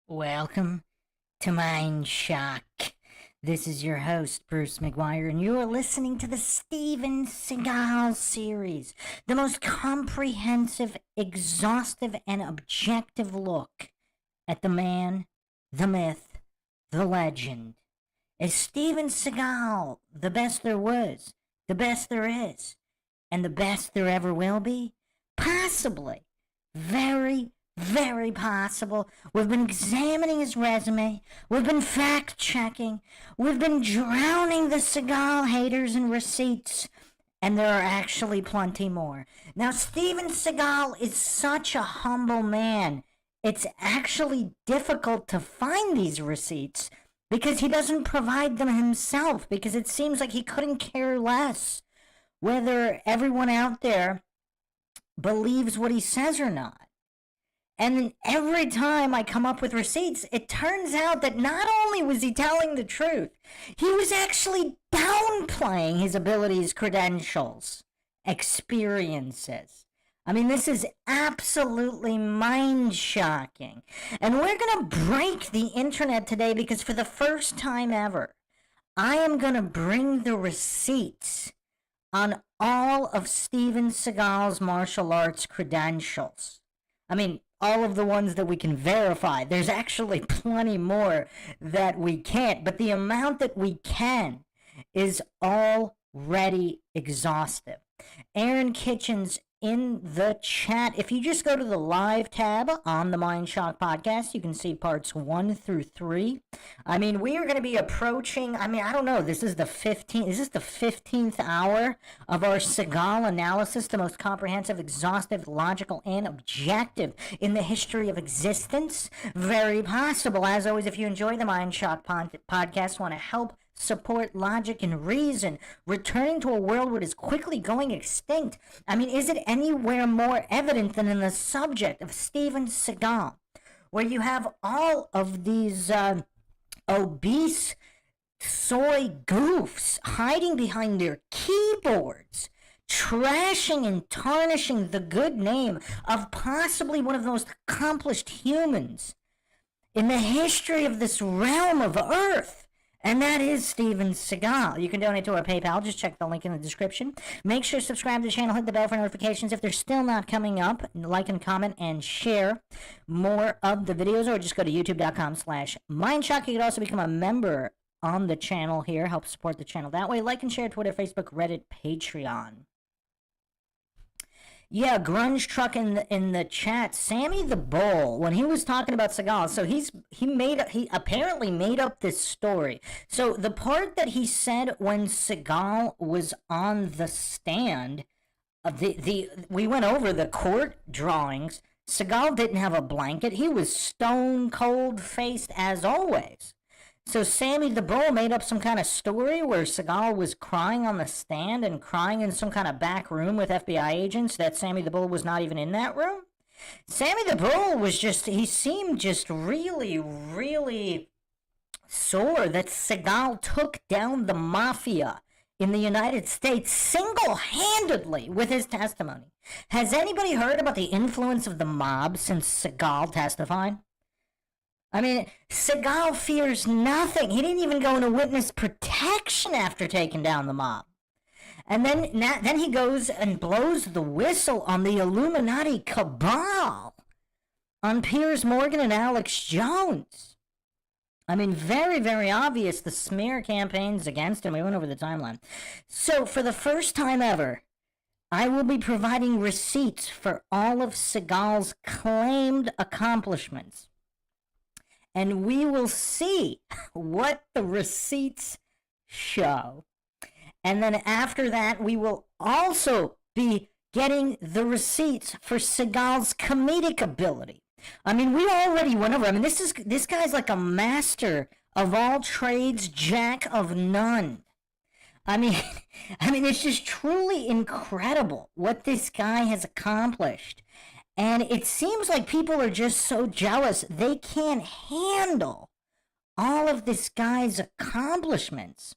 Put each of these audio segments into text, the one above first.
Welcome to MINDSHOCK. This is your host, Bruce McGuire, and you are listening to the Steven Seagal series, the most comprehensive, exhaustive, and objective look at the man, the myth, the legend. Is Steven Seagal the best there was, the best there is, and the best there ever will be? Possibly. Very possible. We've been examining his resume. We've been fact-checking. We've been drowning the Seagal haters in receipts. And there are actually plenty more. Now, Steven Seagal is such a humble man. It's actually difficult to find these receipts because he doesn't provide them himself, because it seems like he couldn't care less whether everyone out there believes what he says or not. And every time I come up with receipts, it turns out that not only was he telling the truth, he was actually downplaying his abilities, credentials, experiences. I mean, this is absolutely mind-shocking. And we're going to break the internet today because for the first time ever, I am going to bring the receipts on all of Steven Seagal's martial arts credentials. I mean, all of the ones that we can verify. There's actually plenty more that we can't, but the amount that we can is already exhaustive. Aaron Kitchens in the chat. If you just go to the live tab on the MindShock podcast, you can see parts 1 through 3. I mean, we are going to be approaching, I don't know, this is the 15th, is this the 15th hour of our Seagal analysis, the most comprehensive, exhaustive, logical, and objective in the history of existence? Very possible. As always, if you enjoy the MindShock podcast, want to help support logic and reason, returning to a world that is quickly going extinct. I mean, is it anywhere more evident than in the subject of Steven Seagal, where you have all of these obese soy goofs hiding behind their keyboards, trashing and tarnishing the good name of possibly one of the most accomplished humans in the history of this realm of Earth. And that is Steven Seagal. You can donate to our PayPal. Just check the link in the description. Make sure to subscribe to the channel. Hit the bell for notifications. If they're still not coming up, like and comment and share more of the videos. Or just go to youtube.com/MindShock. You can also become a member on the channel here. Help support the channel that way. Like and share Twitter, Facebook, Reddit, Patreon. Yeah, Grunge Truck in the chat. Sammy the Bull, when he was talking about Seagal, so he apparently made up this story. So the part that he said when Seagal was on the stand, we went over the court drawings. Seagal didn't have a blanket. He was stone cold faced as always. So Sammy the Bull made up some kind of story where Seagal was crying on the stand and crying in some kind of back room with FBI agents that Sammy the Bull was not even in that room. Sammy the Bull was he seemed just really sore that Seagal took down the mafia in the United States single-handedly with his testimony. Has anybody heard about the influence of the mob since Seagal testified? I mean, Seagal fears nothing. He didn't even go into witness protection after taking down the mob. And then he goes and blows the whistle on the Illuminati cabal, on Piers Morgan and Alex Jones. I mean, very obvious the smear campaigns against him. We went over the timeline. So for the first time ever, I will be providing receipts for all of Seagal's claimed accomplishments. And we will see what the receipts show. And then after that, we will also be getting the receipts for Seagal's comedic ability. I mean, we already went over. I mean, this guy's like a master of all trades, jack of none. I mean, it's just truly incredible what this guy has accomplished. And it seems like people are just so jealous. They can't handle all of this guy's accomplishments.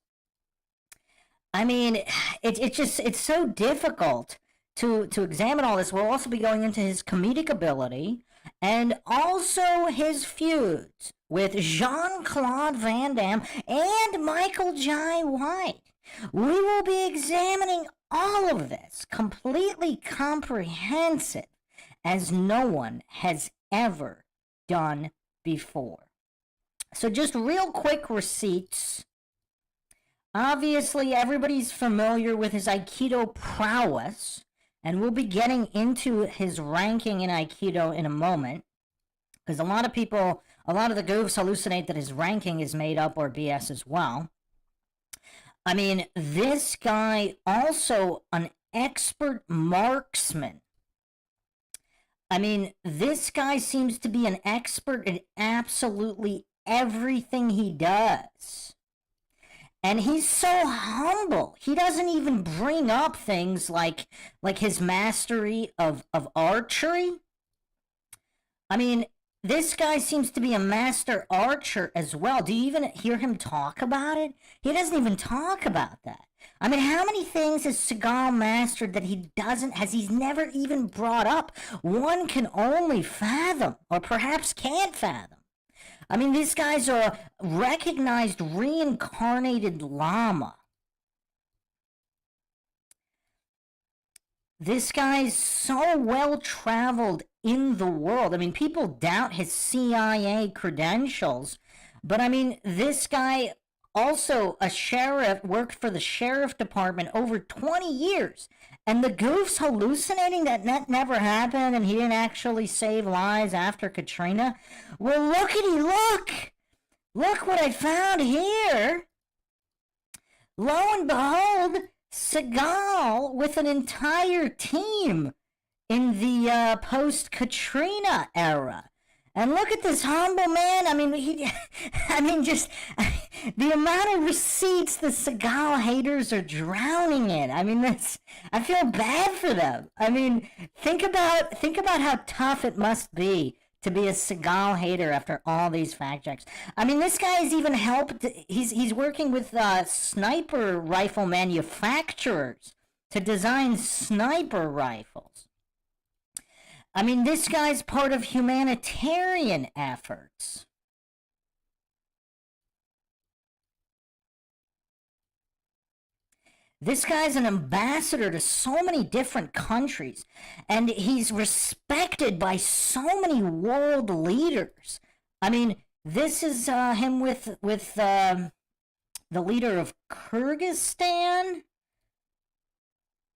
I mean, it's so difficult to examine all this. We'll also be going into his comedic ability and also his feuds with Jean-Claude Van Damme and Michael Jai White. We will be examining all of this completely comprehensive as no one has ever done before. So just real quick receipts. Obviously, everybody's familiar with his Aikido prowess, and we'll be getting into his ranking in Aikido in a moment, because a lot of the goofs hallucinate that his ranking is made up or BS as well. I mean, this guy also an expert marksman. I mean, this guy seems to be an expert in absolutely everything he does. And he's so humble. He doesn't even bring up things like his mastery of archery. I mean, this guy seems to be a master archer as well. Do you even hear him talk about it? He doesn't even talk about that. I mean, how many things has Seagal mastered that he's never even brought up? One can only fathom, or perhaps can't fathom. I mean, this guy's a recognized reincarnated llama. This guy's so well-traveled in the world. I mean, people doubt his CIA credentials, but I mean, this guy also a sheriff, worked for the sheriff department over 20 years. And the goof's hallucinating that never happened and he didn't actually save lives after Katrina. Well, look! Look what I found here. Lo and behold, Seagal with an entire team in the post-Katrina era. And look at this humble man. I mean, just the amount of receipts the Seagal haters are drowning in. I mean, I feel bad for them. I mean, think about how tough it must be to be a Seagal hater after all these fact checks. I mean, this guy has even helped. He's working with sniper rifle manufacturers to design sniper rifles. I mean, this guy's part of humanitarian efforts. This guy's an ambassador to so many different countries, and he's respected by so many world leaders. I mean, this is him with the leader of Kyrgyzstan,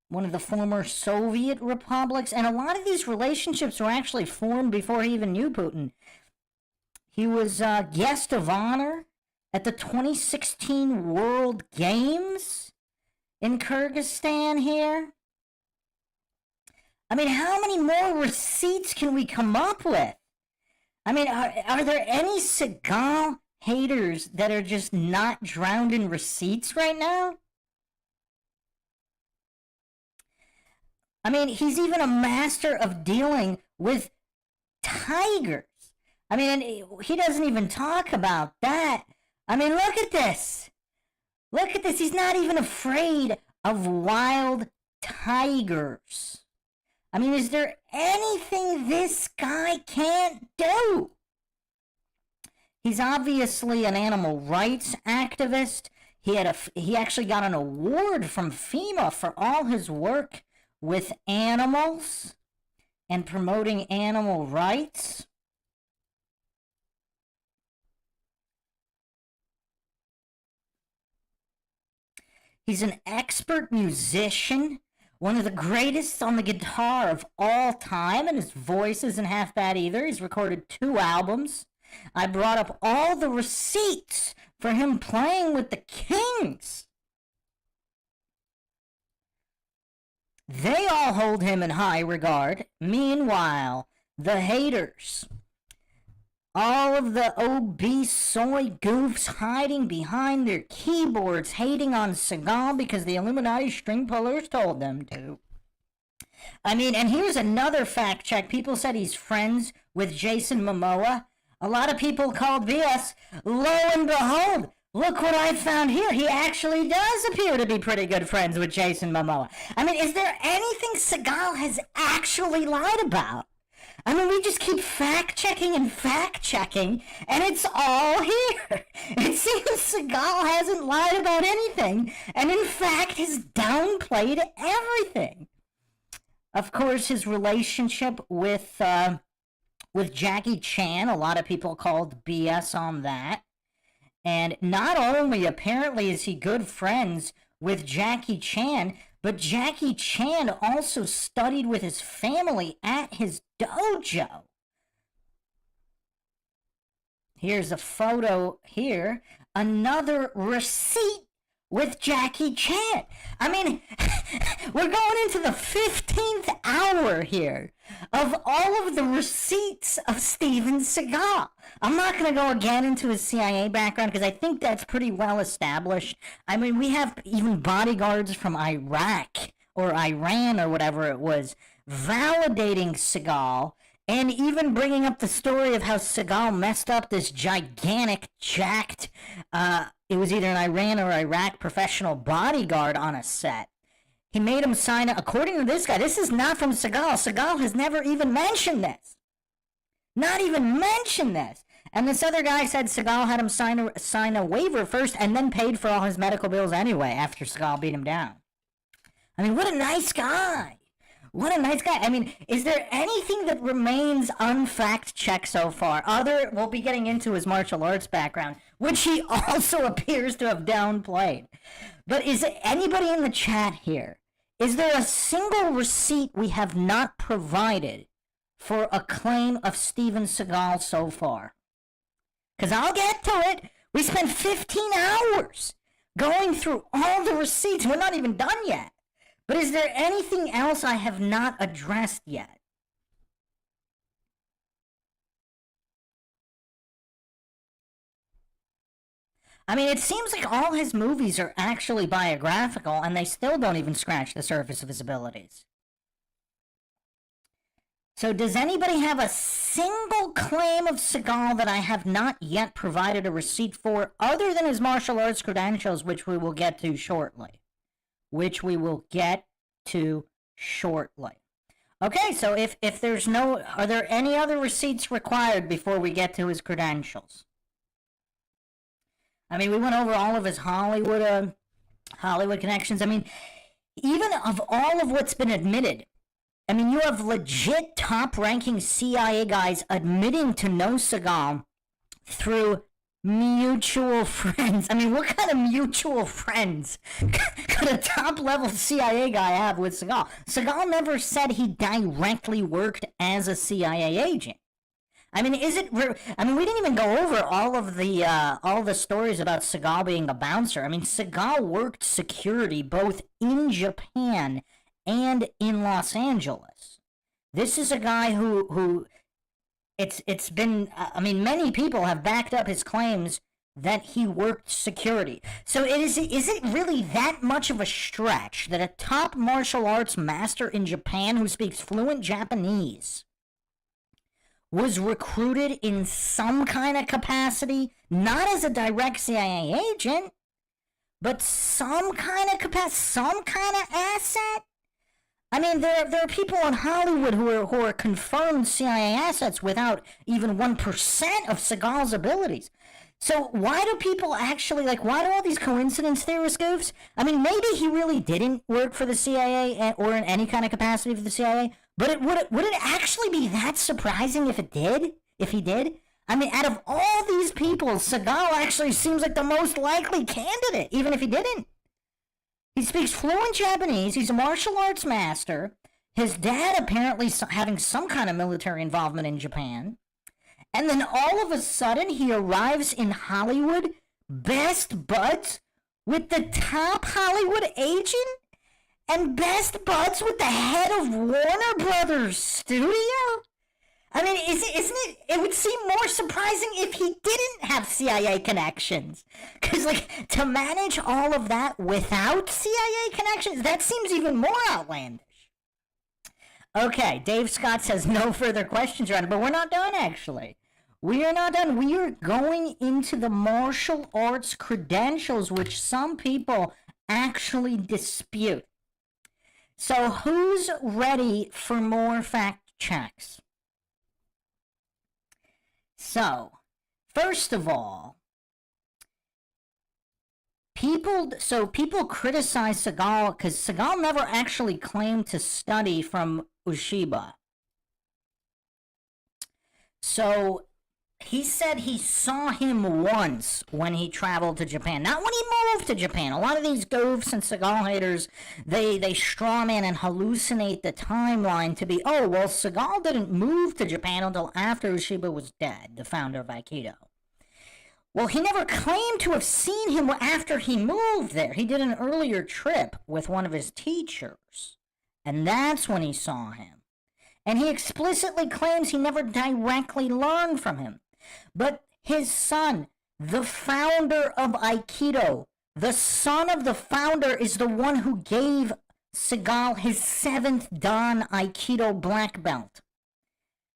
one of the former Soviet republics, and a lot of these relationships were actually formed before he even knew Putin. He was guest of honor at the 2016 World Games in Kyrgyzstan here. I mean, how many more receipts can we come up with? I mean, are there any Seagal haters that are just not drowned in receipts right now? I mean, he's even a master of dealing with tigers. I mean, he doesn't even talk about that. I mean, look at this. Look at this. He's not even afraid of wild tigers. I mean, is there anything this guy can't do? He's obviously an animal rights activist. He actually got an award from FEMA for all his work with animals and promoting animal rights. He's an expert musician, one of the greatest on the guitar of all time, and his voice isn't half bad either. He's recorded 2 albums. I brought up all the receipts for him playing with the Kings. They all hold him in high regard. Meanwhile, the haters, all of the obese soy goofs hiding behind their keyboards, hating on Seagal because the Illuminati string pullers told them to. I mean, and here's another fact check. People said he's friends with Jason Momoa. A lot of people called BS. Lo and behold, look what I found here. He actually does appear to be pretty good friends with Jason Momoa. I mean, is there anything Seagal has actually lied about? I mean, we just keep fact-checking, and it's all here. It seems Seagal hasn't lied about anything, and in fact has downplayed everything. Of course, his relationship with Jackie Chan, a lot of people called BS on that. And not only apparently is he good friends with Jackie Chan, but Jackie Chan also studied with his family at his dojo. Here's a photo here. Another receipt with Jackie Chan. I mean, we're going into the 15th hour here of all of the receipts of Steven Seagal. I'm not going to go again into his CIA background because I think that's pretty well established. I mean, we have even bodyguards from Iraq or Iran or whatever it was validating Seagal, and even bringing up the story of how Seagal messed up this gigantic, jacked, it was either an Iran or Iraq professional bodyguard on a set. He made him sign, according to this guy, this is not from Seagal. Seagal has never even mentioned this. Not even mentioned this. And this other guy said Seagal had him sign a waiver first and then paid for all his medical bills anyway after Seagal beat him down. I mean, what a nice guy. What a nice guy. I mean, is there anything that remains unfact-checked so far? We'll be getting into his martial arts background, which he also appears to have downplayed. But is anybody in the chat here? Is there a single receipt we have not provided for a claim of Steven Seagal so far? Because I'll get to it. We spent 15 hours going through all the receipts. We're not even done yet. But is there anything else I have not addressed yet? I mean, it seems like all his movies are actually biographical, and they still don't even scratch the surface of his abilities. So does anybody have a single claim of Seagal that I have not yet provided a receipt for, other than his martial arts credentials, which we will get to shortly? Okay, so if there's no, are there any other receipts required before we get to his credentials? I mean, we went over all of his Hollywood connections. I mean, even of all of what's been admitted, I mean, you have legit top-ranking CIA guys admitting to know Seagal through mutual friends. I mean, what kind of mutual friends could a top-level CIA guy have with Seagal? Seagal never said he directly worked as a CIA agent. I mean, we didn't even go over all the stories about Seagal being a bouncer. I mean, Seagal worked security both in Japan and in Los Angeles. This is a guy who it's been, I mean, many people have backed up his claims that he worked security. So is it really that much of a stretch that a top martial arts master in Japan who speaks fluent Japanese was recruited in some kind of capacity, not as a direct CIA agent, but some kind of capacity, some kind of asset? I mean, there are people in Hollywood who are confirmed CIA assets without even 1% of Seagal's abilities. So why do people actually, why do all these coincidence theorist goofs? I mean, maybe he really didn't work for the CIA or in any kind of capacity for the CIA, but would it actually be that surprising if he did? I mean, out of all these people, Seagal actually seems like the most likely candidate, even if he didn't. He speaks fluent Japanese, he's a martial arts master, his dad apparently having some kind of military involvement in Japan, and then all of a sudden he arrives in Hollywood, best buds with the top Hollywood agent, and best buds with the head of Warner Brothers Studio? I mean, isn't it? It would seem more surprising if he didn't have CIA connections. Because, to manage all of that without CIA connections, that seems even more outlandish. Okay, Dave Scott says no further questions around it, but we're not done, actually. We are not done. We are going into the martial arts credentials, which some people actually dispute. So, who's ready for more fact checks? So, first of all, people criticize Seagal because Seagal never actually claimed to study from Ushiba. So he said he saw him once when he traveled to Japan, not when he moved to Japan. A lot of these goofs and Seagal haters, they strawman and hallucinate the timeline to be, oh, well, Seagal didn't move to Japan until after Ushiba was dead, the founder of Aikido. Well, he never claimed to have seen him after he moved there. He did an earlier trip with one of his teachers, and that's when he saw him. And he explicitly claims he never directly learned from him. But his son, the founder of Aikido, the son of the founder, is the one who gave Seagal his 7th Dan Aikido black belt.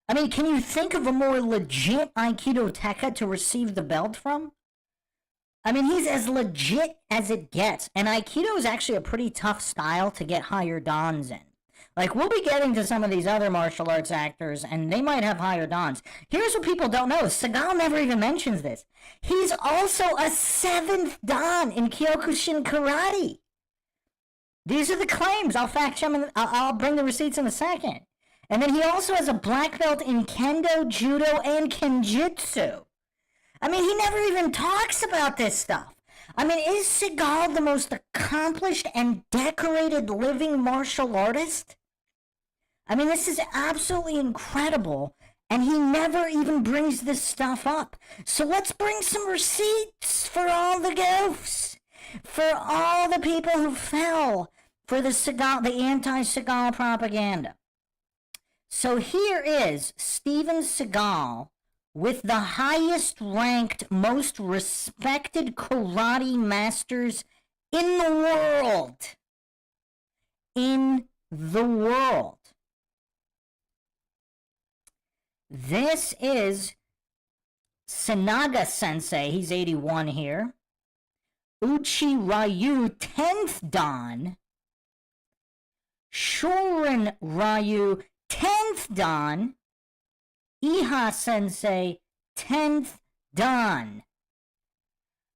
I mean, can you think of a more legit Aikido Tekka to receive the belt from? I mean, he's as legit as it gets. And Aikido is actually a pretty tough style to get higher dans in. Like, we'll be getting to some of these other martial arts actors, and they might have higher dans. Here's what people don't know. Seagal never even mentions this. He's also a 7th Dan in Kyokushin Karate. These are the claims. I'll fact check them. I'll bring the receipts in a second. And then he also has a black belt in Kendo, Judo, and Kenjutsu. I mean, he never even talks about this stuff. I mean, is Seagal the most accomplished and decorated living martial artist? I mean, this is absolutely incredible, and he never even brings this stuff up. So let's bring some receipts for all the goofs, for all the people who fell for the anti-Seagal propaganda. So here is Steven Seagal with the highest ranked, most respected karate masters in the world. In the world. This is Sanaga Sensei, he's 81 here. Uchi Ryu, 10th Dan. Shorin Ryu, 10th Dan. Iha Sensei, 10th Dan.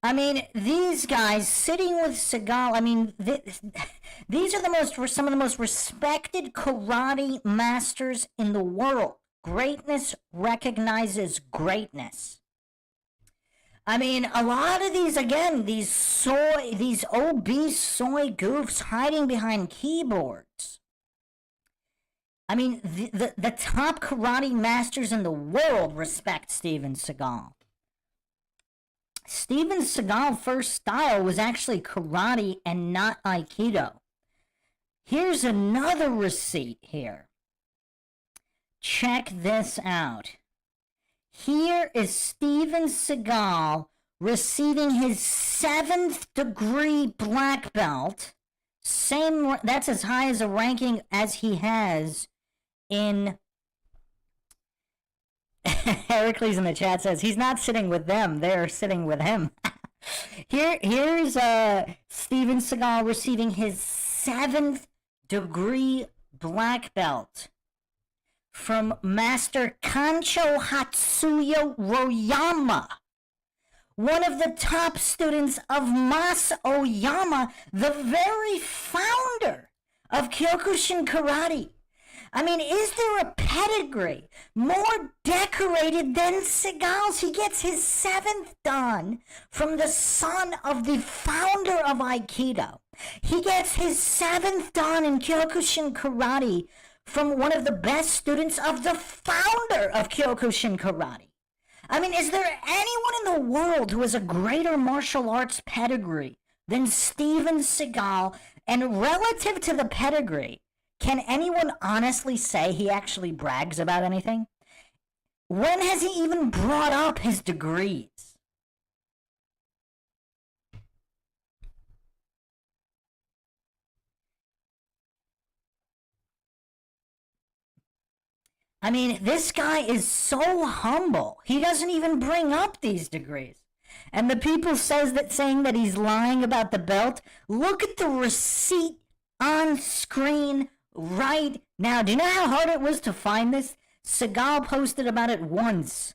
I mean, these guys sitting with Seagal, I mean, these are some of the most respected karate masters in the world. Greatness recognizes greatness. I mean, a lot of these, again, these obese soy goofs hiding behind keyboards. I mean, the top karate masters in the world respect Steven Seagal. Steven Seagal's first style was actually karate and not Aikido. Here's another receipt here. Check this out. Here is Steven Seagal receiving his 7th degree black belt. That's as high as a ranking as he has in... Heracles in the chat says he's not sitting with them, they're sitting with him. Here's Steven Seagal receiving his 7th degree black belt from Master Kancho Hatsuya Royama, one of the top students of Mas Oyama, the very founder of Kyokushin Karate. I mean, is there a pedigree more decorated than Seagal's? He gets his 7th Dan from the son of the founder of Aikido. He gets his 7th Dan in Kyokushin Karate from one of the best students of the founder of Kyokushin Karate. I mean, is there anyone in the world who has a greater martial arts pedigree than Steven Seagal? And relative to the pedigree, can anyone honestly say he actually brags about anything? When has he even brought up his degrees? I mean, this guy is so humble. He doesn't even bring up these degrees. And the people saying that he's lying about the belt, look at the receipt on screen right now. Do you know how hard it was to find this? Seagal posted about it once.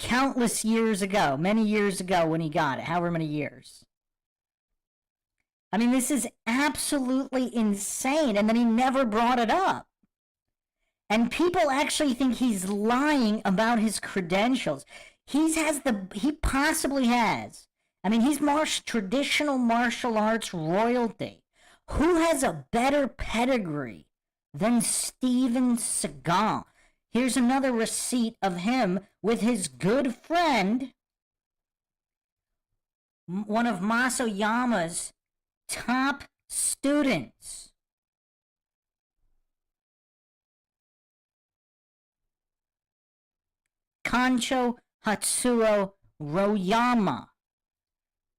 countless years ago, many years ago when he got it, however many years. I mean, this is absolutely insane, and then he never brought it up. And people actually think he's lying about his credentials. He possibly has. I mean, he's traditional martial arts royalty. Who has a better pedigree than Steven Seagal? Here's another receipt of him with his good friend, one of Masoyama's top students. Kancho Hatsuro Royama.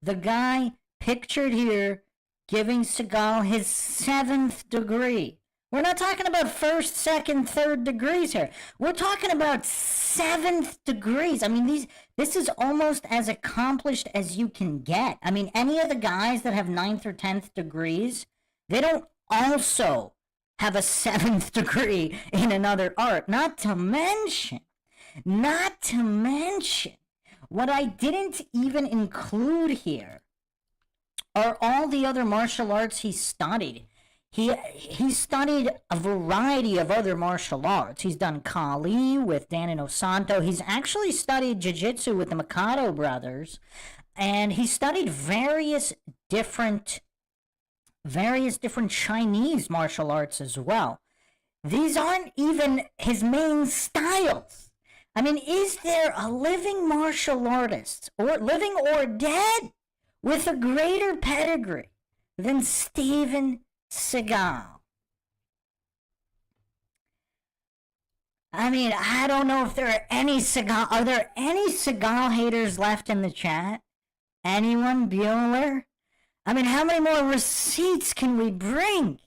The guy pictured here giving Seagal his 7th degree. We're not talking about 1st, 2nd, 3rd degrees here. We're talking about 7th degrees. I mean, this is almost as accomplished as you can get. I mean, any of the guys that have 9th or 10th degrees, they don't also have a 7th degree in another art. Not to mention, what I didn't even include here are all the other martial arts he studied. He studied a variety of other martial arts. He's done Kali with Dan Inosanto. He's actually studied Jiu-Jitsu with the Mikado brothers. And he studied various different Chinese martial arts as well. These aren't even his main styles. I mean, is there a living martial artist, or living or dead, with a greater pedigree than Steven Seagal? I mean, I don't know if there are any Seagal. Are there any Seagal haters left in the chat? Anyone? Bueller? I mean, how many more receipts can we bring?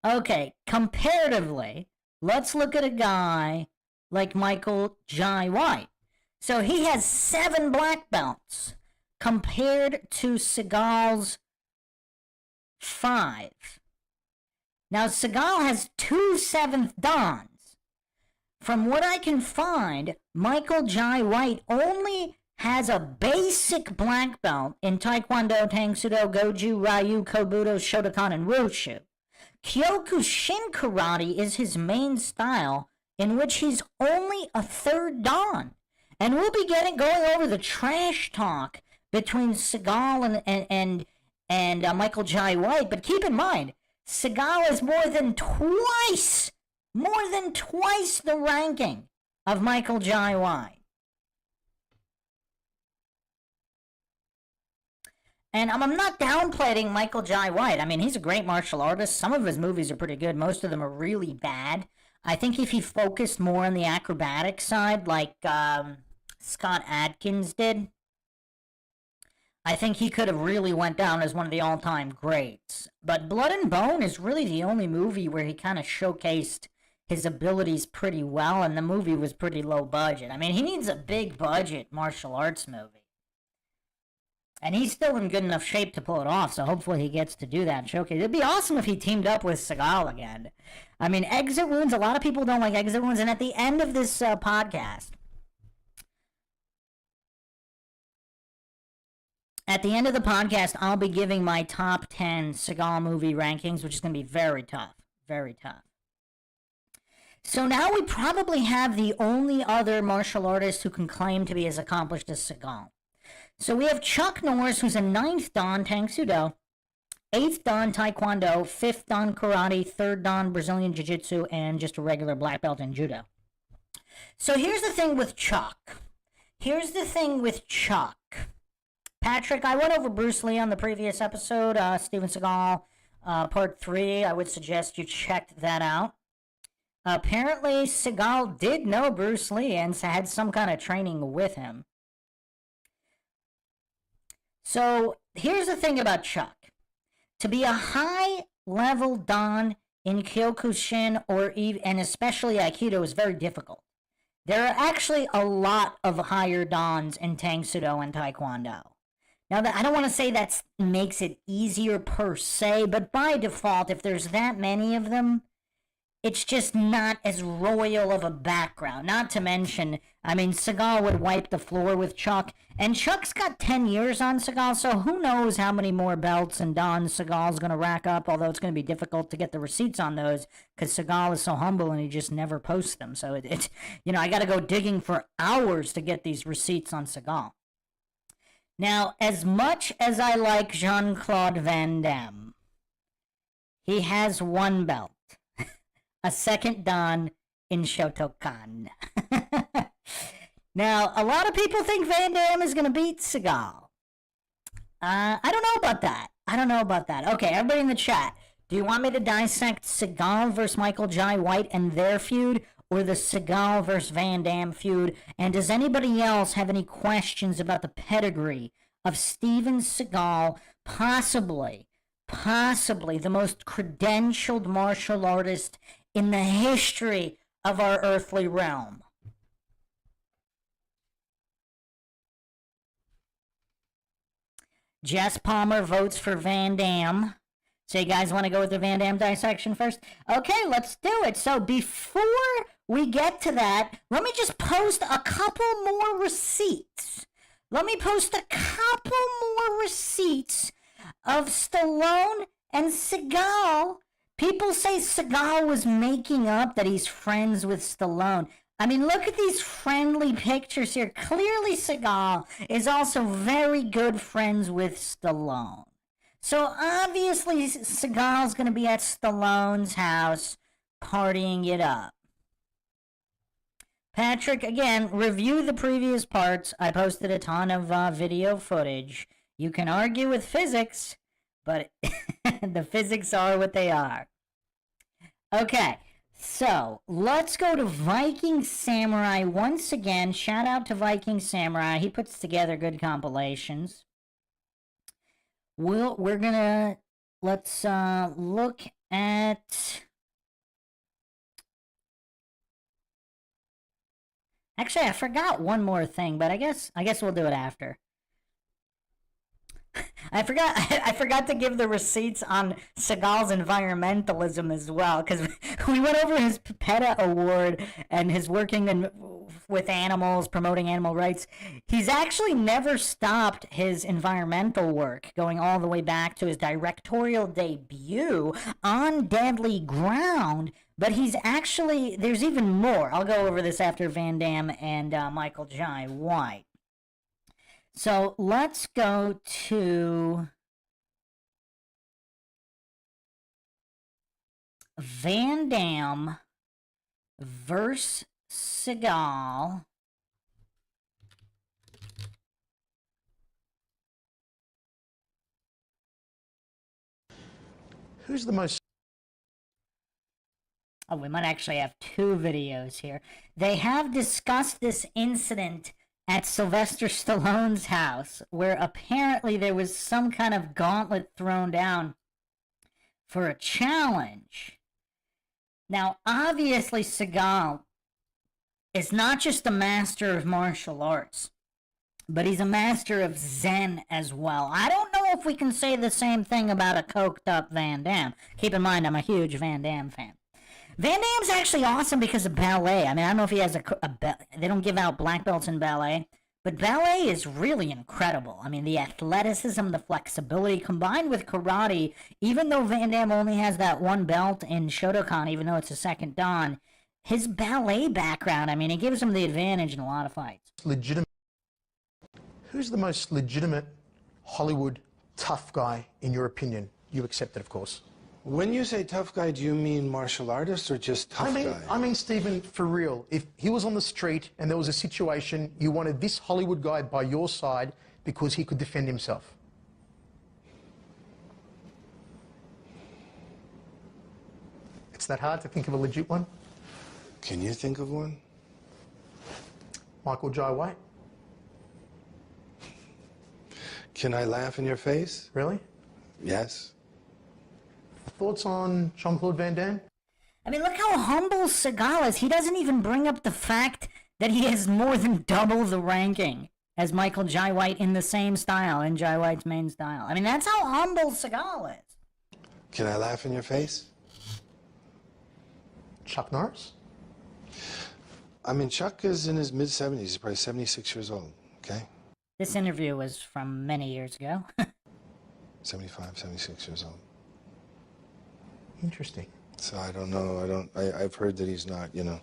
Okay, comparatively, let's look at a guy like Michael Jai White. So he has 7 black belts compared to Seagal's 5. Now, Seagal has 2 7th dans. From what I can find, Michael Jai White only has a basic black belt in Taekwondo, Tang Sudo, Goju, Ryu, Kobudo, Shotokan, and Wushu. Kyokushin Karate is his main style, in which he's only a 3rd dan. And we'll be going over the trash talk between Seagal and Michael Jai White. But keep in mind, Seagal is more than twice the ranking of Michael Jai White. And I'm not downplaying Michael Jai White. I mean, he's a great martial artist. Some of his movies are pretty good. Most of them are really bad. I think if he focused more on the acrobatic side, like Scott Adkins did, I think he could have really went down as one of the all-time greats. But Blood and Bone is really the only movie where he kind of showcased his abilities pretty well, and the movie was pretty low budget. I mean, he needs a big budget martial arts movie. And he's still in good enough shape to pull it off, so hopefully he gets to do that showcase. It'd be awesome if he teamed up with Seagal again. I mean, Exit Wounds, a lot of people don't like Exit Wounds, and at the end of this podcast, I'll be giving my top 10 Seagal movie rankings, which is going to be very tough. Very tough. So now we probably have the only other martial artist who can claim to be as accomplished as Seagal. So we have Chuck Norris, who's a 9th dan Tang Sudo, 8th dan Taekwondo, 5th dan Karate, 3rd dan Brazilian Jiu-Jitsu, and just a regular black belt in Judo. So here's the thing with Chuck. Patrick, I went over Bruce Lee on the previous episode, Steven Seagal, part 3. I would suggest you checked that out. Apparently, Seagal did know Bruce Lee and had some kind of training with him. So here's the thing about Chuck. To be a high-level dan in Kyokushin and especially Aikido is very difficult. There are actually a lot of higher dans in Tang Sudo and Taekwondo. Now, I don't want to say that makes it easier per se, but by default, if there's that many of them, it's just not as royal of a background. Not to mention, I mean, Seagal would wipe the floor with Chuck, and Chuck's got 10 years on Seagal, so who knows how many more belts and dons Seagal's going to rack up, although it's going to be difficult to get the receipts on those, because Seagal is so humble and he just never posts them. So, it's you know, I got to go digging for hours to get these receipts on Seagal. Now, as much as I like Jean-Claude Van Damme, he has one belt. A second dan in Shotokan. Now, a lot of people think Van Damme is going to beat Seagal. I don't know about that. Okay, everybody in the chat, do you want me to dissect Seagal versus Michael Jai White and their feud, or the Seagal versus Van Damme feud? And does anybody else have any questions about the pedigree of Steven Seagal, possibly the most credentialed martial artist in the history of our earthly realm? Jess Palmer votes for Van Damme. So you guys want to go with the Van Damme dissection first? Okay, let's do it. So before we get to that, let me just post a couple more receipts. Let me post a couple more receipts of Stallone and Seagal. People say Seagal was making up that he's friends with Stallone. I mean, look at these friendly pictures here. Clearly, Seagal is also very good friends with Stallone. So, obviously, Seagal's going to be at Stallone's house, partying it up. Patrick, again, review the previous parts. I posted a ton of video footage. You can argue with physics, but the physics are what they are. Okay, so let's go to Viking Samurai once again. Shout out to Viking Samurai. He puts together good compilations. We're gonna, let's look at, actually I forgot one more thing, but I guess we'll do it after. I forgot to give the receipts on Seagal's environmentalism as well, because we went over his PETA award and his working with animals, promoting animal rights. He's actually never stopped his environmental work, going all the way back to his directorial debut on Deadly Ground. But he's actually, there's even more. I'll go over this after Van Damme and Michael Jai White. So let's go to Van Damme versus Seagal. Who's the most... Oh, we might actually have two videos here. They have discussed this incident at Sylvester Stallone's house, where apparently there was some kind of gauntlet thrown down for a challenge. Now, obviously, Seagal is not just a master of martial arts, but he's a master of Zen as well. I don't know if we can say the same thing about a coked-up Van Damme. Keep in mind, I'm a huge Van Damme fan. Van Damme's actually awesome because of ballet. I mean, I don't know if he has they don't give out black belts in ballet, but ballet is really incredible. I mean, the athleticism, the flexibility, combined with karate, even though Van Damme only has that one belt in Shotokan, even though it's a second dan, his ballet background, I mean, it gives him the advantage in a lot of fights. Legitimate. Who's the most legitimate Hollywood tough guy, in your opinion? You accept it, of course. When you say tough guy, do you mean martial artist or just tough guy? I mean, Stephen, for real, if he was on the street and there was a situation, you wanted this Hollywood guy by your side because he could defend himself. It's that hard to think of a legit one? Can you think of one? Michael Jai White. Can I laugh in your face? Really? Yes. Thoughts on Jean-Claude Van Damme? I mean, look how humble Seagal is. He doesn't even bring up the fact that he has more than double the ranking as Michael Jai White in the same style, in Jai White's main style. I mean, that's how humble Seagal is. Can I laugh in your face? Chuck Norris? I mean, Chuck is in his mid-70s. He's probably 76 years old, okay? This interview was from many years ago. 75, 76 years old. Interesting. So I don't know. I've heard that he's not, you know.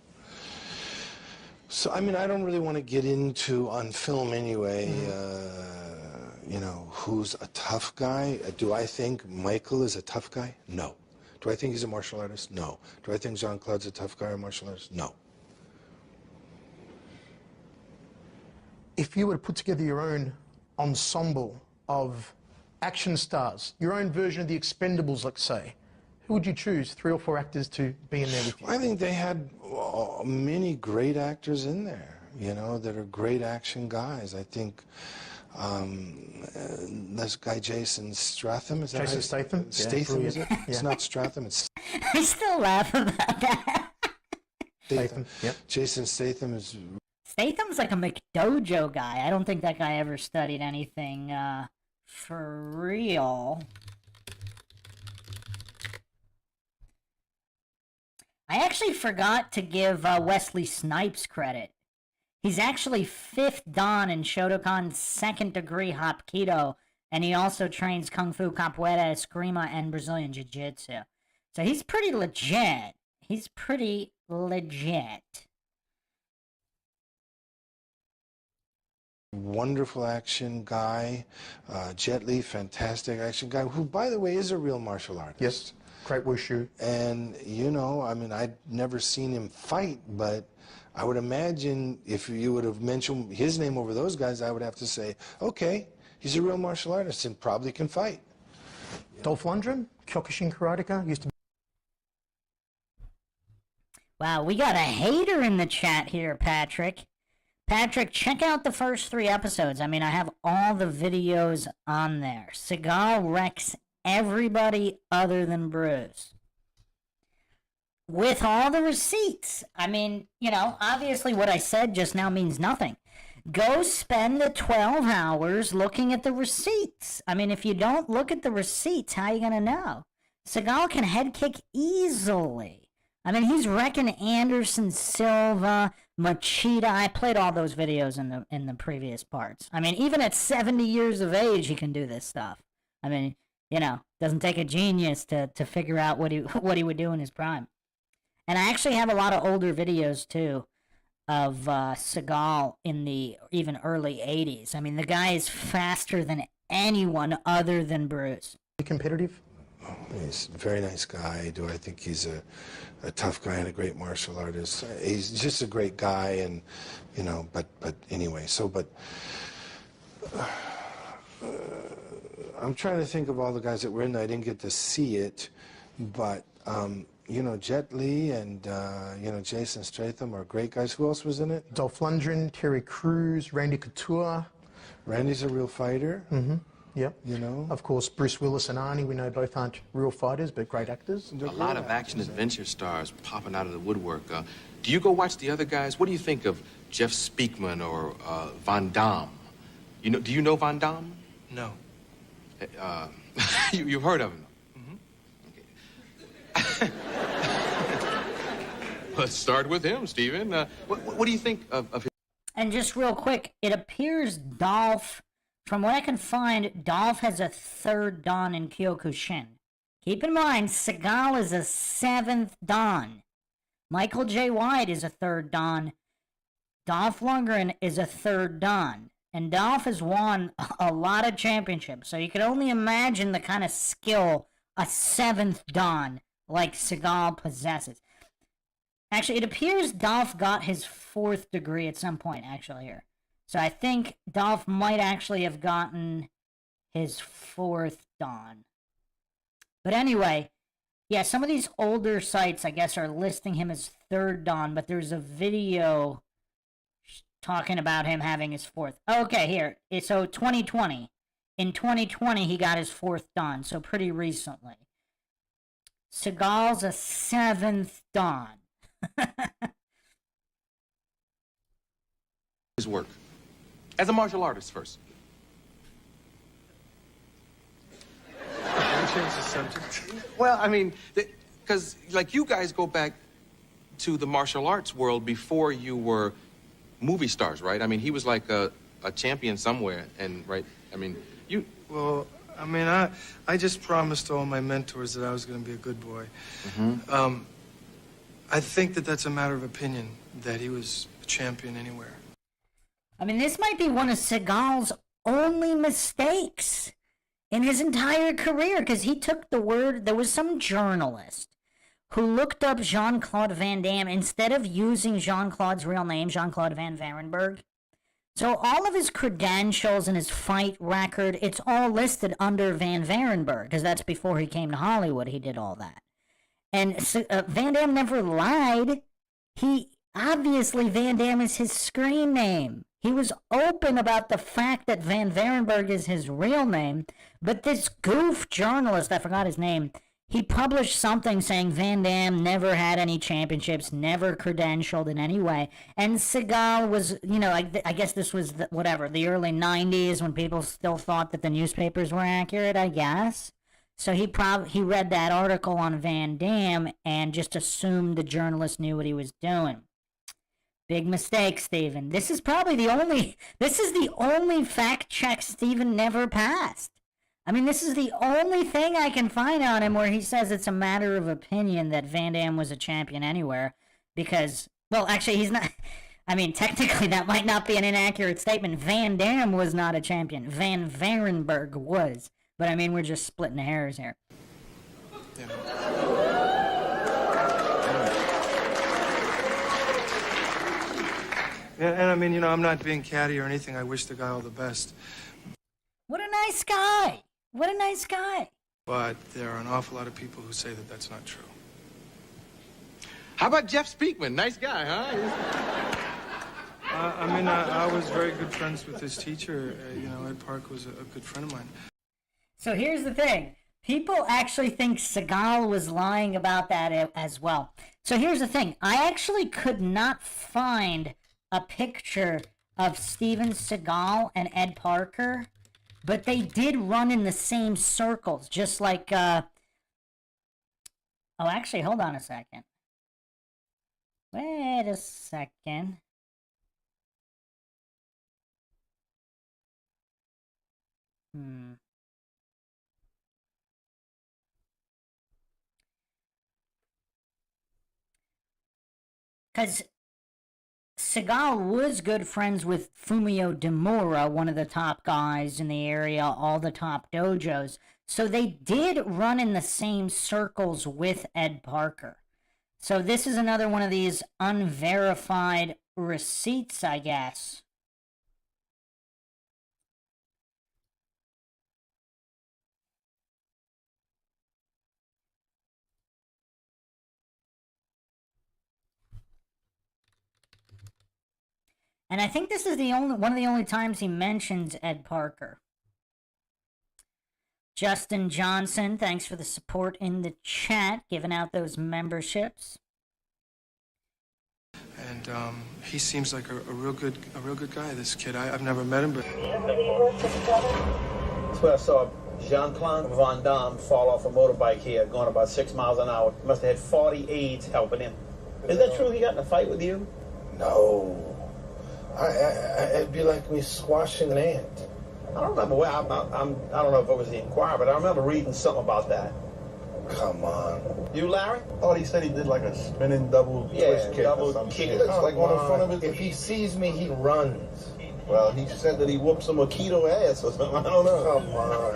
So, I mean, I don't really want to get into, on film anyway, you know, who's a tough guy. Do I think Michael is a tough guy? No. Do I think he's a martial artist? No. Do I think Jean-Claude's a tough guy or martial artist? No. If you were to put together your own ensemble of action stars, your own version of the Expendables, let's say, who would you choose, 3 or 4 actors to be in there with you? I think they had many great actors in there, you know, that are great action guys. I think this guy Jason Statham, is that Jason right? Statham? Statham, Yeah, is it? yeah. It's not Stratham, it's I still laugh about that. Statham, yep. Jason Statham is... Statham's like a McDojo guy. I don't think that guy ever studied anything for real. I actually forgot to give Wesley Snipes credit. He's actually 5th Dan in Shotokan's 2nd degree Hapkido, and he also trains Kung Fu, Capoeira, Eskrima, and Brazilian Jiu-Jitsu. So he's pretty legit. He's pretty legit. Wonderful action guy. Jet Li, fantastic action guy, who, by the way, is a real martial artist. Yes, great wushu. And, you know, I mean, I'd never seen him fight, but I would imagine if you would have mentioned his name over those guys, I would have to say, okay, he's a real martial artist and probably can fight. Dolph Lundgren, Kyokushin karateka, used to be... Wow, we got a hater in the chat here, Patrick. Patrick, check out the first 3 episodes. I mean, I have all the videos on there. Seagal wrecks everybody other than Bruce. With all the receipts. I mean, you know, obviously what I said just now means nothing. Go spend the 12 hours looking at the receipts. I mean, if you don't look at the receipts, how are you going to know? Seagal can head kick easily. I mean, he's wrecking Anderson Silva, Machida. I played all those videos in the previous parts. I mean, even at 70 years of age, he can do this stuff. I mean, you know, doesn't take a genius to figure out what he would do in his prime. And I actually have a lot of older videos too of Seagal in the even early 80s. I mean, the guy is faster than anyone other than Bruce. competitive? Oh, he's a very nice guy. Do I think he's a tough guy and a great martial artist? He's just a great guy, and you know. But anyway. So, but I'm trying to think of all the guys that were in there. I didn't get to see it, but you know, Jet Li and you know, Jason Statham are great guys. Who else was in it? Dolph Lundgren, Terry Crews, Randy Couture. Randy's a real fighter. Mm-hmm. Yep. You know? Of course, Bruce Willis and Arnie, we know both aren't real fighters, but great actors. A lot of action adventure stars popping out of the woodwork. Do you go watch the other guys? What do you think of Jeff Speakman or Van Damme? You know? Do you know Van Damme? No. You've heard of him? Mm-hmm. Okay. Let's start with him, Steven. What do you think of him? And just real quick, it appears Dolph, from what I can find, Dolph has a 3rd Dan in Kyokushin. Keep in mind, Seagal is a 7th Dan. Michael J. White is a 3rd Dan. Dolph Lundgren is a 3rd Dan. And Dolph has won a lot of championships, so you can only imagine the kind of skill a 7th Dan like Seagal possesses. Actually, it appears Dolph got his 4th degree at some point, actually, here. So I think Dolph might actually have gotten his 4th Dan. But anyway, yeah, some of these older sites, I guess, are listing him as 3rd Dan, but there's a video talking about him having his 4th. Okay, here. So 2020. In 2020, he got his 4th Dan, so pretty recently. Seagal's a 7th Dan. His work as a martial artist first. Can we change the subject? Well, I mean, because like you guys go back to the martial arts world before you were movie stars, right? I mean, he was like a champion somewhere, and right? I mean, you. Well, I mean, I just promised all my mentors that I was going to be a good boy. I think that that's a matter of opinion, that he was a champion anywhere. I mean, this might be one of Seagal's only mistakes in his entire career, because he took the word. There was some journalist who looked up Jean-Claude Van Damme instead of using Jean-Claude's real name, Jean-Claude Van Varenberg. So all of his credentials and his fight record, it's all listed under Van Varenberg, because that's before he came to Hollywood. He did all that. And Van Damme never lied. Obviously, Van Damme is his screen name. He was open about the fact that Van Varenberg is his real name, but this goof journalist, I forgot his name, he published something saying Van Damme never had any championships, never credentialed in any way. And Seagal was, you know, I guess this was, the early 90s when people still thought that the newspapers were accurate, I guess. So he read that article on Van Damme and just assumed the journalist knew what he was doing. Big mistake, Steven. This is the only fact check Steven never passed. I mean, this is the only thing I can find on him where he says it's a matter of opinion that Van Damme was a champion anywhere. Because, well, actually, he's not. I mean, technically, that might not be an inaccurate statement. Van Damme was not a champion. Van Varenberg was. But, I mean, we're just splitting hairs here. Yeah. And I mean, you know, I'm not being catty or anything. I wish the guy all the best. What a nice guy. What a nice guy. But there are an awful lot of people who say that that's not true. How about Jeff Speakman? Nice guy, huh? I mean, I was very good friends with his teacher. You know, Ed Park was a good friend of mine. So here's the thing. People actually think Seagal was lying about that as well. So here's the thing. I actually could not find a picture of Steven Seagal and Ed Parker, but they did run in the same circles, just like, oh, actually, hold on a second. Wait a second. Because Seagal was good friends with Fumio Demura, one of the top guys in the area, all the top dojos. So they did run in the same circles with Ed Parker. So this is another one of these unverified receipts, I guess. And I think this is one of the only times he mentions Ed Parker. Justin Johnson, thanks for the support in the chat, giving out those memberships. And he seems like a real good guy. This kid, I've never met him, but That's where I saw Jean-Claude Van Damme fall off a motorbike here, going about 6 miles an hour. Must have had 40 aides helping him. Is that true? He got in a fight with you? No. It'd be like me squashing an ant. I don't remember where. I don't know if it was the Inquirer, but I remember reading something about that. Come on. You, Larry? Oh, he said he did like a spinning double twist kick double or some kick. shit. He looks like one in front of it. If he sees me, he runs. Well, he said that he whooped some mosquito ass or something. I don't know. Come on.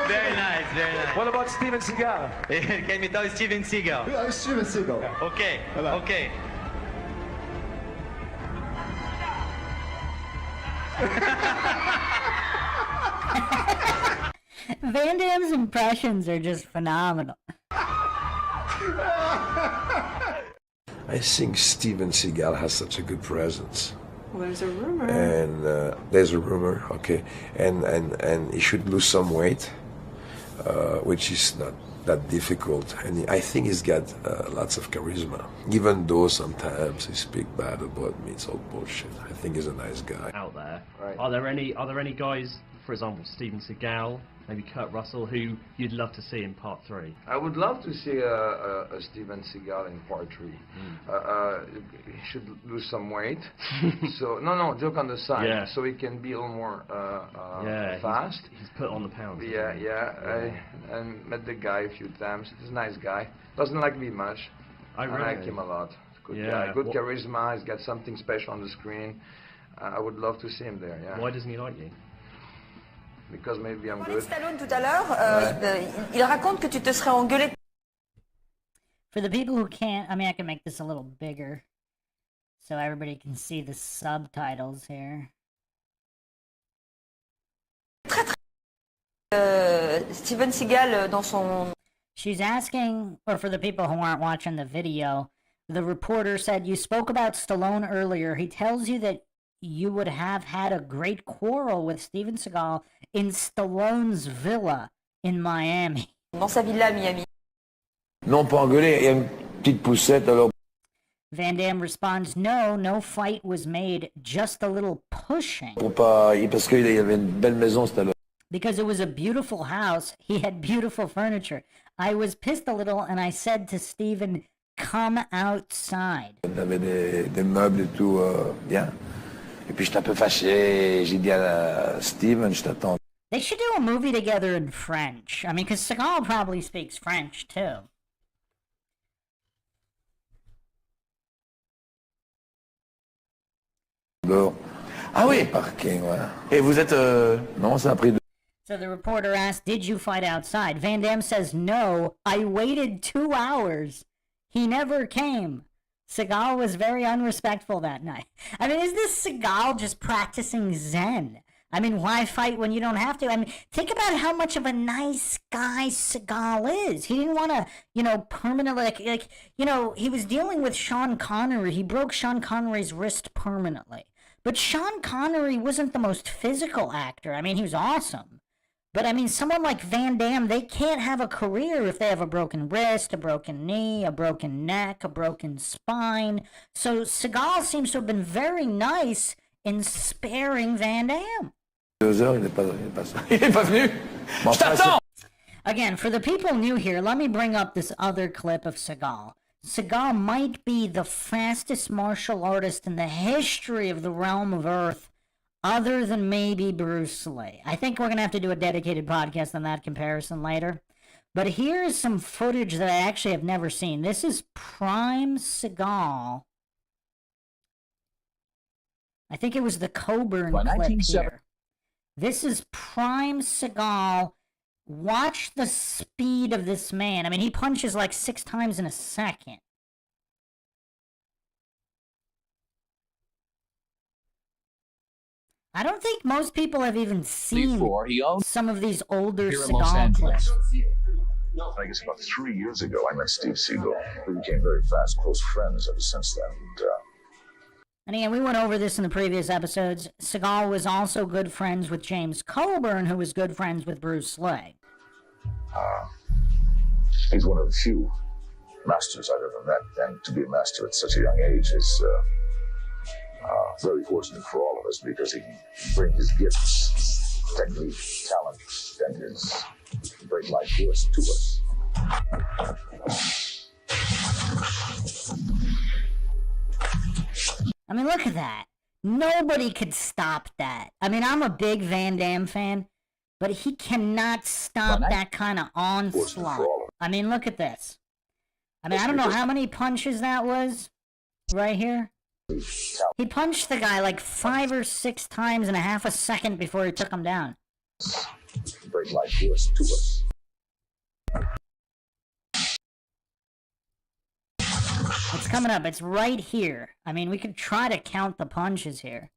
Very nice, very nice. What about Steven Seagal? Can we tell Steven Seagal? Yeah, Steven Seagal. Okay, okay. Van Damme's impressions are just phenomenal. I think Steven Seagal has such a good presence. Well, there's a rumor. And there's a rumor, okay. And he should lose some weight, which is not that difficult. And I think he's got lots of charisma. Even though sometimes he speaks bad about me, it's all bullshit. I think he's a nice guy. Out there. Right. Are there any guys for example, Steven Seagal, maybe Kurt Russell, who you'd love to see in part 3? I would love to see a Steven Seagal in part 3. He should lose some weight. So no, joke on the side. Yeah. So he can be a little more fast. He's put on the pounds. I met the guy a few times. He's a nice guy. Doesn't like me much. I like him a lot. Good guy. Good charisma. He's got something special on the screen. I would love to see him there. Yeah. Why doesn't he like you? Because maybe I'm good. Stallone tout à l'heure, il raconte que tu te serais engueulé. For the people who can't, I mean, I can make this a little bigger so everybody can see the subtitles here. Steven Seagal dans son... She's asking, or for the people who aren't watching the video, the reporter said, you spoke about Stallone earlier. He tells you that you would have had a great quarrel with Steven Seagal in Stallone's villa in Miami. Dans sa villa à Miami. Non, pas engueulé, il y a une petite poussette alors. Van Damme responds, no fight was made, just a little pushing. Parce qu'il y avait une belle maison, Stallone. Because it was a beautiful house, he had beautiful furniture. I was pissed a little and I said to Steven, come outside. On avait des meubles et tout, bien. Et puis j'étais un peu fâché, j'ai dit à Steven, je t'attends. They should do a movie together in French. I mean, because Seagal probably speaks French, too. Ah oui, parking, voilà. Et vous êtes... Non, ça a pris... So the reporter asked, did you fight outside? Van Damme says, no, I waited 2 hours. He never came. Seagal was very unrespectful that night. I mean, is this Seagal just practicing Zen? I mean, why fight when you don't have to? I mean, think about how much of a nice guy Seagal is. He didn't want to, permanently, he was dealing with Sean Connery. He broke Sean Connery's wrist permanently. But Sean Connery wasn't the most physical actor. I mean, he was awesome. But, I mean, someone like Van Damme, they can't have a career if they have a broken wrist, a broken knee, a broken neck, a broken spine. So Seagal seems to have been very nice in sparing Van Damme. 2 heures, il n'est pas venu. Je t'attends! Again, for the people new here, let me bring up this other clip of Seagal. Seagal might be the fastest martial artist in the history of the realm of Earth, other than maybe Bruce Lee. I think we're going to have to do a dedicated podcast on that comparison later. But here's some footage that I actually have never seen. This is prime Seagal. I think it was the Coburn clip here. This is prime Seagal. Watch the speed of this man. I mean, he punches like 6 times in a second. I don't think most people have even seen some of these older Seagal clips. I guess about 3 years ago, I met Steve Seagal. We became very fast, close friends ever since then. And again, we went over this in the previous episodes. Seagal was also good friends with James Coburn, who was good friends with Bruce Lee. He's one of the few masters I've ever met, and to be a master at such a young age is very fortunate for all of us because he can bring his gifts, technique, talent, and his great life force to us. I mean, look at that. Nobody could stop that. I mean, I'm a big Van Damme fan, but he cannot stop that kind of onslaught. I mean, look at this. I mean, I don't know how many punches that was right here. He punched the guy like 5 or 6 times in a half a second before he took him down. Great life force to us. It's coming up. It's right here. I mean, we could try to count the punches here.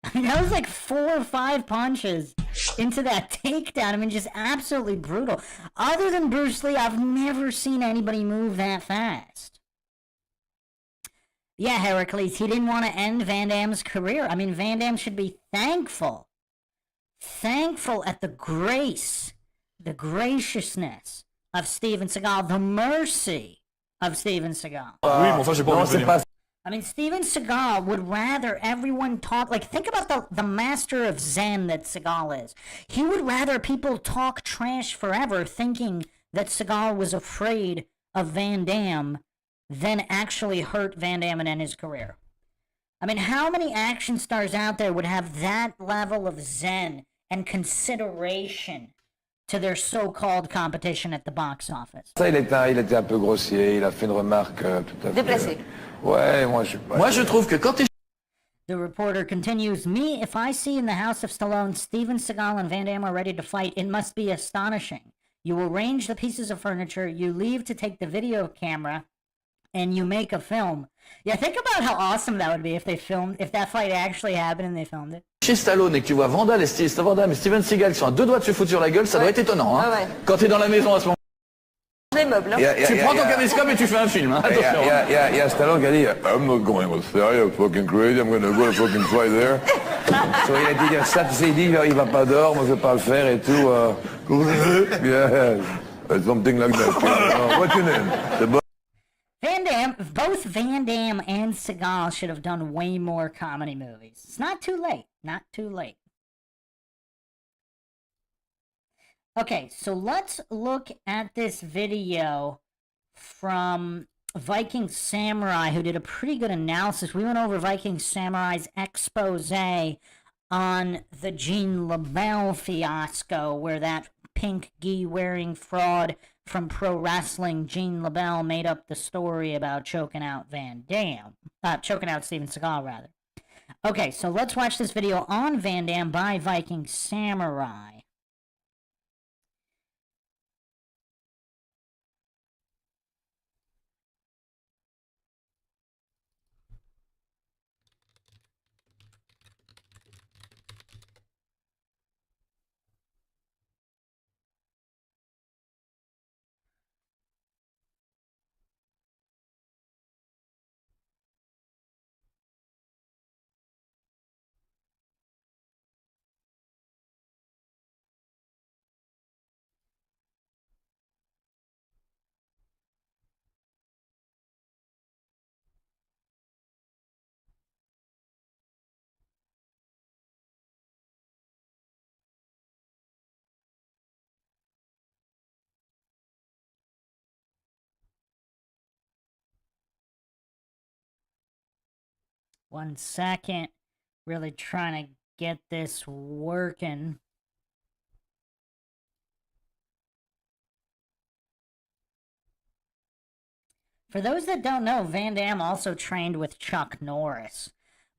I mean, that was like 4 or 5 punches into that takedown. I mean, just absolutely brutal. Other than Bruce Lee, I've never seen anybody move that fast. Yeah, Heracles, he didn't want to end Van Damme's career. I mean, Van Damme should be thankful. Thankful at the grace, the graciousness of Steven Seagal, the mercy of Steven Seagal. Oui, mais enfin, j'ai pas envie de venir. I mean, Steven Seagal would rather everyone talk, like, think about the master of Zen that Seagal is. He would rather people talk trash forever thinking that Seagal was afraid of Van Damme than actually hurt Van Damme and end his career. I mean, how many action stars out there would have that level of zen and consideration to their so-called competition at the box office? Ça, il était un peu grossier, il a fait une remarque tout à fait... Déplacé. Ouais, moi je trouve que quand t'es... The reporter continues, if I see in the house of Stallone, Steven Seagal and Van Damme are ready to fight, it must be astonishing. You arrange the pieces of furniture, you leave to take the video camera, and you make a film. Yeah, think about how awesome that would be if that fight actually happened and they filmed it. Chez Stallone et que tu vois Van Damme et Steven Seagal qui sont à 2 doigts de se foutre sur la gueule, ça doit être étonnant. Hein. Ouais. Quand t'es dans la maison à ce moment. Les meubles. Tu prends ton caméscope et tu fais un film. Hein. Attention. Il y a Stallone qui a dit I'm not going Australia, you're fucking crazy, I'm gonna go fucking fly there. So il a dit ça, tu sais, il dit il va pas dehors, moi je vais pas le faire et tout. Yeah, something like that. What's your name? Van Damme, both Van Damme and Seagal should have done way more comedy movies. It's not too late. Not too late. Okay, so let's look at this video from Viking Samurai, who did a pretty good analysis. We went over Viking Samurai's expose on the Gene LeBell fiasco, where that pink gi-wearing fraud from pro wrestling, Gene LeBell, made up the story about choking out choking out Steven Seagal, rather. Okay, so let's watch this video on Van Damme by Viking Samurai. One second. Really trying to get this working. For those that don't know, Van Damme also trained with Chuck Norris.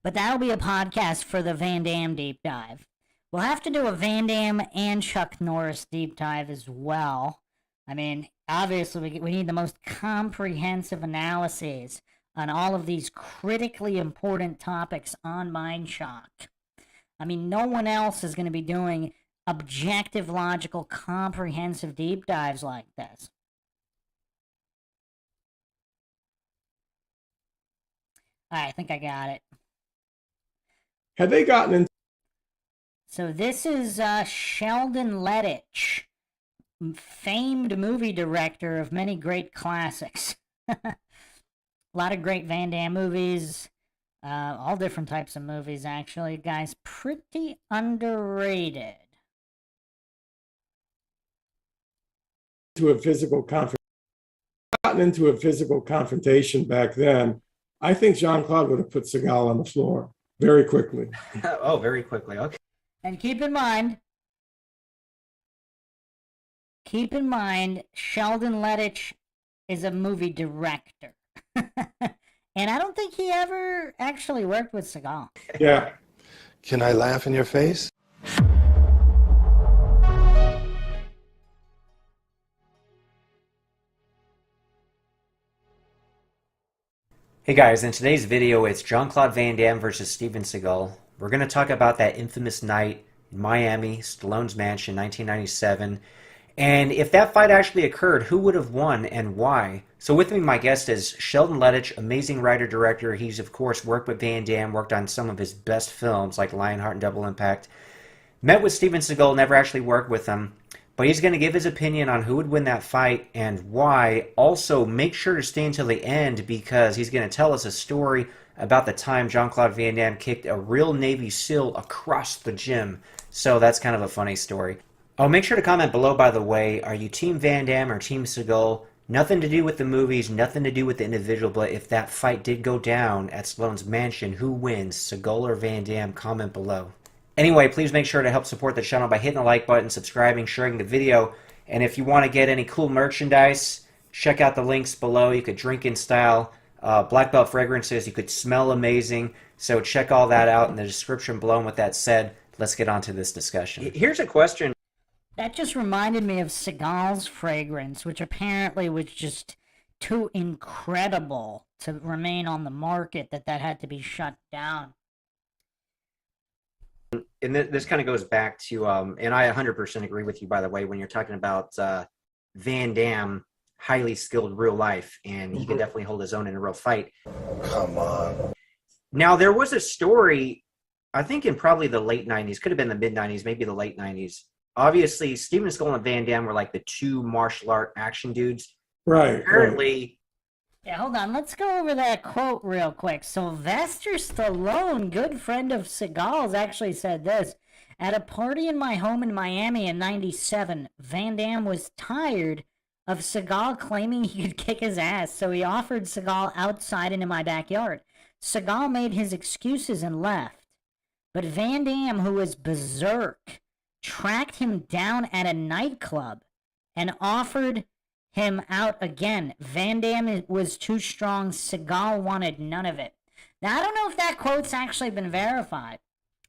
But that'll be a podcast for the Van Damme deep dive. We'll have to do a Van Damme and Chuck Norris deep dive as well. I mean, obviously, we need the most comprehensive analyses on all of these critically important topics on MindShock. I mean, no one else is going to be doing objective, logical, comprehensive deep dives like this. I think I got it. Had they gotten in? So this is Sheldon Lettich, famed movie director of many great classics. A lot of great Van Damme movies, all different types of movies, actually. Guys, pretty underrated. Gotten into a physical confrontation back then, I think Jean-Claude would have put Seagal on the floor very quickly. Oh, very quickly. Okay. And keep in mind, Sheldon Lettich is a movie director. And I don't think he ever actually worked with Seagal. Yeah. Can I laugh in your face? Hey guys, in today's video it's Jean-Claude Van Damme versus Steven Seagal. We're going to talk about that infamous night in Miami, Stallone's mansion, 1997. And if that fight actually occurred, who would have won and why? So with me, my guest is Sheldon Lettich, amazing writer-director. He's, of course, worked with Van Damme, worked on some of his best films like Lionheart and Double Impact. Met with Steven Seagal, never actually worked with him. But he's going to give his opinion on who would win that fight and why. Also, make sure to stay until the end because he's going to tell us a story about the time Jean-Claude Van Damme kicked a real Navy SEAL across the gym. So that's kind of a funny story. Oh, make sure to comment below, by the way. Are you Team Van Damme or Team Seagal? Nothing to do with the movies, nothing to do with the individual, but if that fight did go down at Stallone's mansion, who wins, Seagal or Van Damme? Comment below. Anyway, please make sure to help support the channel by hitting the like button, subscribing, sharing the video. And if you want to get any cool merchandise, check out the links below. You could drink in style, black belt fragrances, you could smell amazing. So check all that out in the description below. And with that said, let's get on to this discussion. Here's a question. That just reminded me of Seagal's fragrance, which apparently was just too incredible to remain on the market that had to be shut down. And this kind of goes back to, and I 100% agree with you, by the way, when you're talking about Van Damme, highly skilled real life, and he can definitely hold his own in a real fight. Come on. Now, there was a story, I think in probably the late 90s, could have been the mid-90s, maybe the late 90s. Obviously, Steven Seagal and Van Damme were like the two martial art action dudes. Right. Apparently... Yeah, hold on. Let's go over that quote real quick. Sylvester Stallone, good friend of Seagal's, actually said this. At a party in my home in Miami in '97, Van Damme was tired of Seagal claiming he could kick his ass, so he offered Seagal outside into my backyard. Seagal made his excuses and left. But Van Damme, who was berserk, tracked him down at a nightclub and offered him out again. Van Damme was too strong. Seagal wanted none of it. Now, I don't know if that quote's actually been verified.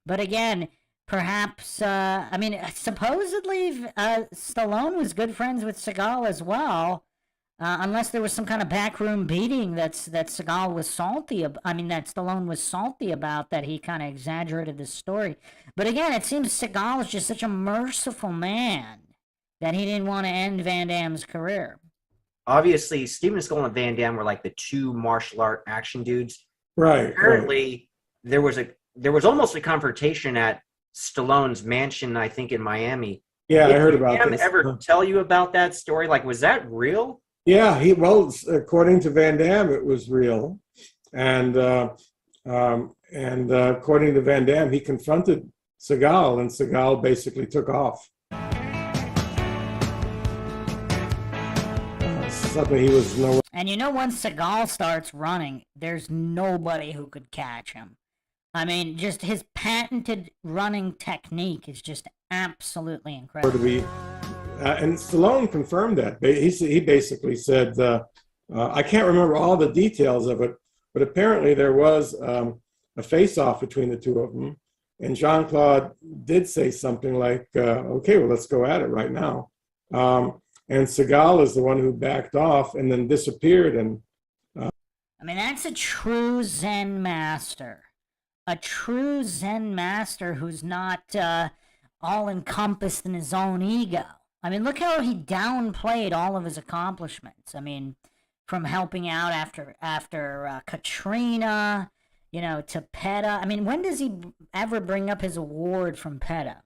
But again, perhaps, I mean, supposedly Stallone was good friends with Seagal as well. Unless there was some kind of backroom beating that Seagal was salty about. I mean, that Stallone was salty about, that he kind of exaggerated the story. But again, it seems Seagal is just such a merciful man that he didn't want to end Van Damme's career. Obviously, Steven Seagal and Van Damme were like the two martial art action dudes. Right. Apparently, there was almost a confrontation at Stallone's mansion, I think, in Miami. Yeah, I heard about this. Did this. ever tell you about that story? Like, was that real? Yeah, well, according to Van Damme, it was real, and according to Van Damme, he confronted Seagal, and Seagal basically took off. Suddenly, he was nowhere. And you know, once Seagal starts running, there's nobody who could catch him. I mean, just his patented running technique is just absolutely incredible. To be. And Stallone confirmed that. He basically said, I can't remember all the details of it, but apparently there was a face-off between the two of them. And Jean-Claude did say something like, okay, well, let's go at it right now. And Seagal is the one who backed off and then disappeared. And I mean, that's a true Zen master. A true Zen master who's not all encompassed in his own ego. I mean, look how he downplayed all of his accomplishments. I mean, from helping out after Katrina, you know, to PETA. I mean, when does he ever bring up his award from PETA?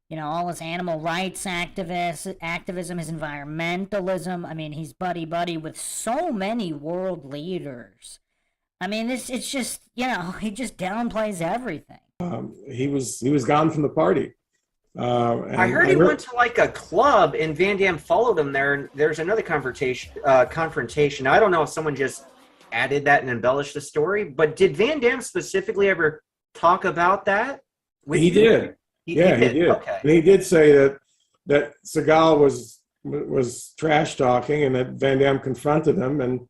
You know, all his animal rights activism, his environmentalism. I mean, he's buddy-buddy with so many world leaders. I mean, it's just, you know, he just downplays everything. He was gone from the party. I heard he went to like a club and Van Damme followed him there, and there's another confrontation. I don't know if someone just added that and embellished the story, but did Van Damme specifically ever talk about that? He did. He did. Okay. And he did say that Seagal was trash talking and that Van Damme confronted him, and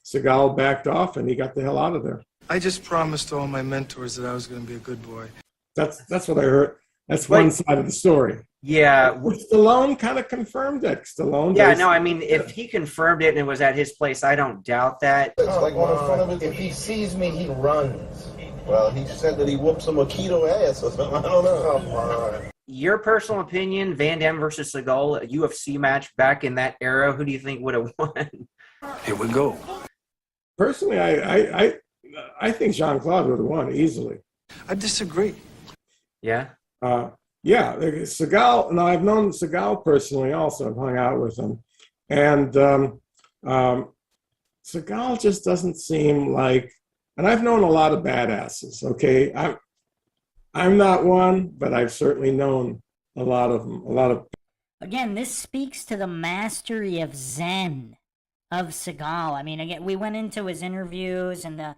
Seagal backed off and he got the hell out of there. I just promised all my mentors that I was going to be a good boy. That's what I heard. That's one side of the story. Yeah. Stallone kind of confirmed that. Stallone. Yeah, no, I mean, if he confirmed it and it was at his place, I don't doubt that. It's like one in front of it. If he sees me, he runs. Well, he said that he whooped some mosquito ass or something. I don't know. Come on. Your personal opinion, Van Damme versus Seagal, a UFC match back in that era, who do you think would have won? Here we go. Personally, I think Jean-Claude would have won easily. I disagree. Yeah? Yeah, Seagal. Now I've known Seagal personally. Also, I've hung out with him, and Seagal just doesn't seem like. And I've known a lot of badasses. Okay, I'm not one, but I've certainly known a lot of them. A lot of. Again, this speaks to the mastery of Zen of Seagal. I mean, again, we went into his interviews and the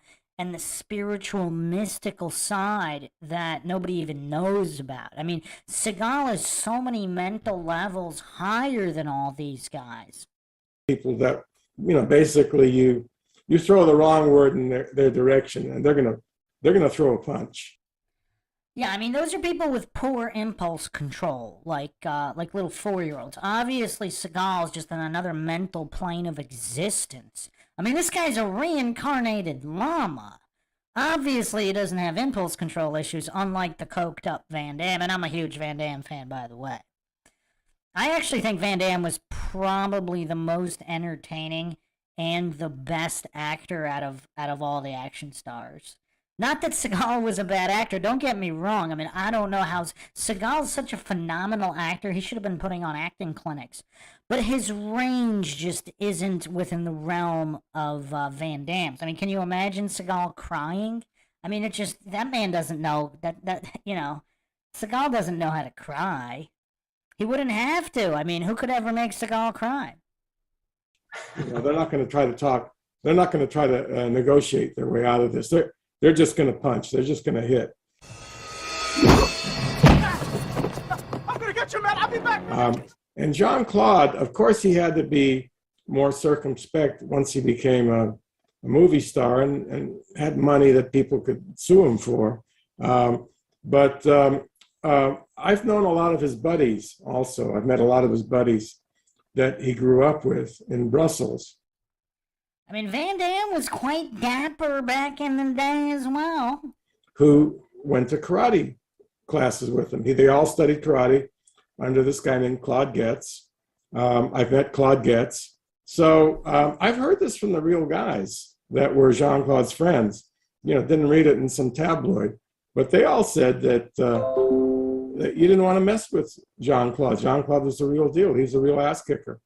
spiritual, mystical side that nobody even knows about. I mean, Seagal is so many mental levels higher than all these guys. People that, basically you throw the wrong word in their direction, and they're gonna throw a punch. Yeah, I mean, those are people with poor impulse control, like little 4-year-olds. Obviously, Seagal is just on another mental plane of existence. I mean, this guy's a reincarnated llama. Obviously, he doesn't have impulse control issues, unlike the coked-up Van Damme, and I'm a huge Van Damme fan, by the way. I actually think Van Damme was probably the most entertaining and the best actor out of all the action stars. Not that Seagal was a bad actor, don't get me wrong. I mean, I don't know how... Seagal's such a phenomenal actor, he should have been putting on acting clinics. But his range just isn't within the realm of Van Damme's. I mean, can you imagine Seagal crying? I mean, it just... That man doesn't know... Seagal doesn't know how to cry. He wouldn't have to. I mean, who could ever make Seagal cry? They're not going to try to talk. They're not going to try to negotiate their way out of this. They're just going to punch. They're just going to hit. I'm going to get you, man. I'll be back. And Jean-Claude, of course, he had to be more circumspect once he became a movie star and had money that people could sue him for. But I've known a lot of his buddies also. I've met a lot of his buddies that he grew up with in Brussels. I mean, Van Damme was quite dapper back in the day as well. Who went to karate classes with him. They all studied karate under this guy named Claude Getz. I've met Claude Getz. So I've heard this from the real guys that were Jean-Claude's friends. Didn't read it in some tabloid, but they all said that that you didn't want to mess with Jean-Claude. Jean-Claude was the real deal. He's a real ass kicker.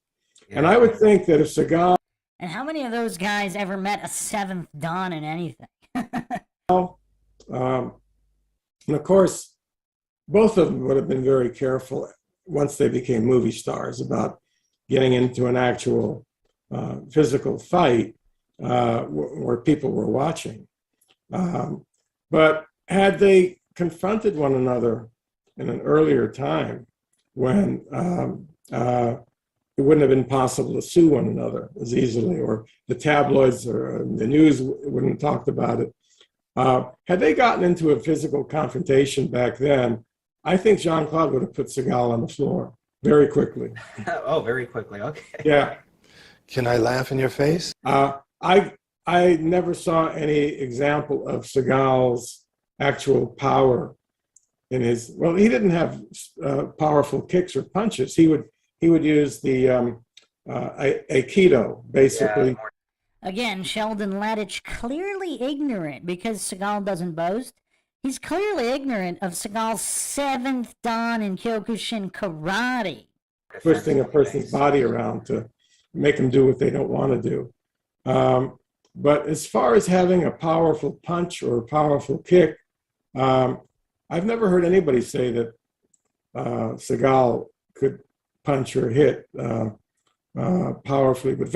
Yeah. And I would think that if Seagal... And how many of those guys ever met a seventh Dan in anything? And of course, both of them would have been very careful once they became movie stars about getting into an actual physical fight where people were watching. But had they confronted one another in an earlier time when it wouldn't have been possible to sue one another as easily, or the tabloids or the news wouldn't have talked about it. Had they gotten into a physical confrontation back then, I think Jean-Claude would have put Seagal on the floor very quickly. Oh, very quickly. Okay. Yeah. Can I laugh in your face? I never saw any example of Seagal's actual power in his. Well, he didn't have powerful kicks or punches. He would use the Aikido, basically. Yeah. Again, Sheldon Lettich clearly ignorant, because Seagal doesn't boast. He's clearly ignorant of Seagal's 7th Dan in Kyokushin karate. Twisting a person's body around to make them do what they don't want to do. But as far as having a powerful punch or a powerful kick, I've never heard anybody say that Seagal could punch or hit powerfully. But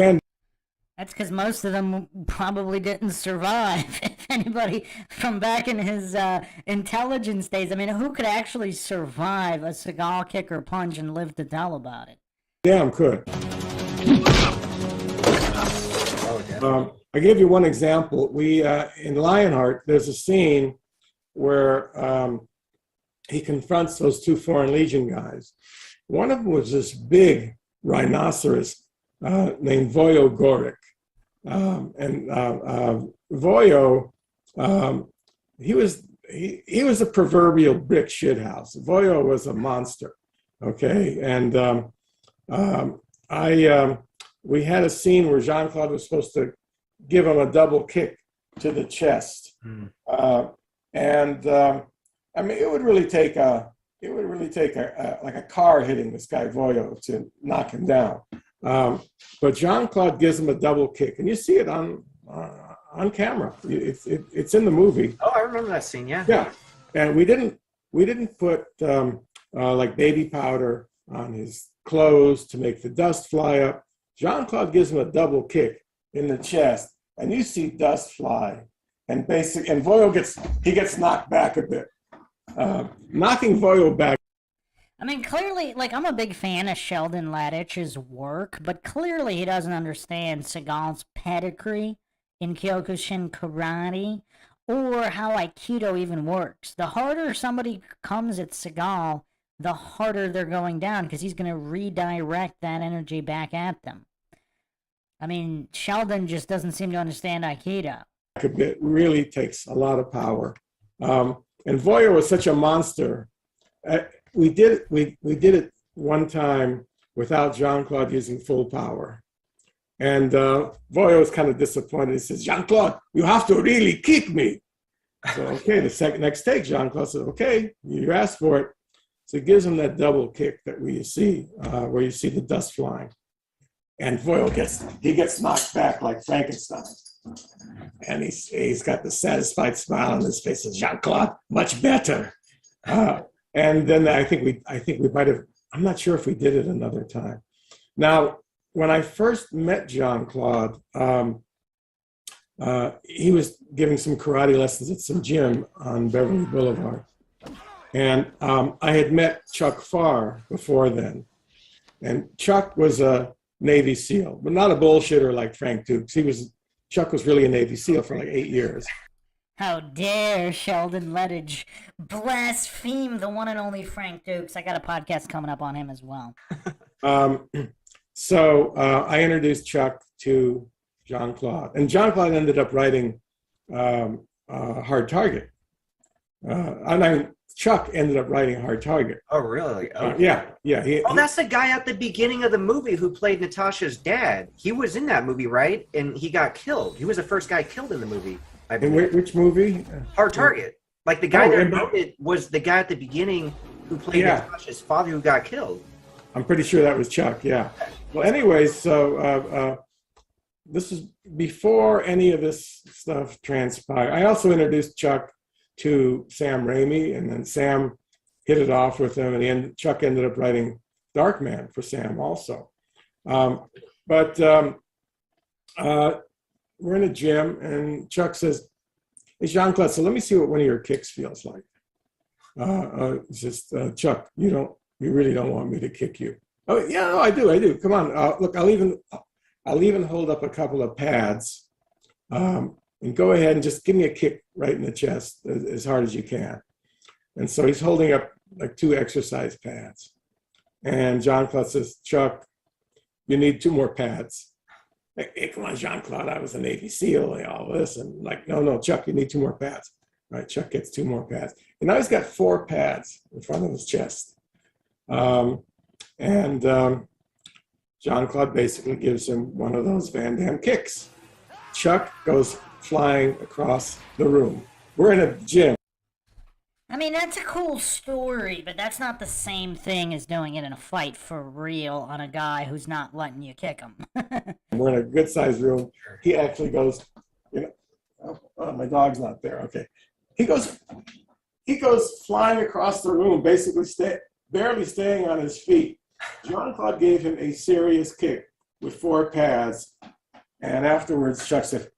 That's because most of them probably didn't survive. If anybody from back in his intelligence days, I mean, who could actually survive a Seagal kick or punch and live to tell about it? Damn could. I gave you one example. We in Lionheart, there's a scene where he confronts those 2 Foreign Legion guys. One of them was this big rhinoceros named Voyo Goric. Voyo, he was a proverbial brick shithouse. Voyo was a monster, okay? And we had a scene where Jean-Claude was supposed to give him a double kick to the chest. I mean, it would really take a it would really take like a car hitting this guy Voyo to knock him down. But Jean-Claude gives him a double kick, and you see it on camera. It's in the movie. Oh, I remember that scene. Yeah. Yeah, and we didn't put like baby powder on his clothes to make the dust fly up. Jean-Claude gives him a double kick in the chest, and you see dust fly. And Voyo gets knocked back a bit. Knocking Voyo back. I mean, clearly, like, I'm a big fan of Sheldon Laddich's work, but clearly he doesn't understand Seagal's pedigree in Kyokushin karate, or how Aikido even works. The harder somebody comes at Seagal, the harder they're going down, because he's going to redirect that energy back at them. I mean, Sheldon just doesn't seem to understand Aikido. A bit really takes a lot of power. And Voyo was such a monster. We did it one time without Jean-Claude using full power. And Voyo was kind of disappointed. He says, Jean-Claude, you have to really kick me. So, okay, the next take, Jean-Claude said, okay, you asked for it. So he gives him that double kick that we see, where you see the dust flying. And Voyo gets knocked back like Frankenstein. And he's got the satisfied smile on his face. Says, Jean-Claude, much better. And then I think we might have, I'm not sure if we did it another time. Now, when I first met Jean-Claude, he was giving some karate lessons at some gym on Beverly Boulevard. And I had met Chuck Farr before then. And Chuck was a Navy SEAL, but not a bullshitter like Frank Dukes. Chuck was really a Navy SEAL for like 8 years. How dare Sheldon Lettich blaspheme the one and only Frank Dukes. I got a podcast coming up on him as well. So I introduced Chuck to Jean-Claude. And Jean-Claude ended up writing Hard Target. Chuck ended up writing Hard Target. Oh, really? Yeah. That's the guy at the beginning of the movie who played Natasha's dad. He was in that movie, right? And he got killed. He was the first guy killed in the movie. In which movie? Hard Target. Like the guy that wrote it was the guy at the beginning who played Natasha's father who got killed. I'm pretty sure that was Chuck, yeah. Well, anyways, so this is before any of this stuff transpired. I also introduced Chuck to Sam Raimi, and then Sam hit it off with him, and Chuck ended up writing Darkman for Sam also. But we're in a gym, and Chuck says, hey, Jean-Claude, so let me see what one of your kicks feels like. He says, Chuck, you really don't want me to kick you. Oh, yeah, no, I do. Come on, look, I'll even hold up a couple of pads, and go ahead and just give me a kick right in the chest as hard as you can. And so he's holding up like 2 exercise pads. And Jean-Claude says, Chuck, you need 2 more pads. Hey, come on, Jean-Claude, I was a Navy SEAL and all this. And like, no, Chuck, you need 2 more pads. All right, Chuck gets 2 more pads. And now he's got 4 pads in front of his chest. Jean-Claude basically gives him one of those Van Damme kicks. Chuck goes flying across the room. We're in a gym. I mean, that's a cool story, but that's not the same thing as doing it in a fight for real on a guy who's not letting you kick him. We're in a good-sized room. He actually goes, my dog's not there. Okay. He goes flying across the room, basically barely staying on his feet. Jean-Claude gave him a serious kick with 4 pads, and afterwards Chuck said,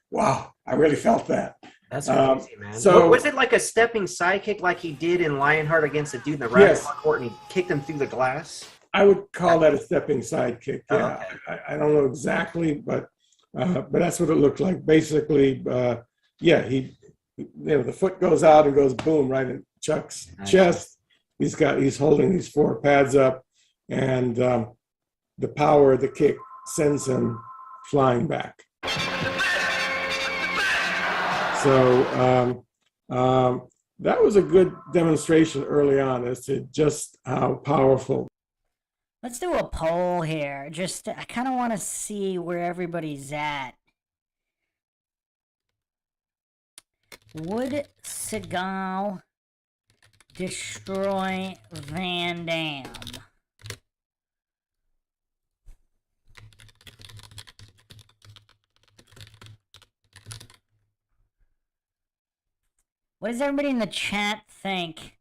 wow, I really felt that. That's crazy, man. So, was it like a stepping side kick like he did in Lionheart against the dude in the right court and he kicked him through the glass? I would call that a stepping side kick. Yeah, okay. I don't know exactly, but that's what it looked like. Basically, the foot goes out and goes boom right in Chuck's chest. He's holding these 4 pads up, and the power of the kick sends him flying back. So that was a good demonstration early on as to just how powerful. Let's do a poll here. I kind of want to see where everybody's at. Would Seagal destroy Van Damme. What does everybody in the chat think?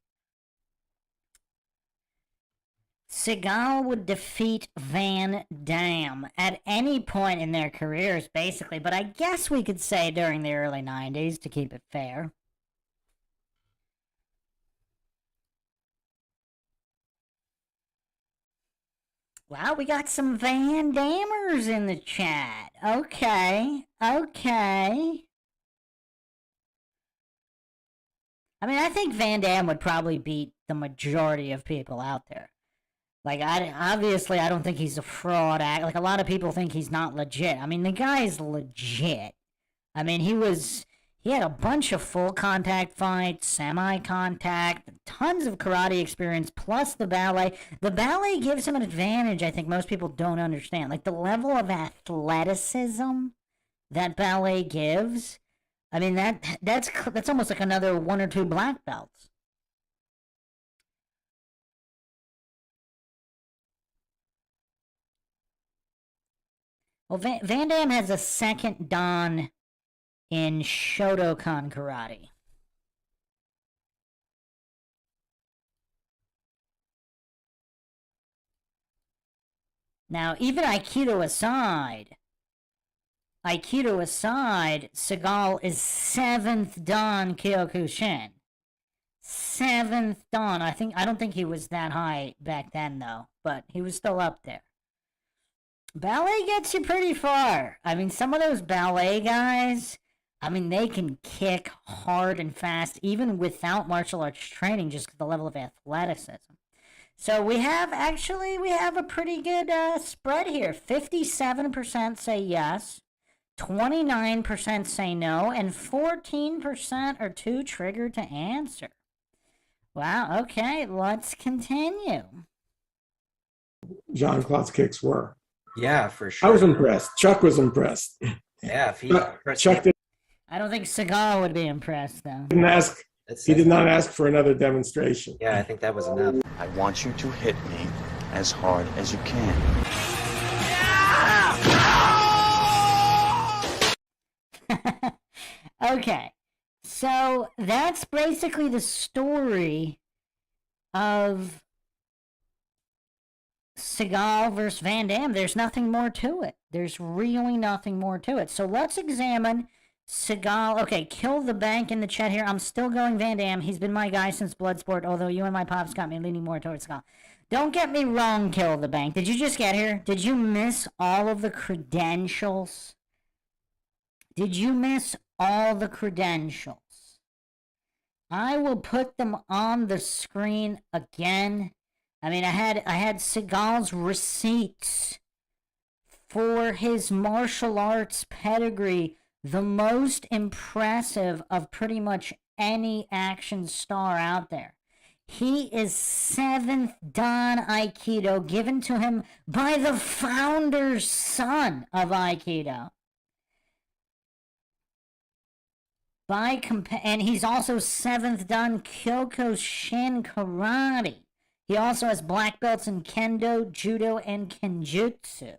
Seagal would defeat Van Damme at any point in their careers, basically, but I guess we could say during the early 90s to keep it fair. Wow, we got some Van Dammers in the chat. Okay, okay. I mean, I think Van Damme would probably beat the majority of people out there. Like, obviously, I don't think he's a fraud act. Like, a lot of people think he's not legit. I mean, the guy's legit. I mean, he had a bunch of full contact fights, semi-contact, tons of karate experience, plus the ballet. The ballet gives him an advantage I think most people don't understand. Like, the level of athleticism that ballet gives, I mean, that's almost like another 1 or 2 black belts. Well, Van Damme has a second dan in Shotokan karate. Now, even Aikido aside, Seagal is 7th dan Kyokushin. 7th dan. I don't think he was that high back then, though, but he was still up there. Ballet gets you pretty far. I mean, some of those ballet guys, I mean, they can kick hard and fast, even without martial arts training, just the level of athleticism. So we have a pretty good spread here. 57% say yes, 29% say no, and 14% are too triggered to answer. Wow, okay, let's continue. Jean-Claude's kicks were. Yeah, for sure. I was impressed. Chuck was impressed. Yeah, if he Chuck did. I don't think Seagal would be impressed, though. He did not ask for another demonstration. Yeah, I think that was enough. I want you to hit me as hard as you can. Okay, so that's basically the story of Seagal versus Van Damme. There's nothing more to it. There's really nothing more to it. So let's examine Seagal. Okay, Kill the Bank in the chat here. I'm still going Van Damme. He's been my guy since Bloodsport, although you and my pops got me leaning more towards Seagal. Don't get me wrong, Kill the Bank. Did you just get here? Did you miss all of the credentials? Did you miss all the credentials? I will put them on the screen again. I mean, I had Seagal's receipts for his martial arts pedigree, the most impressive of pretty much any action star out there. He is 7th dan Aikido, given to him by the founder's son of Aikido. And he's also 7th dan Kyokushin Karate. He also has black belts in Kendo, Judo, and Kenjutsu.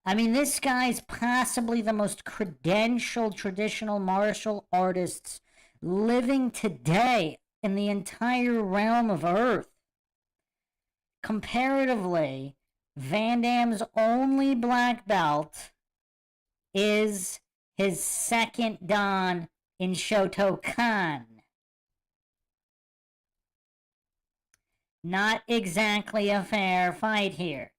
I mean, this guy's possibly the most credentialed traditional martial artists living today in the entire realm of Earth. Comparatively, Van Damme's only black belt is his 2nd dan in Shotokan. Not exactly a fair fight here.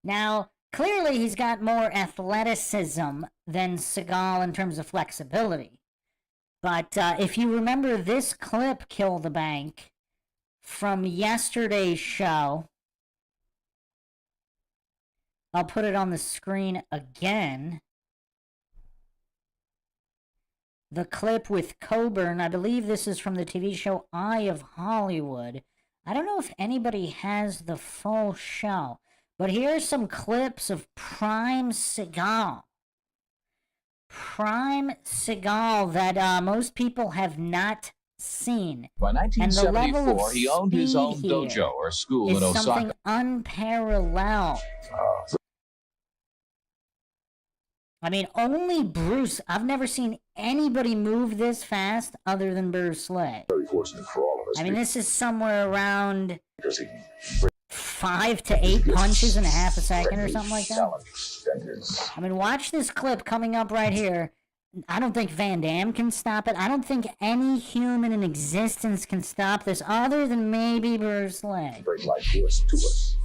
Now, clearly he's got more athleticism than Seagal in terms of flexibility. But if you remember this clip, Kill the Bank, from yesterday's show, I'll put it on the screen again. The clip with Coburn, I believe this is from the TV show Eye of Hollywood. I don't know if anybody has the full show, but here's some clips of Prime Seagal. Prime Seagal that most people have not seen. By And the level 1974, of he owned his own speed here dojo or school is in Osaka. something unparalleled. I mean, only Bruce, I've never seen anybody move this fast other than Bruce Lee. Very fortunate for all of us. I mean, this is somewhere around because he 5 to 8 punches in a half a second or something like that. challenges. I mean, watch this clip coming up right here. I don't think Van Damme can stop it. I don't think any human in existence can stop this other than maybe Bruce Lee. Bring life force to us.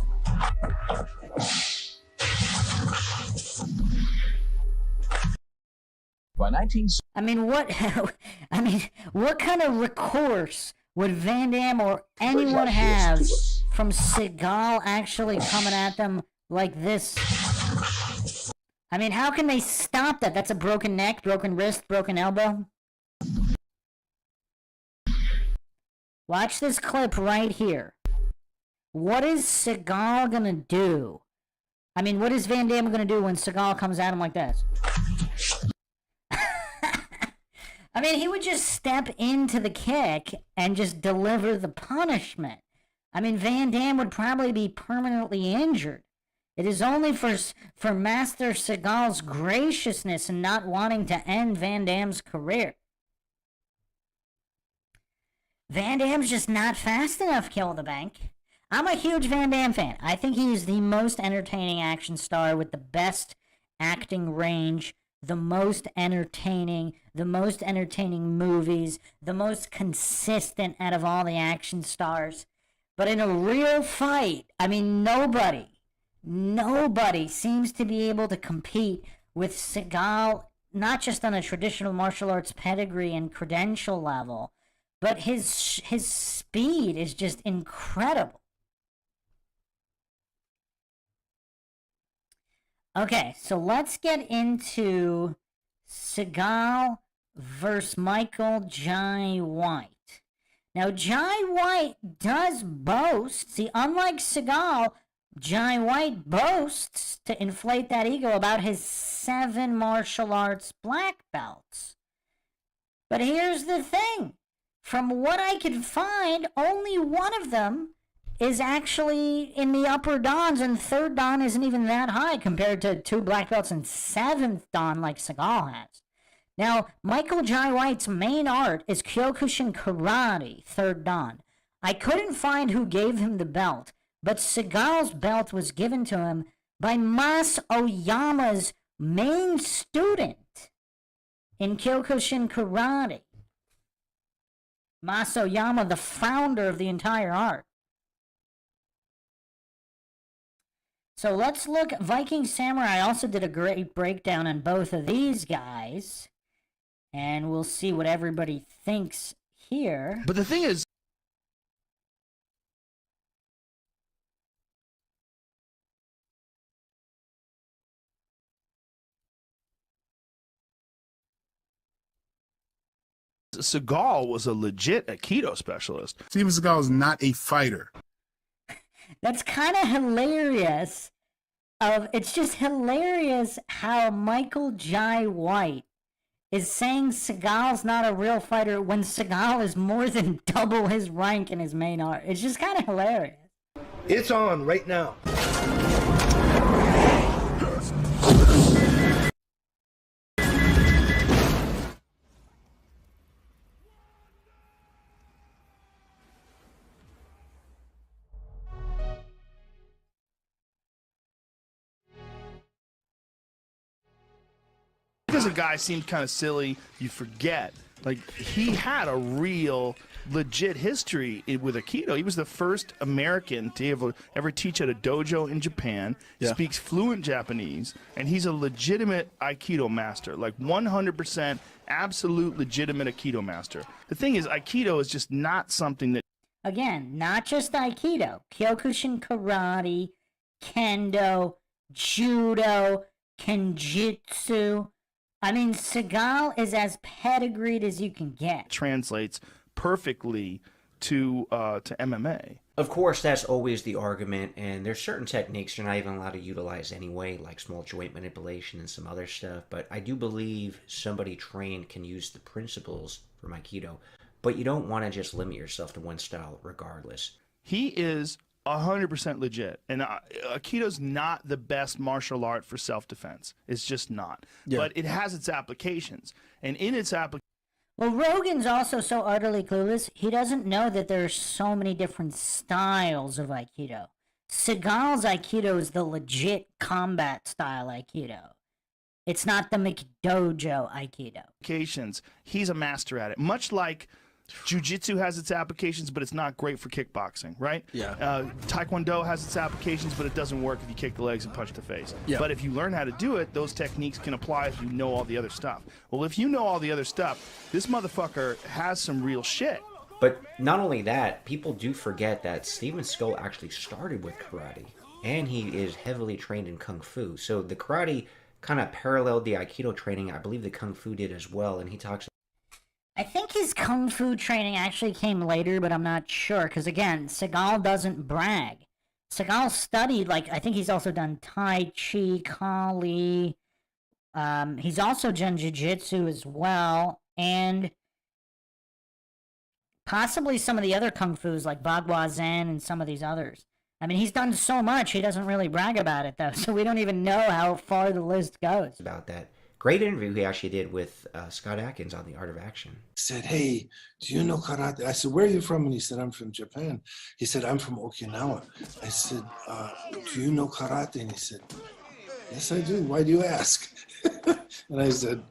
By 19... I mean, what kind of recourse would Van Damme or anyone have from Seagal actually coming at them like this? I mean, how can they stop that? That's a broken neck, broken wrist, broken elbow. Watch this clip right here. What is Seagal gonna do? I mean, what is Van Damme gonna do when Seagal comes at him like this? I mean, he would just step into the kick and just deliver the punishment. I mean, Van Damme would probably be permanently injured. It is only for Master Seagal's graciousness and not wanting to end Van Damme's career. Van Damme's just not fast enough, Kill the Bank. I'm a huge Van Damme fan. I think he is the most entertaining action star with the best acting range, the most entertaining movies, the most consistent out of all the action stars. But in a real fight, I mean, nobody seems to be able to compete with Seagal, not just on a traditional martial arts pedigree and credential level, but his speed is just incredible. Okay, so let's get into Seagal versus Michael Jai White. Now, Jai White does boast, see, unlike Seagal, Jai White boasts, to inflate that ego, about his 7 martial arts black belts. But here's the thing. From what I could find, only one of them is actually in the upper dans, and 3rd dan isn't even that high compared to 2 black belts and 7th dan like Seagal has. Now, Michael Jai White's main art is Kyokushin Karate, 3rd dan. I couldn't find who gave him the belt, but Seagal's belt was given to him by Mas Oyama's main student in Kyokushin Karate. Mas Oyama, the founder of the entire art. So let's look. Viking Samurai also did a great breakdown on both of these guys. And we'll see what everybody thinks here. But the thing is, Seagal was a legit Aikido specialist. Steven Seagal is not a fighter. That's kind of hilarious. It's just hilarious how Michael Jai White is saying Seagal's not a real fighter when Seagal is more than double his rank in his main art. It's just kind of hilarious. It's on right now. Because a guy seemed kind of silly, you forget. Like, he had a real, legit history with Aikido. He was the first American to ever teach at a dojo in Japan, speaks fluent Japanese, and he's a legitimate Aikido master. Like, 100% absolute legitimate Aikido master. The thing is, Aikido is just not something that... Again, not just Aikido. Kyokushin Karate, Kendo, Judo, Kenjutsu. I mean, Seagal is as pedigreed as you can get. Translates perfectly to MMA. Of course, that's always the argument, and there's certain techniques you're not even allowed to utilize anyway, like small joint manipulation and some other stuff, but I do believe somebody trained can use the principles from Aikido. but you don't want to just limit yourself to one style regardless. He is 100% legit. And Aikido's not the best martial art for self-defense. It's just not. Yeah. But it has its applications. And in its applications, Well, Rogan's also so utterly clueless, he doesn't know that there are so many different styles of Aikido. Seagal's Aikido is the legit combat style Aikido. It's not the McDojo Aikido. he's a master at it. Much like Jiu-Jitsu has its applications, but it's not great for kickboxing, right? Yeah. Taekwondo has its applications, but it doesn't work if you kick the legs and punch the face. Yeah. But if you learn how to do it, those techniques can apply if you know all the other stuff. Well, if you know all the other stuff, this motherfucker has some real shit. But not only that, people do forget that Steven Seagal actually started with karate, and he is heavily trained in kung fu. So the karate kind of paralleled the Aikido training. I believe the kung fu did as well, and he talks. I think his kung fu training actually came later, but I'm not sure, because again, Seagal doesn't brag. Seagal studied, like, I think he's also done Tai Chi, Kali, he's also done Jiu-Jitsu as well, and possibly some of the other kung fus, like Bagua Zen and some of these others. I mean, he's done so much, he doesn't really brag about it, though, so we don't even know how far the list goes. About that. Great interview he actually did with Scott Adkins on The Art of Action. He said, hey, do you know karate? I said, where are you from? And he said, I'm from Japan. He said, I'm from Okinawa. I said, do you know karate? And he said, yes, I do. Why do you ask? And I said,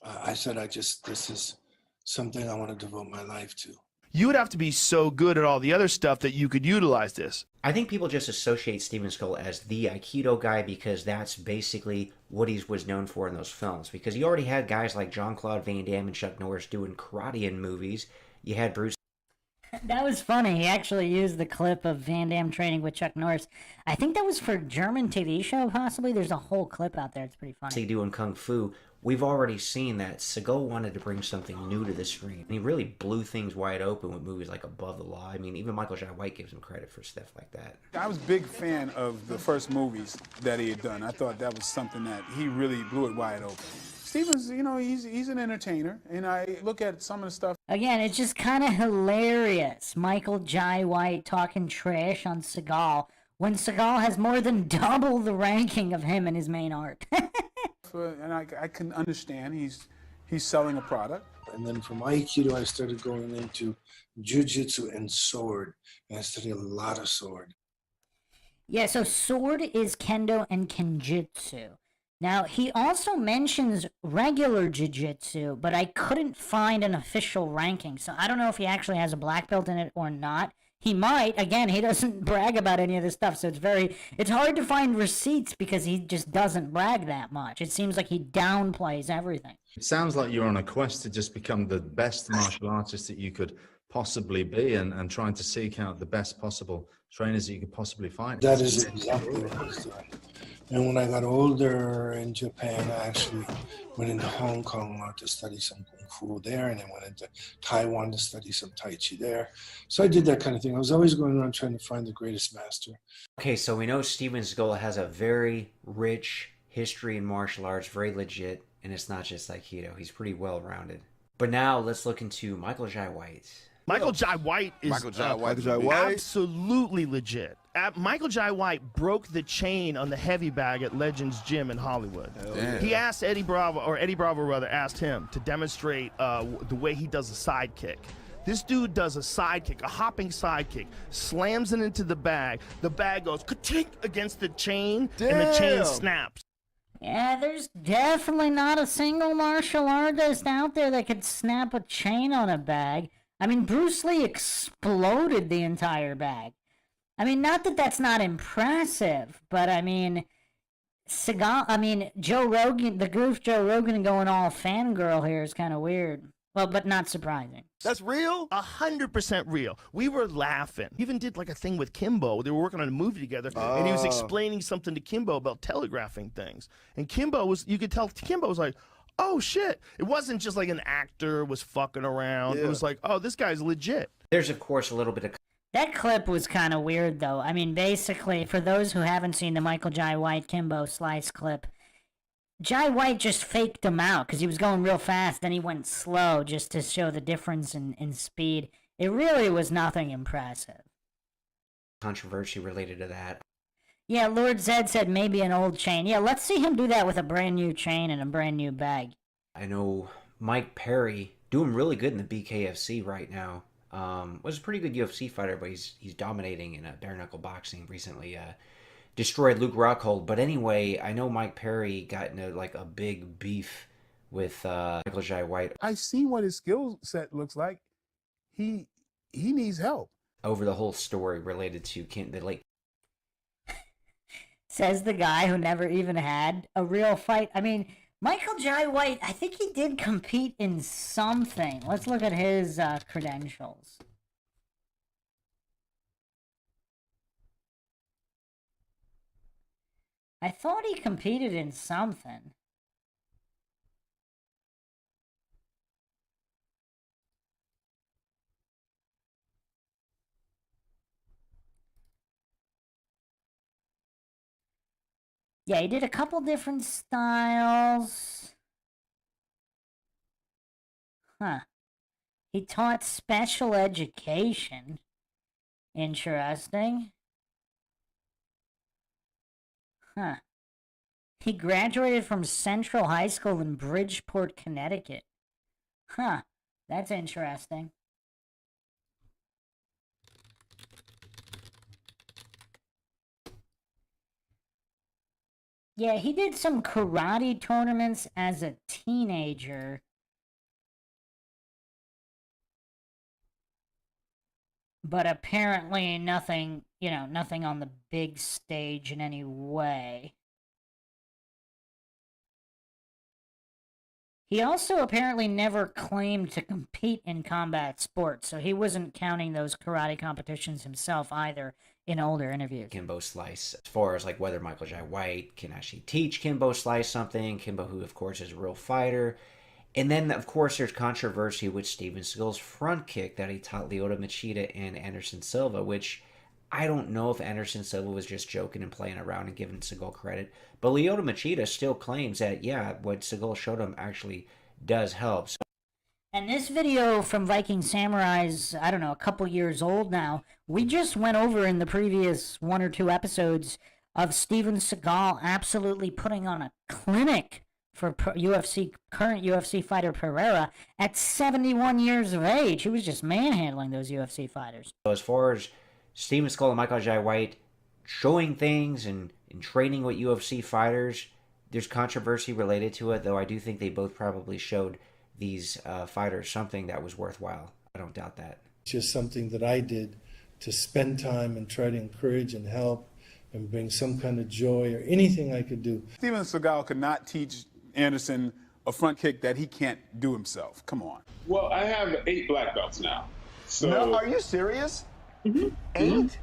this is something I want to devote my life to. You would have to be so good at all the other stuff that you could utilize this. I think people just associate Steven Seagal as the Aikido guy because that's basically what he was known for in those films. Because you already had guys like Jean-Claude Van Damme and Chuck Norris doing karate in movies. You had Bruce. That was funny. He actually used the clip of Van Damme training with Chuck Norris. I think that was for a German TV show, possibly. There's a whole clip out there. It's pretty funny. Doing kung fu. We've already seen that Seagal wanted to bring something new to the screen. And he really blew things wide open with movies like Above the Law. I mean, even Michael Jai White gives him credit for stuff like that. I was a big fan of the first movies that he had done. I thought that was something that he really blew it wide open. Steven's, you know, he's an entertainer, and I look at some of the stuff. Again, it's just kind of hilarious. Michael Jai White talking trash on Seagal when Seagal has more than double the ranking of him in his main art. And I can understand he's selling a product. And then from Aikido, I started going into Jiu-Jitsu and sword. And I studied a lot of sword. Yeah, so sword is Kendo and Kenjutsu. Now, he also mentions regular Jiu-Jitsu, but I couldn't find an official ranking. So I don't know if he actually has a black belt in it or not. He might. Again, he doesn't brag about any of this stuff, so it's hard to find receipts because he just doesn't brag that much. It seems like he downplays everything. It sounds like you're on a quest to just become the best martial artist that you could possibly be and trying to seek out the best possible trainers that you could possibly find. That is exactly what I was doing. And when I got older in Japan, I actually went into Hong Kong to study some Kung Fu there, and then went into Taiwan to study some Tai Chi there. So I did that kind of thing. I was always going around trying to find the greatest master. Okay, so we know Steven Seagal has a very rich history in martial arts, very legit, and it's not just Aikido. He's pretty well-rounded. But now let's look into Michael Jai White. Michael Jai White is absolutely legit. Michael Jai White broke the chain on the heavy bag at Legends Gym in Hollywood. He asked Eddie Bravo asked him to demonstrate the way he does a side kick. This dude does a side kick, a hopping side kick, slams it into the bag goes ka-tink against the chain, and the chain snaps. Yeah, there's definitely not a single martial artist out there that could snap a chain on a bag. I mean, Bruce Lee exploded the entire bag. I mean, not that that's not impressive, but I mean, Joe Rogan, the goof Joe Rogan going all fangirl here is kind of weird. Well, but not surprising. That's real? 100% real. We were laughing. He even did like a thing with Kimbo. They were working on a movie together, and he was explaining something to Kimbo about telegraphing things. And you could tell Kimbo was like, oh shit. It wasn't just like an actor was fucking around. It was like, oh, this guy's legit. There's, of course, a little bit of... That clip was kind of weird, though. I mean, basically, for those who haven't seen the Michael Jai White Kimbo Slice clip, Jai White just faked him out because he was going real fast, then he went slow just to show the difference in speed. It really was nothing impressive. Controversy related to that. Yeah, Lord Zed said maybe an old chain. Yeah, let's see him do that with a brand new chain and a brand new bag. I know Mike Perry doing really good in the BKFC right now. Was a pretty good UFC fighter, but he's dominating in bare knuckle boxing recently. Destroyed Luke Rockhold. But anyway, I know Mike Perry got into like a big beef with Michael Jai White. I've seen what his skill set looks like. He needs help. Over the whole story related to the late. Says the guy who never even had a real fight. I mean, Michael Jai White, I think he did compete in something. Let's look at his credentials. I thought he competed in something. Yeah, he did a couple different styles. Huh. He taught special education. Interesting. Huh. He graduated from Central High School in Bridgeport, Connecticut. Huh. That's interesting. Yeah, he did some karate tournaments as a teenager. But apparently nothing, nothing on the big stage in any way. He also apparently never claimed to compete in combat sports, so he wasn't counting those karate competitions himself either in older interviews. Kimbo Slice, as far as like whether Michael Jai White can actually teach Kimbo Slice something, Kimbo who of course is a real fighter. And then of course there's controversy with Steven Seagal's front kick that he taught Lyoto Machida and Anderson Silva, which I don't know if Anderson Silva was just joking and playing around and giving Seagal credit, but Lyoto Machida still claims that, yeah, what Seagal showed him actually does help. And this video from Viking Samurai's, I don't know, a couple years old now, we just went over in the previous 1 or 2 episodes of Steven Seagal absolutely putting on a clinic for current UFC fighter Pereira at 71 years of age. He was just manhandling those UFC fighters. So as far as Steven Seagal and Michael Jai White showing things and training with UFC fighters, there's controversy related to it, though I do think they both probably showed these fighters something that was worthwhile. I don't doubt that. Just something that I did to spend time and try to encourage and help and bring some kind of joy or anything I could do. Steven Seagal could not teach Anderson a front kick that he can't do himself. Come on. Well, I have 8 black belts now. So No, are you serious? 8?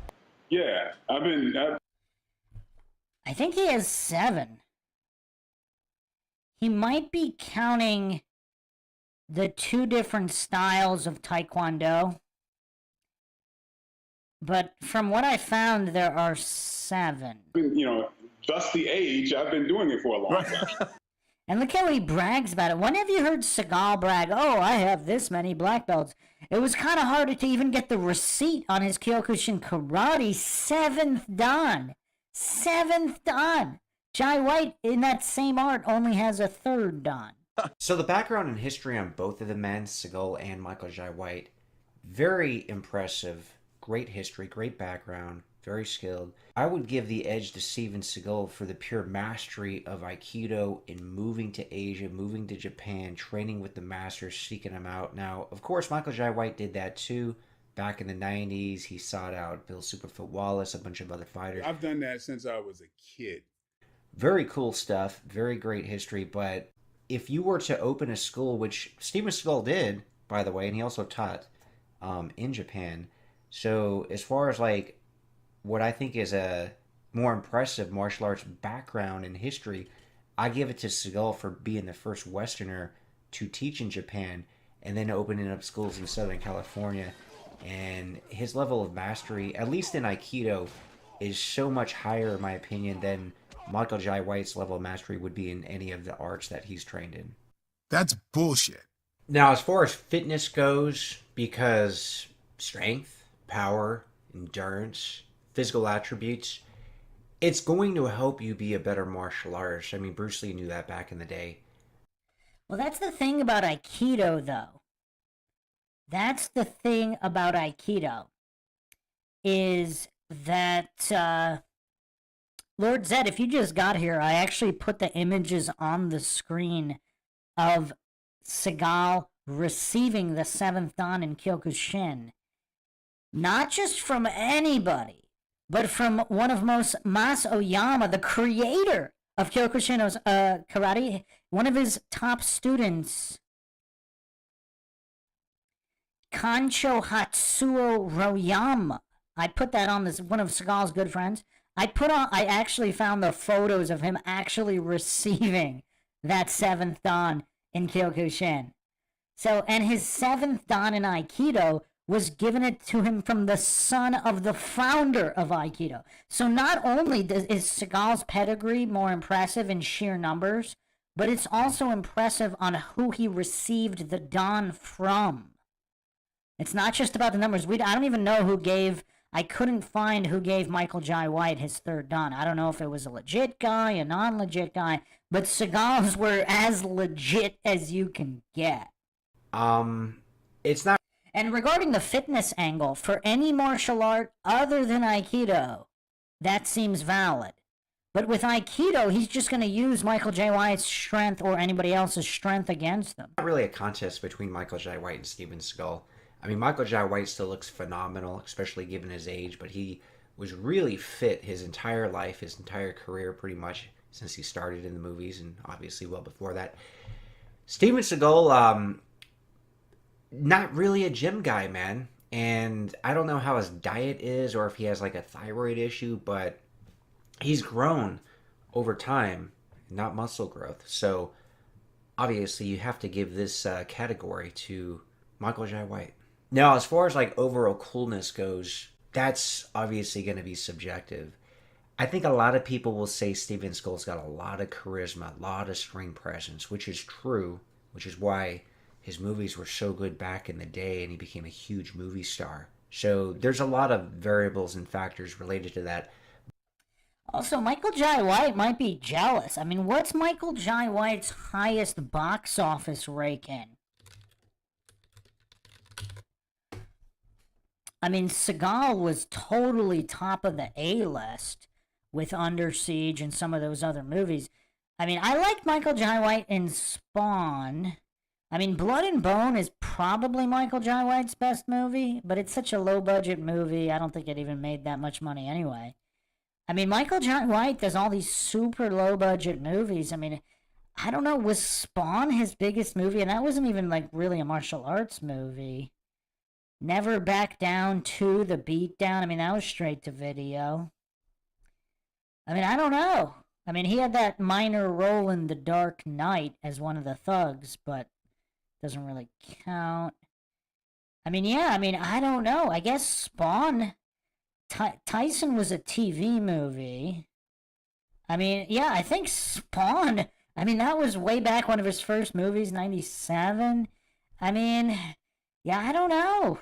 Yeah, I think he has 7. He might be counting the 2 different styles of Taekwondo. But from what I found, there are 7. just the age, I've been doing it for a long time. And look how he brags about it. When have you heard Seagal brag, oh, I have this many black belts? It was kind of harder to even get the receipt on his Kyokushin Karate 7th dan. 7th dan. Jai White, in that same art, only has a 3rd dan. So the background and history on both of the men, Seagal and Michael Jai White, very impressive. Great history, great background, very skilled. I would give the edge to Steven Seagal for the pure mastery of Aikido in moving to Asia, moving to Japan, training with the masters, seeking them out. Now, of course, Michael Jai White did that too. Back in the 90s, he sought out Bill Superfoot Wallace, a bunch of other fighters. I've done that since I was a kid. Very cool stuff, very great history, but if you were to open a school, which Steven Seagal did, by the way, and he also taught in Japan. So as far as like what I think is a more impressive martial arts background and history, I give it to Seagal for being the first Westerner to teach in Japan and then opening up schools in Southern California. And his level of mastery, at least in Aikido, is so much higher, in my opinion, than Michael Jai White's level of mastery would be in any of the arts that he's trained in. That's bullshit. Now, as far as fitness goes, because strength, power, endurance, physical attributes, it's going to help you be a better martial artist. I mean, Bruce Lee knew that back in the day. Well, that's the thing about Aikido, though. That's the thing about Aikido, is that, Lord Zed, if you just got here, I actually put the images on the screen of Seagal receiving the 7th Dan in Kyokushin. Not just from anybody, but from one of Mas Oyama, the creator of Kyokushin karate, one of his top students, Kancho Hatsuo Royama. I put that on this, one of Seagal's good friends. I actually found the photos of him actually receiving that 7th Dan in Kyokushin. So, and his 7th Dan in Aikido was given it to him from the son of the founder of Aikido. So not only is Seagal's pedigree more impressive in sheer numbers, but it's also impressive on who he received the Dan from. It's not just about the numbers. I don't even know who gave... I couldn't find who gave Michael Jai White his 3rd Dan. I don't know if it was a legit guy, a non-legit guy, but Seagal's were as legit as you can get. It's not... And regarding the fitness angle, for any martial art other than Aikido, that seems valid. But with Aikido, he's just going to use Michael Jai White's strength or anybody else's strength against them. Not really a contest between Michael Jai White and Steven Seagal. I mean, Michael Jai White still looks phenomenal, especially given his age, but he was really fit his entire life, his entire career, pretty much, since he started in the movies, and obviously well before that. Steven Seagal, not really a gym guy, man. And I don't know how his diet is or if he has like a thyroid issue, but he's grown over time, not muscle growth. So obviously you have to give this category to Michael Jai White. Now, as far as like overall coolness goes, that's obviously going to be subjective. I think a lot of people will say Steven Seagal's got a lot of charisma, a lot of screen presence, which is true, which is why his movies were so good back in the day and he became a huge movie star. So there's a lot of variables and factors related to that. Also, Michael Jai White might be jealous. I mean, what's Michael Jai White's highest box office rake in? I mean, Seagal was totally top of the A-list with Under Siege and some of those other movies. I mean, I liked Michael Jai White in Spawn. I mean, Blood and Bone is probably Michael Jai White's best movie, but it's such a low-budget movie, I don't think it even made that much money anyway. I mean, Michael Jai White does all these super low-budget movies. I mean, I don't know, was Spawn his biggest movie? And that wasn't even, like, really a martial arts movie. Never Back Down 2, The Beatdown. I mean, that was straight to video. I mean, I don't know. I mean, he had that minor role in The Dark Knight as one of the thugs, but doesn't really count. I mean, yeah, I mean, I don't know. I guess Spawn... Tyson was a TV movie. I mean, yeah, I think Spawn... I mean, that was way back, one of his first movies, 97. I mean... Yeah, I don't know.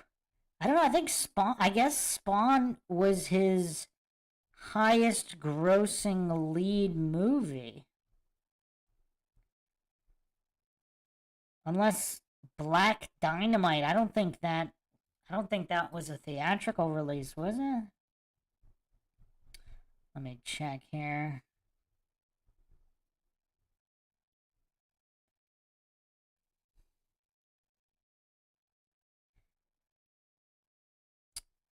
I think Spawn... I guess Spawn was his highest grossing lead movie. Unless Black Dynamite. I don't think that was a theatrical release, was it? Let me check here.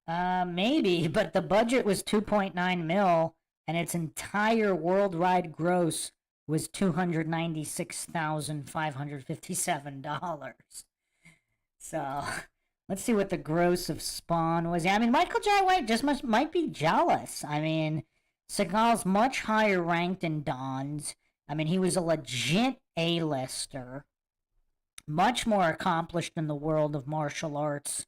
Maybe, but the budget was 2.9 mil, and its entire worldwide gross was $296,557. So, let's see what the gross of Spawn was. I mean, Michael Jai White just might be jealous. I mean, Seagal's much higher ranked in Don's. I mean, he was a legit A-lister, much more accomplished in the world of martial arts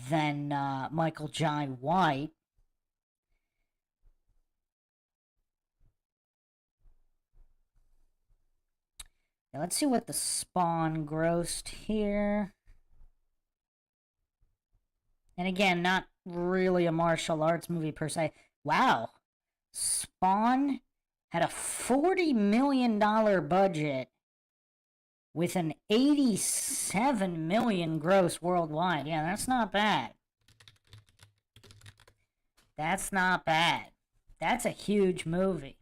than Michael Jai White. Now, let's see what the Spawn grossed here. And again, not really a martial arts movie per se. Wow. Spawn had a $40 million budget with an 87 million gross worldwide. Yeah, that's not bad. That's not bad. That's a huge movie.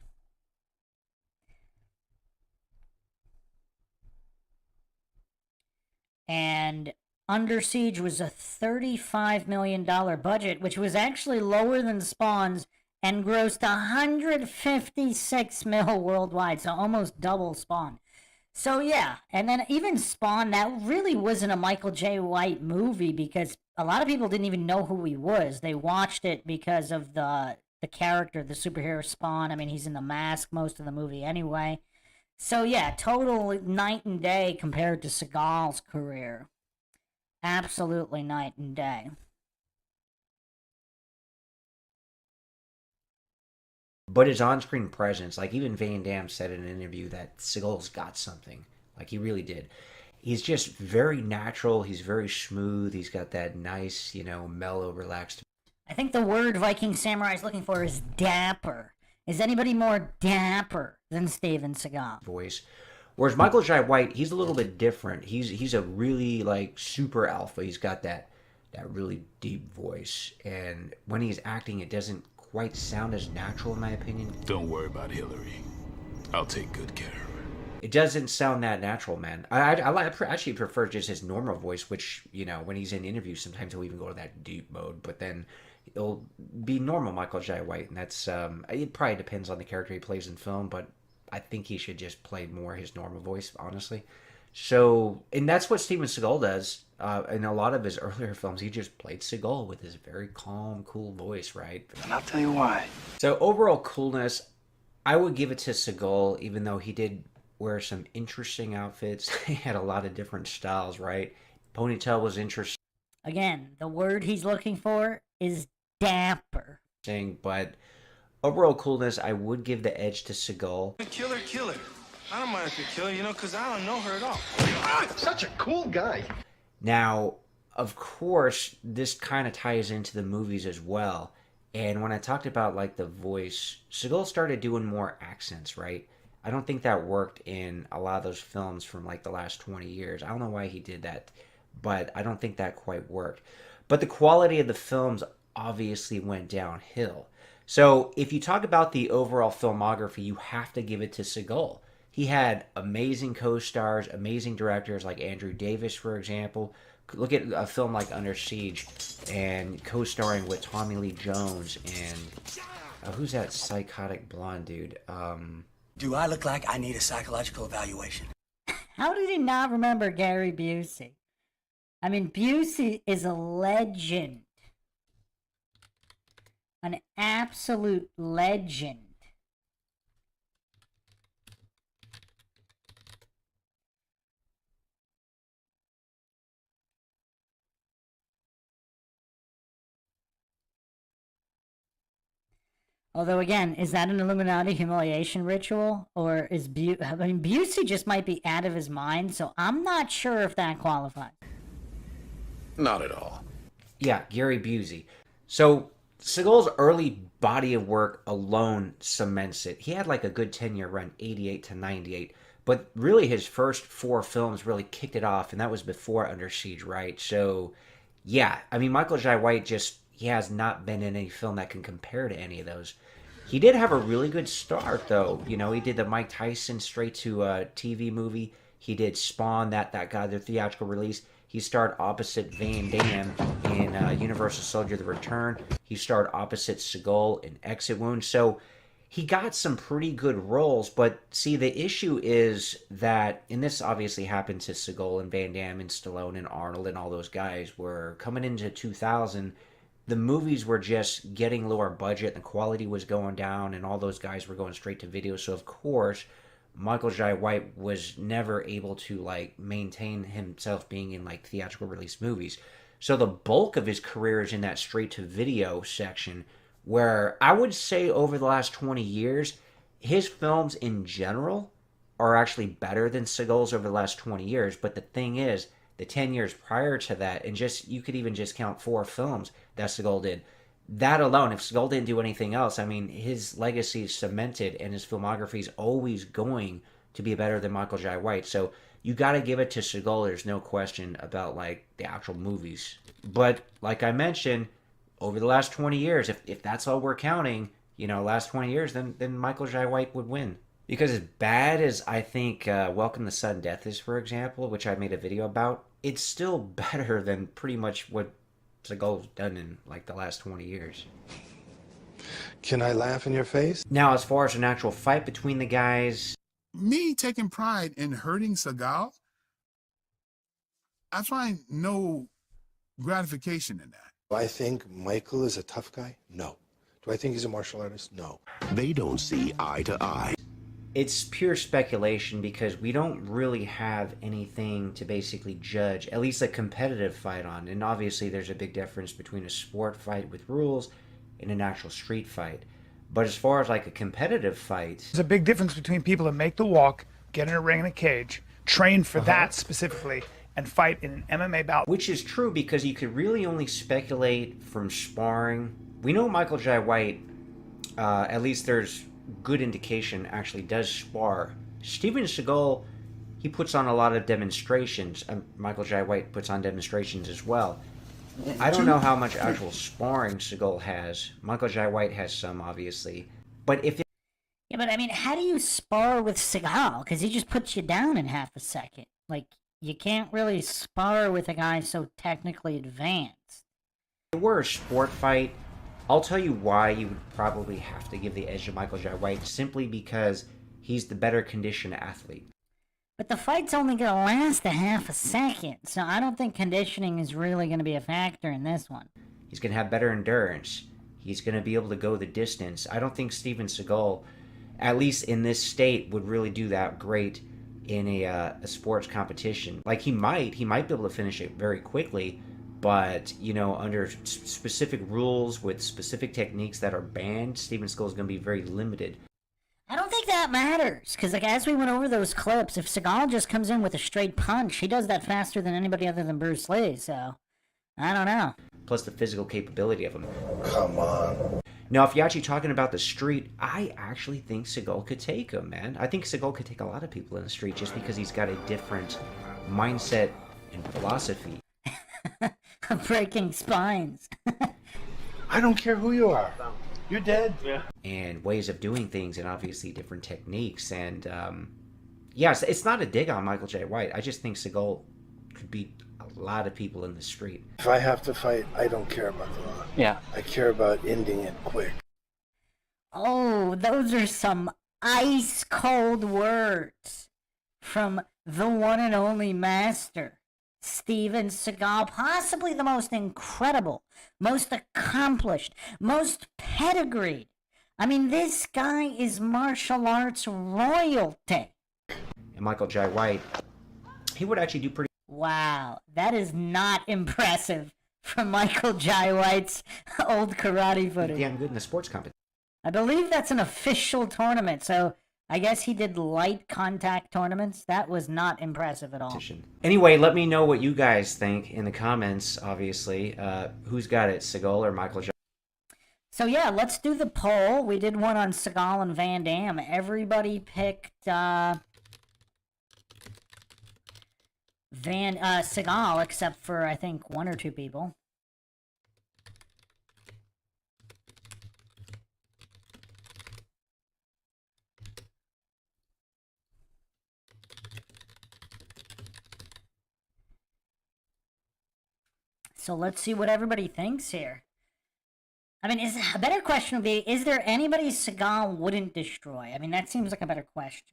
And Under Siege was a $35 million budget, which was actually lower than Spawn's and grossed 156 mil worldwide, so almost double Spawn. So yeah, and then even Spawn, that really wasn't a Michael J. White movie because a lot of people didn't even know who he was. They watched it because of the character, the superhero Spawn. I mean, he's in the mask most of the movie anyway. So yeah, total night and day compared to Seagal's career. Absolutely night and day. But his on-screen presence, like even Van Damme said in an interview that Seagal's got something. Like he really did. He's just very natural. He's very smooth. He's got that nice, you know, mellow, relaxed. I think the word Viking Samurai is looking for is dapper. Is anybody more dapper than Steven Seagal? Voice. Whereas Michael J. White, he's a little bit different. He's a really like super alpha. He's got that really deep voice, and when he's acting, it doesn't quite sound as natural in my opinion. Don't worry about Hillary. I'll take good care of her. It doesn't sound that natural, man. I actually prefer just his normal voice, which, you know, when he's in interviews, sometimes he'll even go to that deep mode, but then it'll be normal Michael J. White, and that's, it probably depends on the character he plays in film, but I think he should just play more his normal voice, honestly. So, and that's what Steven Seagal does. In a lot of his earlier films, he just played Seagal with his very calm, cool voice, right? And I'll tell you why. So overall coolness, I would give it to Seagal, even though he did wear some interesting outfits. He had a lot of different styles, right? Ponytail was interesting. Again, the word he's looking for is dapper. But overall coolness, I would give the edge to Seagal. Kill her. I don't mind if you kill her, you know, because I don't know her at all. Such a cool guy. Now, of course, this kind of ties into the movies as well. And when I talked about, like, the voice, Seagal started doing more accents, right? I don't think that worked in a lot of those films from, like, the last 20 years. I don't know why he did that, but I don't think that quite worked. But the quality of the films obviously went downhill. So if you talk about the overall filmography, you have to give it to Seagal. He had amazing co-stars, amazing directors like Andrew Davis, for example. Look at a film like Under Siege and co-starring with Tommy Lee Jones and who's that psychotic blonde dude? Do I look like I need a psychological evaluation? How did he not remember Gary Busey? I mean, Busey is a legend. An absolute legend. Although, again, is that an Illuminati humiliation ritual? Or is Busey just might be out of his mind, so I'm not sure if that qualifies. Not at all. Yeah, Gary Busey. So, Seagal's early body of work alone cements it. He had like a good 10-year run, 88 to 98. But really his first 4 films really kicked it off, and that was before Under Siege, right? So, yeah, I mean, Michael J. White he has not been in any film that can compare to any of those. He did have a really good start, though. You know, he did the Mike Tyson straight-to-TV movie. He did Spawn, that got their theatrical release. He starred opposite Van Damme in Universal Soldier: The Return. He starred opposite Seagal in Exit Wound. So he got some pretty good roles, but see, the issue is that, and this obviously happened to Seagal and Van Damme and Stallone and Arnold and all those guys, were coming into 2000, the movies were just getting lower budget, and the quality was going down, and all those guys were going straight to video. So, of course, Michael J. White was never able to, like, maintain himself being in, like, theatrical release movies. So the bulk of his career is in that straight-to-video section, where I would say over the last 20 years, his films in general are actually better than Seagal's over the last 20 years. But the thing is, the 10 years prior to that, and just you could even just count 4 films that Seagal did. That alone, if Seagal didn't do anything else, I mean, his legacy is cemented and his filmography is always going to be better than Michael Jai White. So you got to give it to Seagal. There's no question about like the actual movies. But like I mentioned, over the last 20 years, if that's all we're counting, you know, last 20 years, then Michael Jai White would win. Because as bad as I think Welcome to Sudden Death is, for example, which I made a video about, it's still better than pretty much what Seagal's done in like the last 20 years. Can I laugh in your face? Now, as far as an actual fight between the guys, Me taking pride in hurting Seagal, I find no gratification in that. Do I think Michael is a tough guy? No. Do I think he's a martial artist? No. They don't see eye to eye. it's pure speculation because we don't really have anything to basically judge, at least a competitive fight on. And obviously there's a big difference between a sport fight with rules and an actual street fight. But as far as like a competitive fight, there's a big difference between people that make the walk, get in a ring and a cage, train for that specifically, and fight in an MMA bout. Which is true because you could really only speculate from sparring. We know Michael Jai White, at least there's good indication, actually does spar. Steven Seagal, he puts on a lot of demonstrations. Michael Jai White puts on demonstrations as well. I don't know how much actual sparring Seagal has. Michael Jai White has some, obviously. But if yeah, but I mean, how do you spar with Seagal? Because he just puts you down in half a second. Like, you can't really spar with a guy so technically advanced. If it were a sport fight, I'll tell you why you would probably have to give the edge to Michael Jai White, simply because he's the better conditioned athlete. But the fight's only going to last a half a second, so I don't think conditioning is really going to be a factor in this one. He's going to have better endurance. He's going to be able to go the distance. I don't think Steven Seagal, at least in this state, would really do that great in a sports competition. Like, he might be able to finish it very quickly, but, you know, under specific rules with specific techniques that are banned, Steven Seagal is going to be very limited. I don't think that matters, because like as we went over those clips, if Seagal just comes in with a straight punch, he does that faster than anybody other than Bruce Lee, so I don't know. Plus the physical capability of him. Come on. Now, if you're actually talking about the street, I actually think Seagal could take him, man. I think Seagal could take a lot of people in the street just because he's got a different mindset and philosophy. Breaking spines. I don't care who you are. You're dead. Yeah. And ways of doing things, and obviously different techniques. And yes, it's not a dig on Michael Jai White. I just think Seagal could beat a lot of people in the street. If I have to fight, I don't care about the law. Yeah. I care about ending it quick. Oh, those are some ice cold words from the one and only master, Steven Seagal, possibly the most incredible, most accomplished, most pedigreed. I mean, this guy is martial arts royalty. And Michael Jai White, he would actually do pretty... Wow, that is not impressive from Michael Jai White's old karate footage. damn good in the sports competition. I believe that's an official tournament, so I guess he did light contact tournaments. That was not impressive at all. Anyway, let me know what you guys think in the comments, obviously. Who's got it, Seagal or Michael Jai? So yeah, let's do the poll. We did one on Seagal and Van Damme. Everybody picked Seagal, except for I think one or two people. So let's see what everybody thinks here. I mean, a better question would be, is there anybody Seagal wouldn't destroy? I mean, that seems like a better question.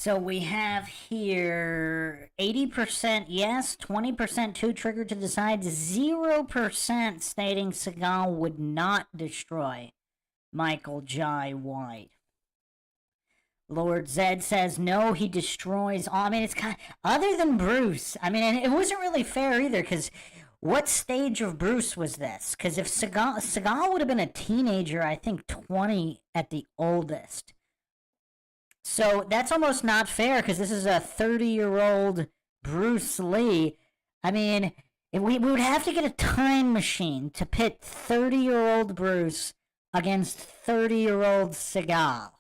So we have here 80% yes, 20% too triggered to decide, 0% stating Seagal would not destroy Michael Jai White. Lord Zed says no, he destroys all. I mean, it's kind of, other than Bruce. I mean, and it wasn't really fair either, because what stage of Bruce was this? Because if Seagal would have been a teenager, I think 20 at the oldest. So that's almost not fair, because this is a 30-year-old Bruce Lee. I mean, we would have to get a time machine to pit 30-year-old Bruce against 30-year-old Seagal.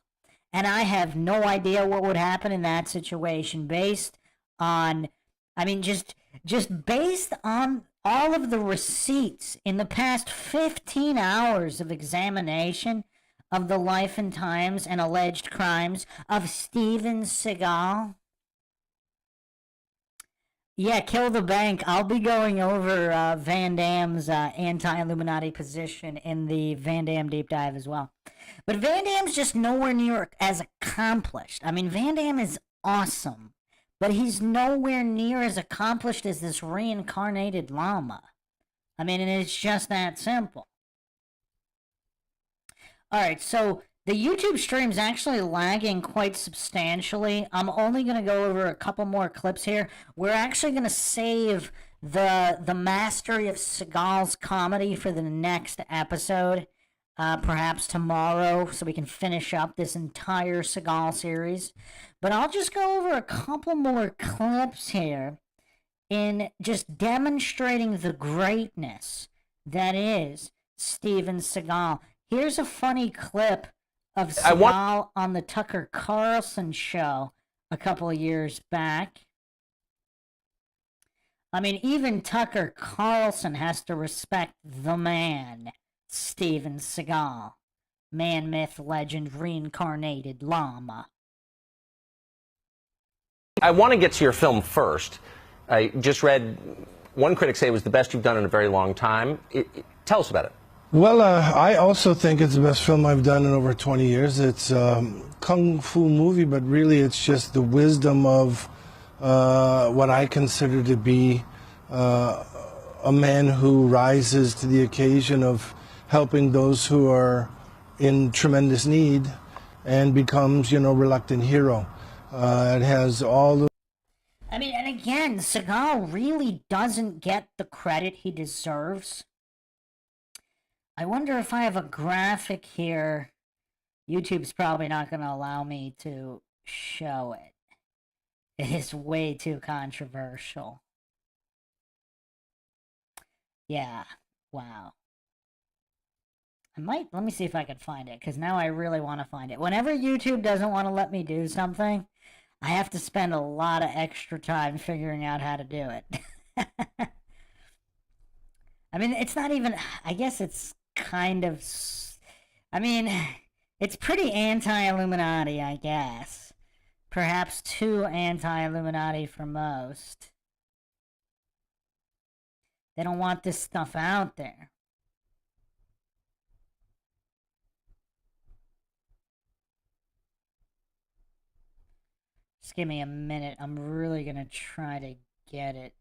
And I have no idea what would happen in that situation based on, I mean, just based on all of the receipts in the past 15 hours of examination of the life and times and alleged crimes of Steven Seagal. Yeah, kill the bank. I'll be going over Van Damme's anti-Illuminati position in the Van Damme deep dive as well. But Van Damme's just nowhere near as accomplished. I mean, Van Damme is awesome, but he's nowhere near as accomplished as this reincarnated llama. I mean, and it's just that simple. Alright, so the YouTube stream's actually lagging quite substantially. I'm only going to go over a couple more clips here. We're actually going to save the mastery of Seagal's comedy for the next episode. Perhaps tomorrow, so we can finish up this entire Seagal series. But I'll just go over a couple more clips here in just demonstrating the greatness that is Steven Seagal. Here's a funny clip of Seagal on the Tucker Carlson show a couple of years back. I mean, even Tucker Carlson has to respect the man, Steven Seagal. Man, myth, legend, reincarnated llama. I want to get to your film first. I just read one critic say it was the best you've done in a very long time. Tell us about it. Well, I also think it's the best film I've done in over 20 years. It's a kung fu movie, but really it's just the wisdom of what I consider to be a man who rises to the occasion of helping those who are in tremendous need and becomes, reluctant hero. It has all the... I mean, and again, Seagal really doesn't get the credit he deserves. I wonder if I have a graphic here. YouTube's probably not going to allow me to show it. It is way too controversial. Yeah, wow. Let me see if I can find it, because now I really want to find it. Whenever YouTube doesn't want to let me do something, I have to spend a lot of extra time figuring out how to do it. I mean, it's not even, I guess it's kind of, I mean, it's pretty anti-Illuminati, I guess. Perhaps too anti-Illuminati for most. They don't want this stuff out there. Just give me a minute. I'm really gonna try to get it.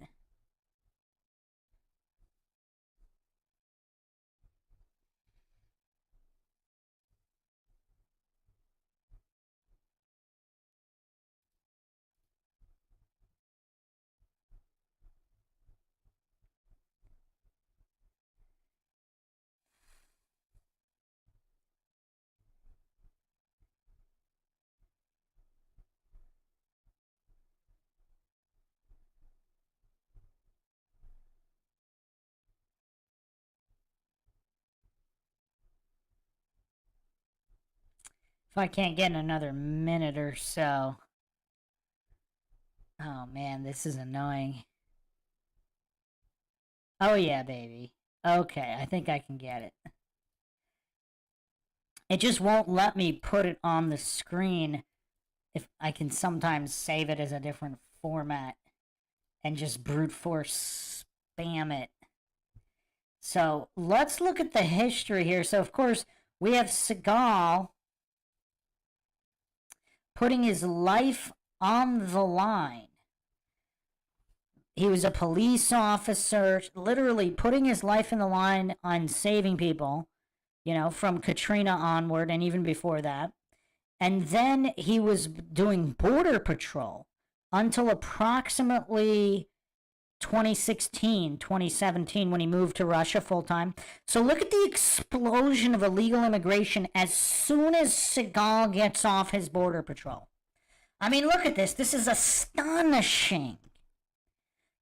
If I can't get in another minute or so. Oh man, this is annoying. Oh yeah, baby. Okay, I think I can get it. It just won't let me put it on the screen if I can sometimes save it as a different format and just brute force spam it. So let's look at the history here. So of course, we have Seagal putting his life on the line. He was a police officer, literally putting his life in the line on saving people, you know, from Katrina onward and even before that. And then he was doing border patrol until approximately 2016, 2017, when he moved to Russia full time. So look at the explosion of illegal immigration as soon as Seagal gets off his border patrol. I mean, look at this. This is astonishing.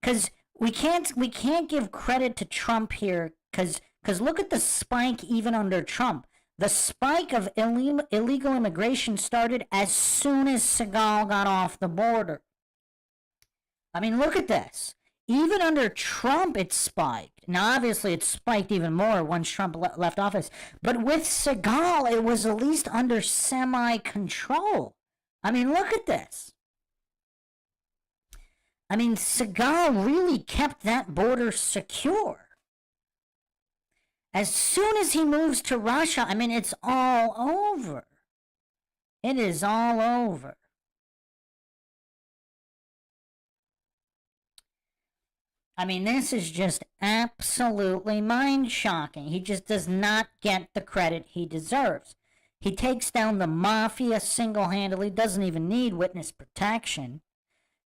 Because we can't give credit to Trump here, because look at the spike even under Trump. The spike of illegal immigration started as soon as Seagal got off the border. I mean, look at this. Even under Trump, it spiked. Now, obviously, it spiked even more once Trump left office. But with Seagal, it was at least under semi-control. I mean, look at this. I mean, Seagal really kept that border secure. As soon as he moves to Russia, I mean, it's all over. It is all over. I mean, this is just absolutely mind-shocking. He just does not get the credit he deserves. He takes down the mafia single-handedly, doesn't even need witness protection.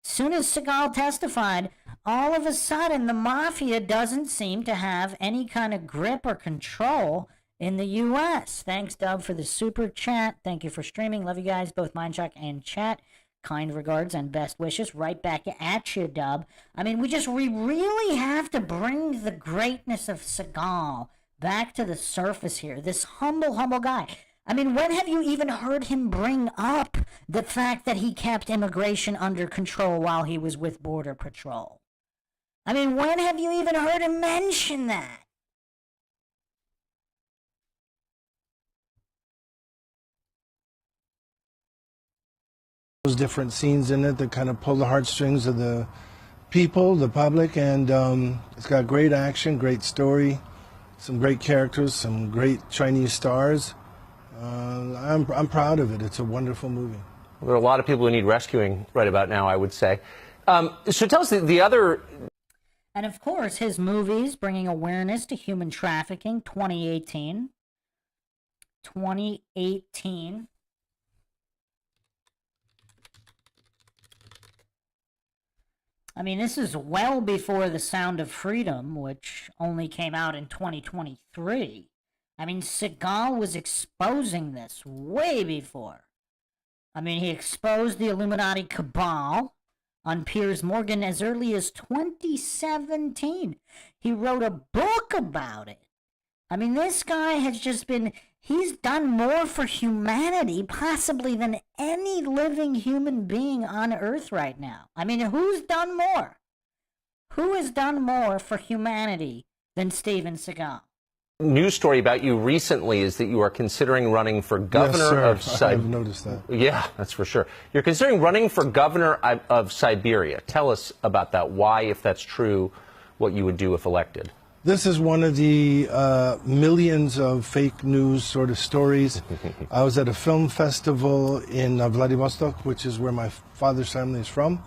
Soon as Seagal testified, all of a sudden the mafia doesn't seem to have any kind of grip or control in the U.S. Thanks, Dub, for the super chat. Thank you for streaming. Love you guys, both MindShock and chat. Kind regards and best wishes. Right back at you, Dub. I mean, we really have to bring the greatness of Seagal back to the surface here. This humble guy. I mean, when have you even heard him bring up the fact that he kept immigration under control while he was with Border Patrol? I mean, when have you even heard him mention that? Those different scenes in it that kind of pull the heartstrings of the people, the public, and it's got great action, great story, some great characters, some great Chinese stars. I'm proud of it. It's a wonderful movie. Well, there are a lot of people who need rescuing right about now, I would say. So tell us the other... And of course, his movies bringing awareness to human trafficking, 2018. 2018. I mean, this is well before The Sound of Freedom, which only came out in 2023. I mean, Seagal was exposing this way before. I mean, he exposed the Illuminati cabal on Piers Morgan as early as 2017. He wrote a book about it. I mean, this guy has just been... He's done more for humanity, possibly, than any living human being on Earth right now. I mean, who's done more? Who has done more for humanity than Steven Seagal? News story about you recently is that you are considering running for governor of Siberia. I've noticed that. Yeah, that's for sure. You're considering running for governor of Siberia. Tell us about that. Why, if that's true, what you would do if elected. This is one of the millions of fake news sort of stories. I was at a film festival in Vladivostok, which is where my father's family is from.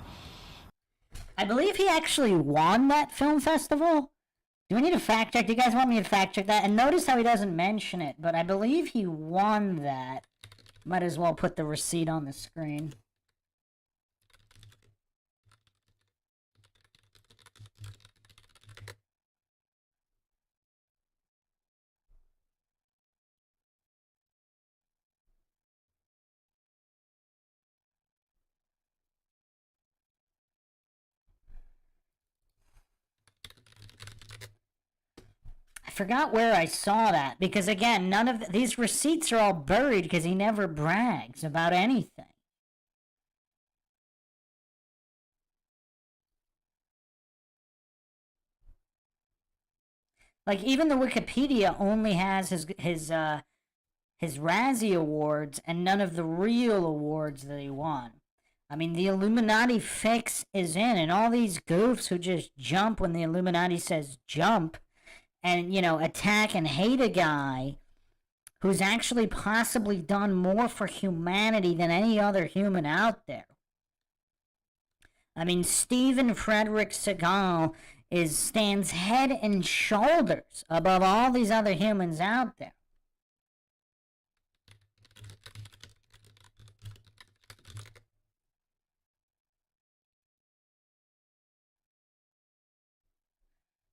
I believe he actually won that film festival. Do we need a fact check? Do you guys want me to fact check that? And notice how he doesn't mention it, but I believe he won that. Might as well put the receipt on the screen. Forgot where I saw that, because again, none of these receipts are all buried because he never brags about anything. Like, even the Wikipedia only has his Razzie Awards and none of the real awards that he won. I mean, the Illuminati fix is in, and all these goofs who just jump when the Illuminati says jump, and, you know, attack and hate a guy who's actually possibly done more for humanity than any other human out there. I mean, Steven Frederick Seagal stands head and shoulders above all these other humans out there.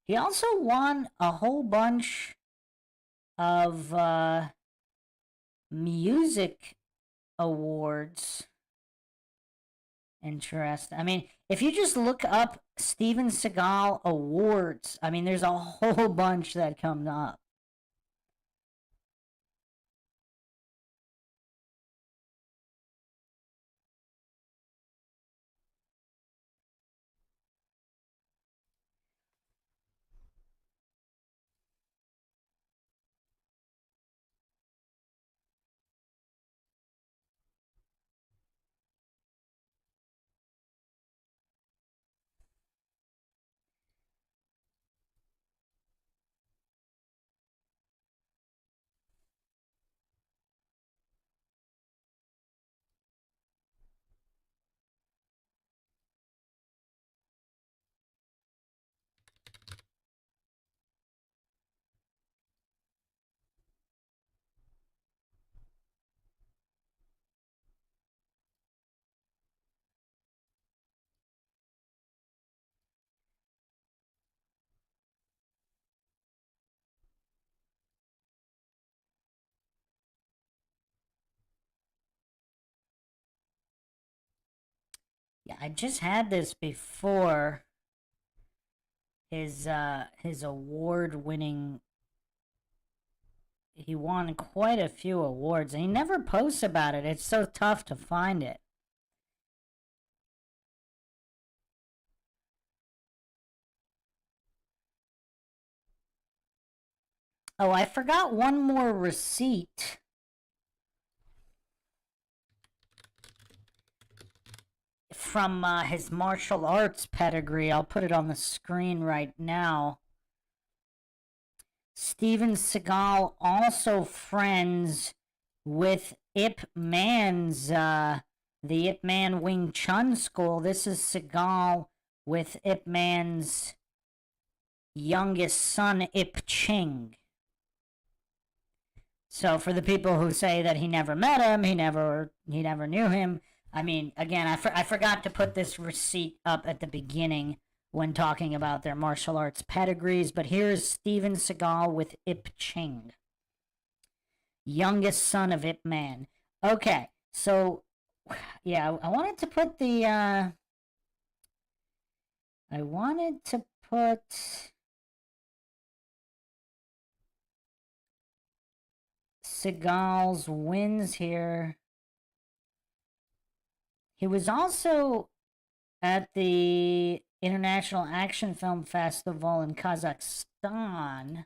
He also won a whole bunch of music awards. Interesting. I mean, if you just look up Steven Seagal awards, I mean, there's a whole bunch that come up. Yeah, I just had this before. His award-winning. He won quite a few awards, and he never posts about it. It's so tough to find it. Oh, I forgot one more receipt. From his martial arts pedigree. I'll put it on the screen right now. Steven Seagal also friends with Ip Man's, the Ip Man Wing Chun school. This is Seagal with Ip Man's youngest son, Ip Ching. So for the people who say that he never met him, he never knew him, I mean, again, I forgot to put this receipt up at the beginning when talking about their martial arts pedigrees, but here's Steven Seagal with Ip Ching, youngest son of Ip Man. Okay, so, yeah, I wanted to put the, Seagal's wins here. He was also at the International Action Film Festival in Kazakhstan.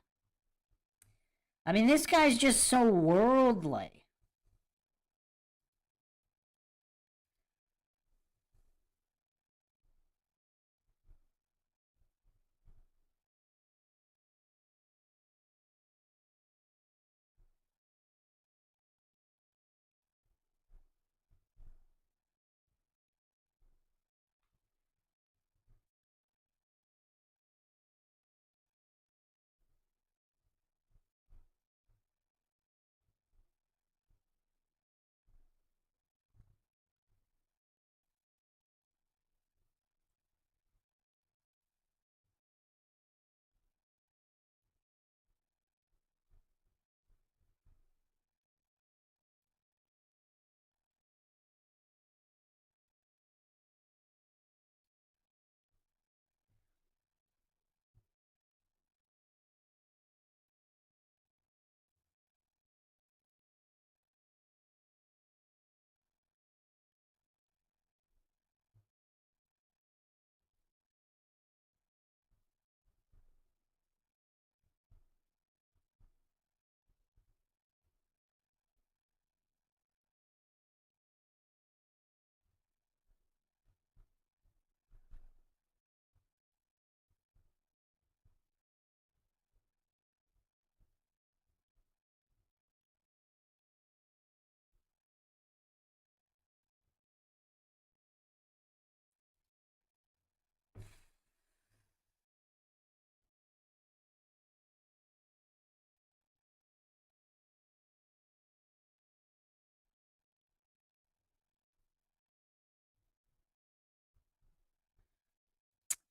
I mean, this guy's just so worldly.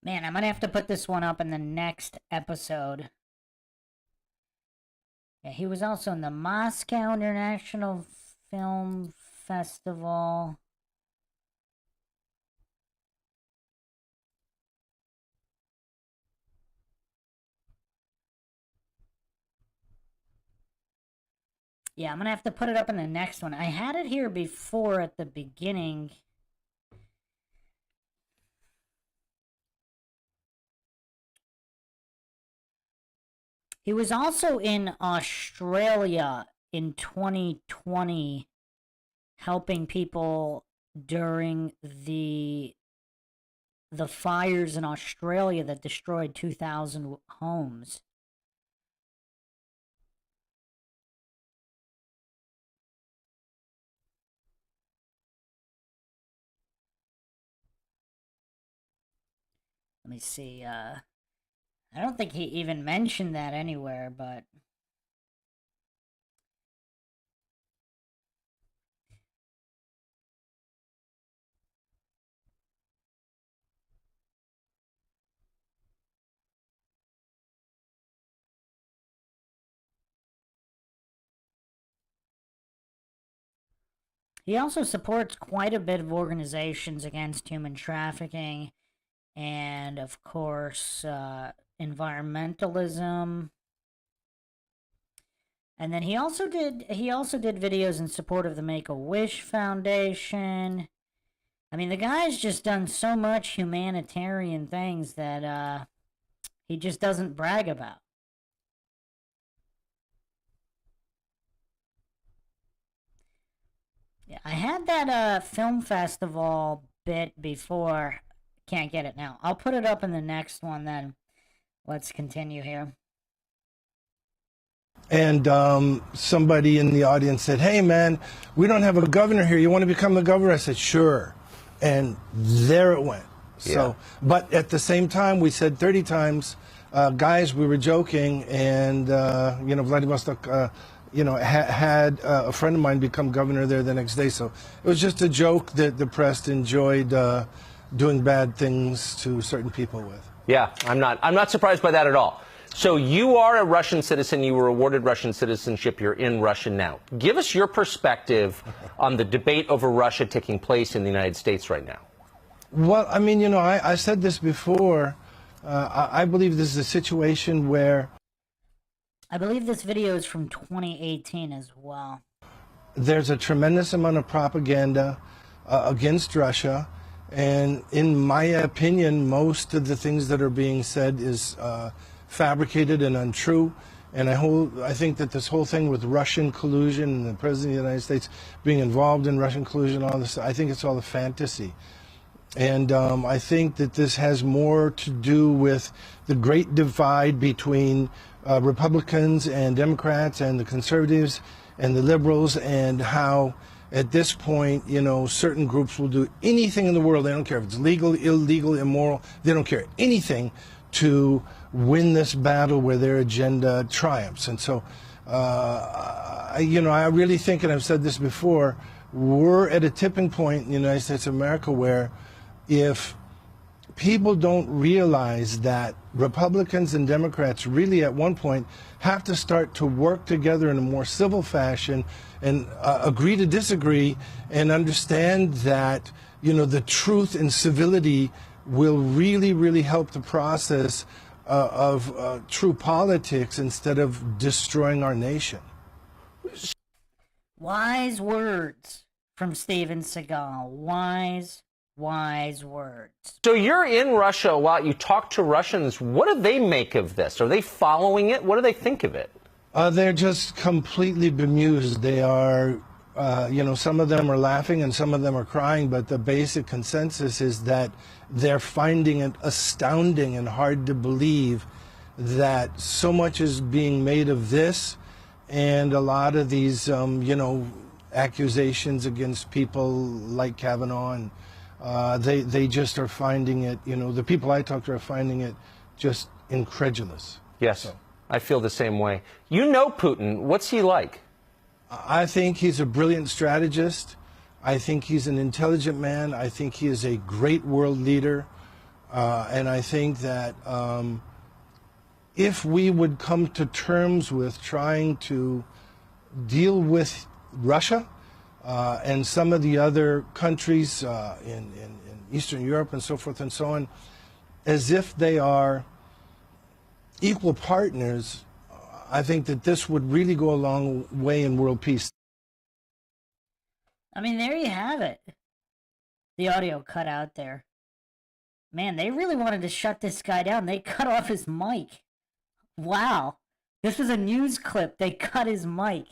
Man, I'm gonna have to put this one up in the next episode. Yeah, he was also in the Moscow International Film Festival. Yeah, I'm gonna have to put it up in the next one. I had it here before at the beginning. He was also in Australia in 2020, helping people during the fires in Australia that destroyed 2,000 homes. Let me see, I don't think he even mentioned that anywhere, but... He also supports quite a bit of organizations against human trafficking and, of course, environmentalism. And then he also did videos in support of the Make-A-Wish Foundation. I mean, the guy's just done so much humanitarian things that he just doesn't brag about. Yeah, I had that film festival bit before. Can't get it now. I'll put it up in the next one then. Let's continue here. And somebody in the audience said, "Hey man, we don't have a governor here. You want to become the governor?" I said, "Sure." And there it went. So, but at the same time, we said 30 times, guys, we were joking, and you know, Vladivostok, you know, had a friend of mine become governor there the next day. So it was just a joke that the press enjoyed doing bad things to certain people with. Yeah, I'm not surprised by that at all. So you are a Russian citizen. You were awarded Russian citizenship. You're in Russia now. Give us your perspective on the debate over Russia taking place in the United States right now. Well, I mean, you know, I said this before. I believe this is a situation where... I believe this video is from 2018 as well. There's a tremendous amount of propaganda against Russia. And in my opinion, most of the things that are being said is fabricated and untrue. And I think that this whole thing with Russian collusion and the President of the United States being involved in Russian collusion, all this, I think it's all a fantasy. And I think that this has more to do with the great divide between Republicans and Democrats and the conservatives and the liberals, and how at this point, you know, certain groups will do anything in the world. They don't care if it's legal, illegal, immoral. They don't care anything to win this battle where their agenda triumphs. And so, you know, I really think, and I've said this before, we're at a tipping point in the United States of America where if people don't realize that Republicans and Democrats really at one point have to start to work together in a more civil fashion and agree to disagree and understand that, you know, the truth and civility will really, really help the process of true politics instead of destroying our nation. Wise words from Steven Seagal. Wise words. So you're in Russia a lot. You talk to Russians. What do they make of this? Are they following it? What do they think of it? They're just completely bemused. They are, you know, some of them are laughing and some of them are crying, but the basic consensus is that they're finding it astounding and hard to believe that so much is being made of this, and a lot of these, you know, accusations against people like Kavanaugh, and they just are finding it, you know, the people I talk to are finding it just incredulous. Yes, so. I feel the same way. You know Putin. What's he like? I think he's a brilliant strategist. I think he's an intelligent man. I think he is a great world leader. And I think that if we would come to terms with trying to deal with Russia and some of the other countries in Eastern Europe and so forth and so on, as if they are equal partners, I think that this would really go a long way in world peace. I mean, there you have it. The audio cut out there. Man, they really wanted to shut this guy down. They cut off his mic. Wow. This was a news clip. They cut his mic.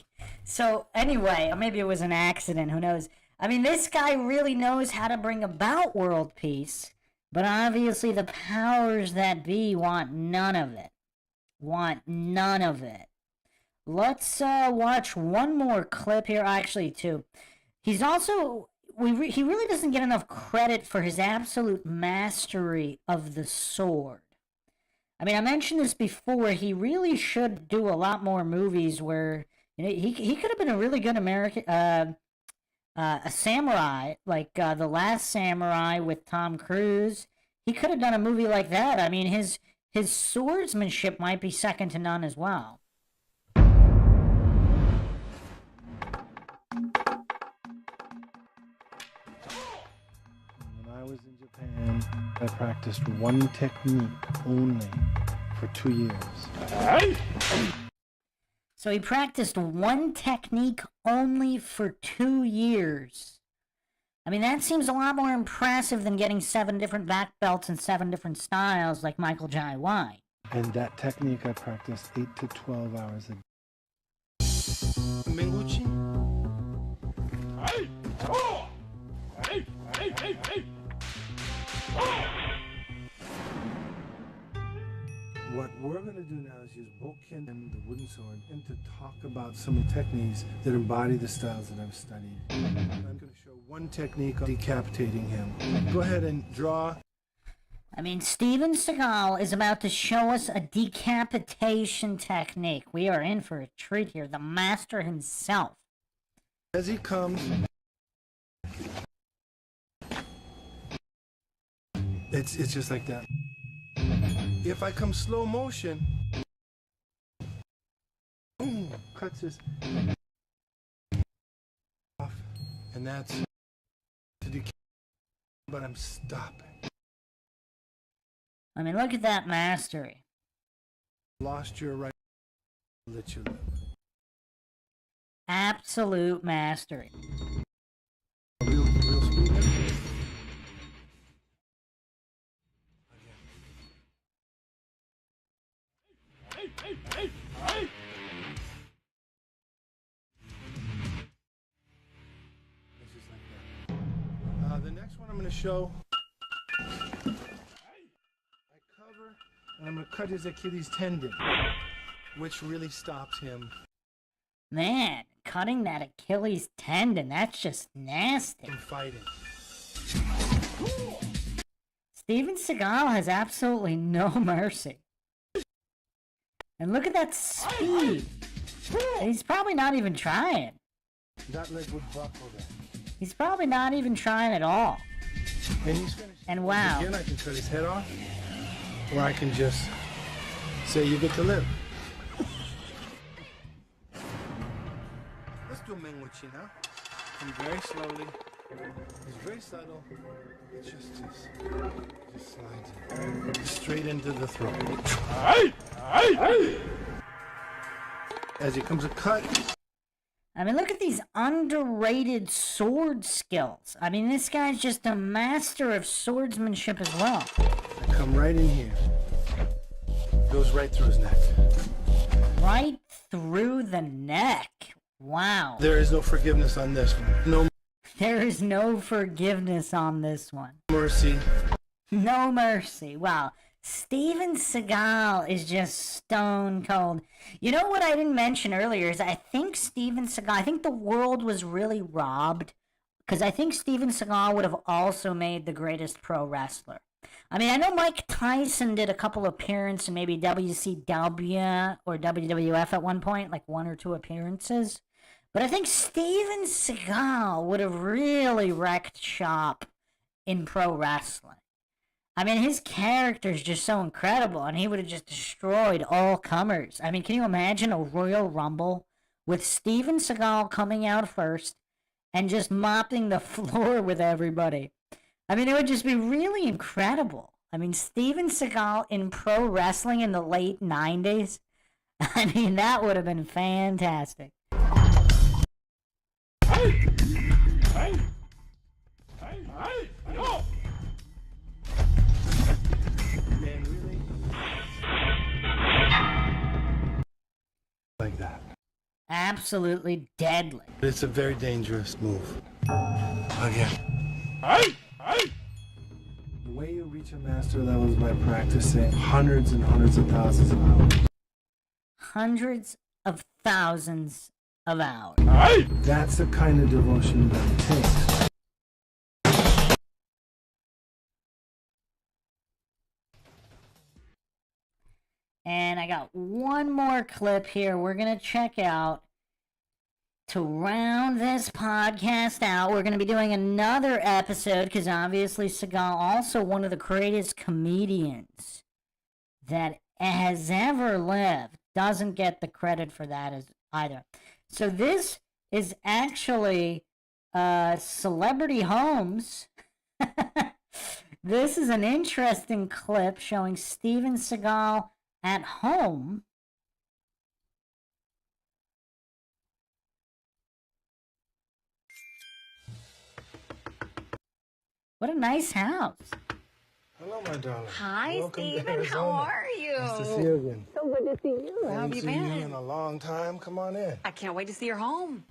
So, anyway, or maybe it was an accident. Who knows? I mean, this guy really knows how to bring about world peace. But obviously the powers that be want none of it. Want none of it. Let's watch one more clip here. Actually, two. He's also... he really doesn't get enough credit for his absolute mastery of the sword. I mean, I mentioned this before. He really should do a lot more movies where, you know, he could have been a really good American, a samurai, like The Last Samurai with Tom Cruise. He could have done a movie like that. I mean, his swordsmanship might be second to none as well. When I was in Japan, I practiced one technique only for 2 years. So he practiced one technique only for 2 years. I mean, that seems a lot more impressive than getting 7 different black belts and 7 different styles like Michael Jai White. And that technique I practiced 8 to 12 hours a day. What we're going to do now is use Bokken and the wooden sword and to talk about some techniques that embody the styles that I've studied. I'm going to show one technique on decapitating him. Go ahead and draw. I mean, Steven Seagal is about to show us a decapitation technique. We are in for a treat here. The master himself. As he comes, it's just like that. If I come slow motion, boom, cuts his off, and that's to decapitate, but I'm stopping. I mean, look at that mastery. Lost your right to let you live. Absolute mastery. Real speed there. The next one I'm going to show, I cover and I'm going to cut his Achilles tendon, which really stops him. Man, cutting that Achilles tendon, that's just nasty. From fighting. Steven Seagal has absolutely no mercy. And look at that speed. He's probably not even trying. That leg would buckle there. He's probably not even trying at all. And he's finished. And wow. Again, I can cut his head off, or I can just say you get to live. Let's do Menguchi now. And very slowly. It's very subtle. It just slides in. Straight into the throat. As it comes a cut. I mean, look at these underrated sword skills. I mean, this guy's just a master of swordsmanship as well. I come right in here. Goes right through his neck. Right through the neck. Wow. There is no forgiveness on this one. No. There is no forgiveness on this one. Mercy. No mercy. Wow. Steven Seagal is just stone cold. You know what I didn't mention earlier is I think Steven Seagal, I think the world was really robbed because I think Steven Seagal would have also made the greatest pro wrestler. I mean, I know Mike Tyson did a couple appearances in maybe WCW or WWF at one point, like 1 or 2 appearances. But I think Steven Seagal would have really wrecked shop in pro wrestling. I mean, his character is just so incredible, and he would have just destroyed all comers. I mean, can you imagine a Royal Rumble with Steven Seagal coming out first and just mopping the floor with everybody? I mean, it would just be really incredible. I mean, Steven Seagal in pro wrestling in the late 90s, I mean, that would have been fantastic. Like that. Absolutely deadly. It's a very dangerous move. Again. The way you reach a master level is by practicing hundreds and hundreds of thousands of hours. Hundreds of thousands of hours. That's the kind of devotion that it takes. And I got one more clip here we're going to check out to round this podcast out. We're going to be doing another episode because obviously Seagal, also one of the greatest comedians that has ever lived, doesn't get the credit for that as either. So this is actually Celebrity Homes. This is an interesting clip showing Steven Seagal at home. What a nice house. Hello, my darling. Hi, Welcome to Steven. How Arizona. are you? Nice to see you again. So good to see you. I How have haven't you seen been? you in a long time. Come on in. I can't wait to see your home.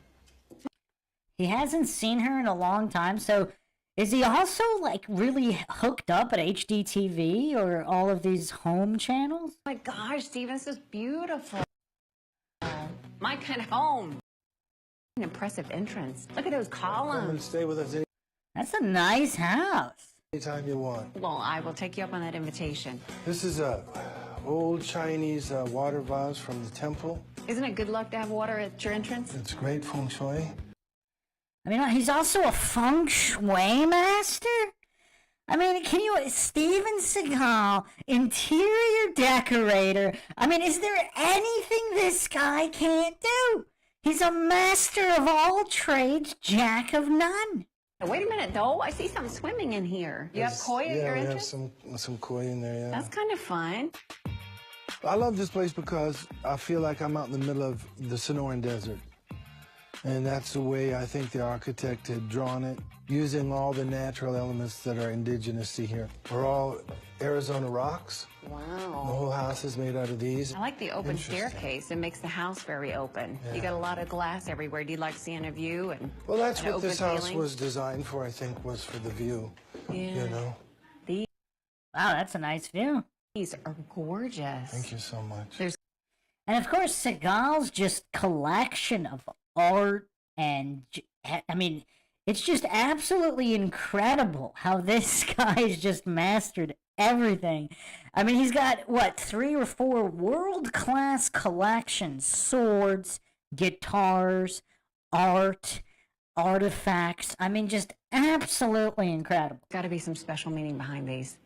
He hasn't seen her in a long time, so is he also like really hooked up at HDTV or all of these home channels? Oh my gosh, Steven, this is beautiful. My kind of home. An impressive entrance. Look at those Come and columns. stay with us That's a nice house. anytime you want. Well, I will take you up on that invitation. This is a old Chinese water vase from the temple. Isn't it good luck to have water at your entrance? It's great feng shui. I mean, he's also a feng shui master? I mean, can you, Steven Seagal, interior decorator. I mean, is there anything this guy can't do? He's a master of all trades, jack of none. Wait a minute, though. I see some swimming in here. You have koi at your we have entrance? some koi in there, yeah. That's kind of fun. I love this place because I feel like I'm out in the middle of the Sonoran Desert. And that's the way I think the architect had drawn it, using all the natural elements that are indigenous to here. We're all Arizona rocks. Wow. The whole house is made out of these. I like the open Interesting. staircase. It makes the house very open. Yeah. You got a lot of glass everywhere. Do you like seeing a view? And Well, that's an what this open house ceiling? was designed for, I think, was for the view. Yeah. You know? Wow, that's a nice view. These are gorgeous. Thank you so much. And of course, Seagal's just collection of art and, I mean, it's just absolutely incredible how this guy's just mastered everything. I mean, he's got, what, 3 or 4 world-class collections, swords, guitars, art, artifacts. I mean, just absolutely incredible. Got to be some special meaning behind these.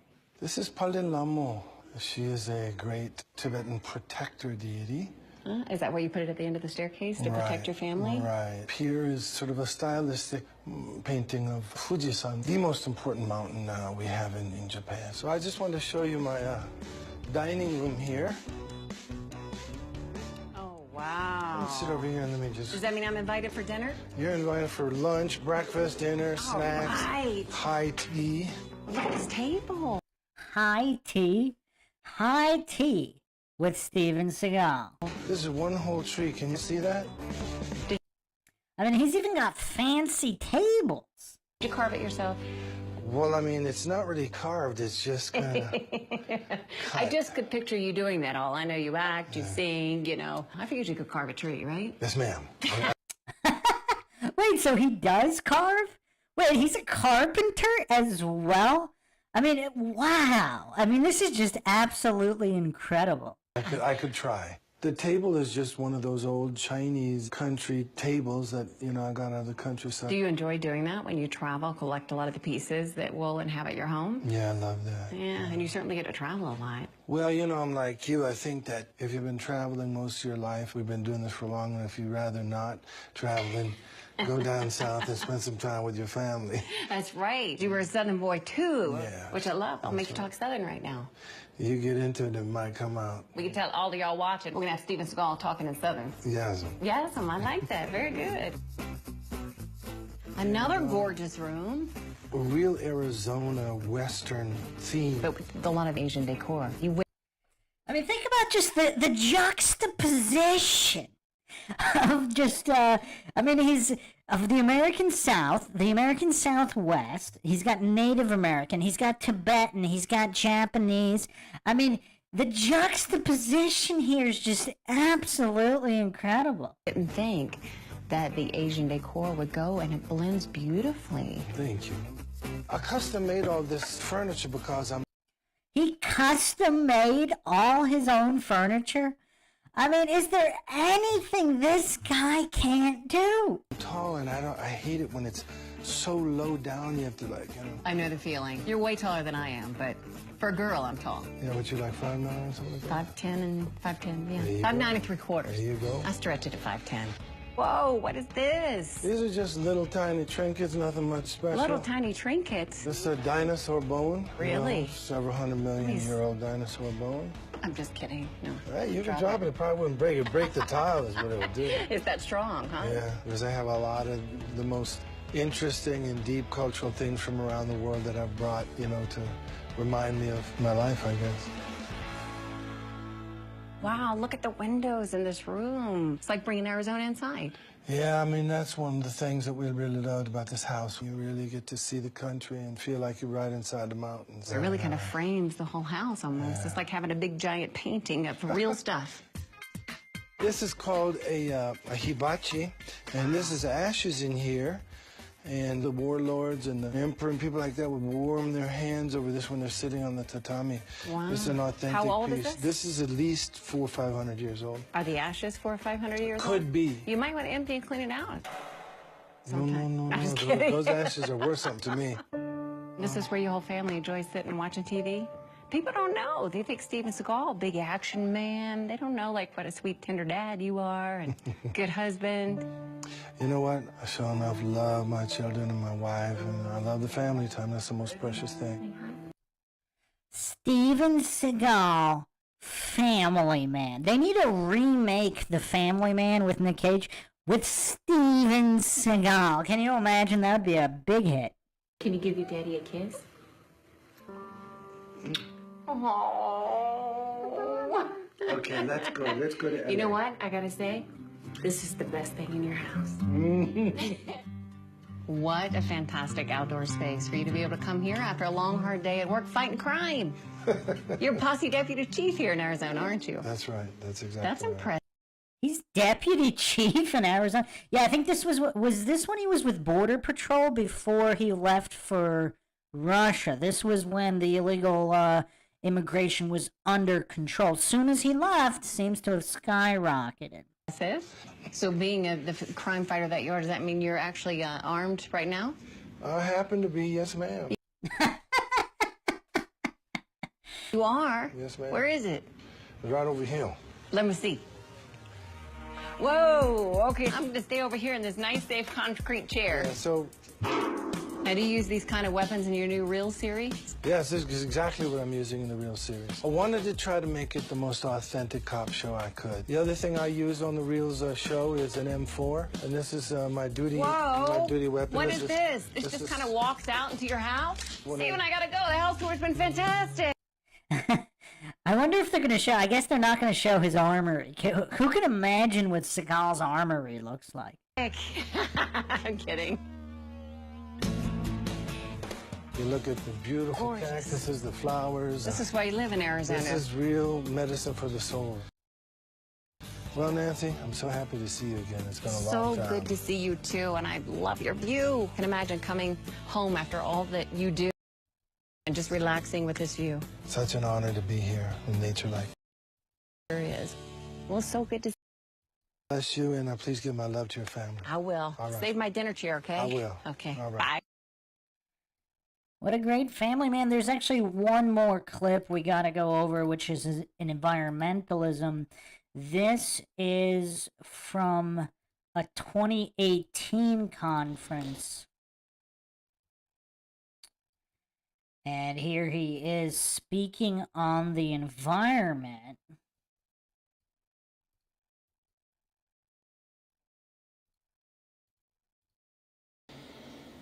This is Palin Lamo. She is a great Tibetan protector deity. Is that where you put it at the end of the staircase to protect your family? Right. Here is sort of a stylistic painting of Fujisan, the most important mountain we have in Japan. So I just wanted to show you my dining room here. Oh, wow. Let's sit over here and let me just... Does that mean I'm invited for dinner? You're invited for lunch, breakfast, dinner, snacks, right. high tea. Look at this table. High tea with Steven Seagal. This is one whole tree. Can you see that? I mean, he's even got fancy tables. Did you carve it yourself? Well, I mean, it's not really carved. It's just kind of... I just could picture you doing that all. I know you act, you sing, you know. I figured you could carve a tree, right? Yes, ma'am. Wait, so he does carve? Wait, he's a carpenter as well? I mean, wow. I mean, this is just absolutely incredible. I could try. The table is just one of those old Chinese country tables that, you know, I got out of the countryside. Do you enjoy doing that when you travel, collect a lot of the pieces that will inhabit your home? Yeah, I love that. Yeah, and you certainly get to travel a lot. Well, you know, I'm like you. I think that if you've been traveling most of your life, we've been doing this for long, and if you'd rather not traveling, go down south and spend some time with your family. That's right. You were a Southern boy, too, Yeah, which I love. I'll make you talk Southern right now. You get into it, it might come out. We can tell all of y'all watching. We're going to have Steven Seagal talking in Southern. Yes. Yes, I like that. Very good. Another gorgeous room. A real Arizona Western theme. But with a lot of Asian decor. I mean, think about just the juxtaposition of just, I mean, he's of the American South, the American Southwest. He's got Native American, he's got Tibetan, he's got Japanese. I mean, the juxtaposition here is just absolutely incredible. I didn't think that the Asian decor would go, and it blends beautifully. Thank you. I custom made all this furniture because He custom made all his own furniture? I mean, is there anything this guy can't do? I'm tall and I hate it when it's so low down you have to, like, you know. I know the feeling. You're way taller than I am, but for a girl, I'm tall. You know what, you like 5'9" or something like that? 5'10" and 5'10", yeah. There you 5'9" and 3/4. There you go. I stretch it to 5'10". Whoa, what is this? These are just little tiny trinkets, nothing much special. Little tiny trinkets. This is a dinosaur bone. Really? You know, several 100-million-year-old dinosaur bone. I'm just kidding. No. Hey, you can drop it. It probably wouldn't break it. Break the tile is what it would do. Is that strong, huh? Yeah, because I have a lot of the most interesting and deep cultural things from around the world that I've brought, you know, to remind me of my life, I guess. Wow, look at the windows in this room. It's like bringing Arizona inside. Yeah, I mean, that's one of the things that we really loved about this house. You really get to see the country and feel like you're right inside the mountains. It really kind of frames the whole house almost. Yeah. It's like having a big giant painting of real stuff. This is called a hibachi, and this is ashes in here. And the warlords and the emperor and people like that would warm their hands over this when they're sitting on the tatami. Wow. This is an authentic How old piece. is this? This is at least 400 or 500 years old. Are the ashes 400 or 500 years old? Could be. You might want to empty and clean it out. No. I'm just kidding. Those ashes are worth something to me. This is where your whole family enjoys sitting and watching TV? People don't know. They think Steven Seagal, big action man. They don't know, like, what a sweet, tender dad you are and good husband. You know what? I sure enough love my children and my wife, and I love the family time. That's the most precious thing. Steven Seagal, Family Man. They need to remake The Family Man with Nick Cage with Steven Seagal. Can you imagine? That would be a big hit. Can you give your daddy a kiss? Oh. Okay, let's go. Let's go to LA. You know what? I gotta say, this is the best thing in your house. What a fantastic outdoor space for you to be able to come here after a long, hard day at work fighting crime. You're posse deputy chief here in Arizona, aren't you? That's right. That's exactly That's right. impressive. He's deputy chief in Arizona. Yeah, I think this was this when he was with Border Patrol before he left for Russia. This was when the illegal immigration was under control. As soon as he left, seems to have skyrocketed. So being the crime fighter that you are, does that mean you're actually armed right now? I happen to be, yes, ma'am. You are? Yes, ma'am. Where is it? Right over here. Let me see. Whoa, okay. I'm gonna stay over here in this nice, safe concrete chair. Yeah, so... Now, do you use these kind of weapons in your new Real series? Yes, this is exactly what I'm using in the Real series. I wanted to try to make it the most authentic cop show I could. The other thing I use on the Reels show is an M4, and this is my duty weapon. What is this? This just kind of walks out into your house? Steven, I gotta go. The house tour's been fantastic. I wonder if they're going to show... I guess they're not going to show his armory. Who can imagine what Seagal's armory looks like? I'm kidding. You look at the beautiful cactuses, the flowers. This is why you live in Arizona. This is real medicine for the soul. Well, Nancy, I'm so happy to see you again. It's been a long time. So good to see you, too, and I love your view. I can imagine coming home after all that you do and just relaxing with this view. Such an honor to be here in nature like. There is. Well, so good to see Bless you, and please give my love to your family. I will. All right. Save my dinner chair, okay? I will. Okay. All right. Bye. What a great family, man. There's actually one more clip we got to go over, which is in environmentalism. This is from a 2018 conference. And here he is speaking on the environment.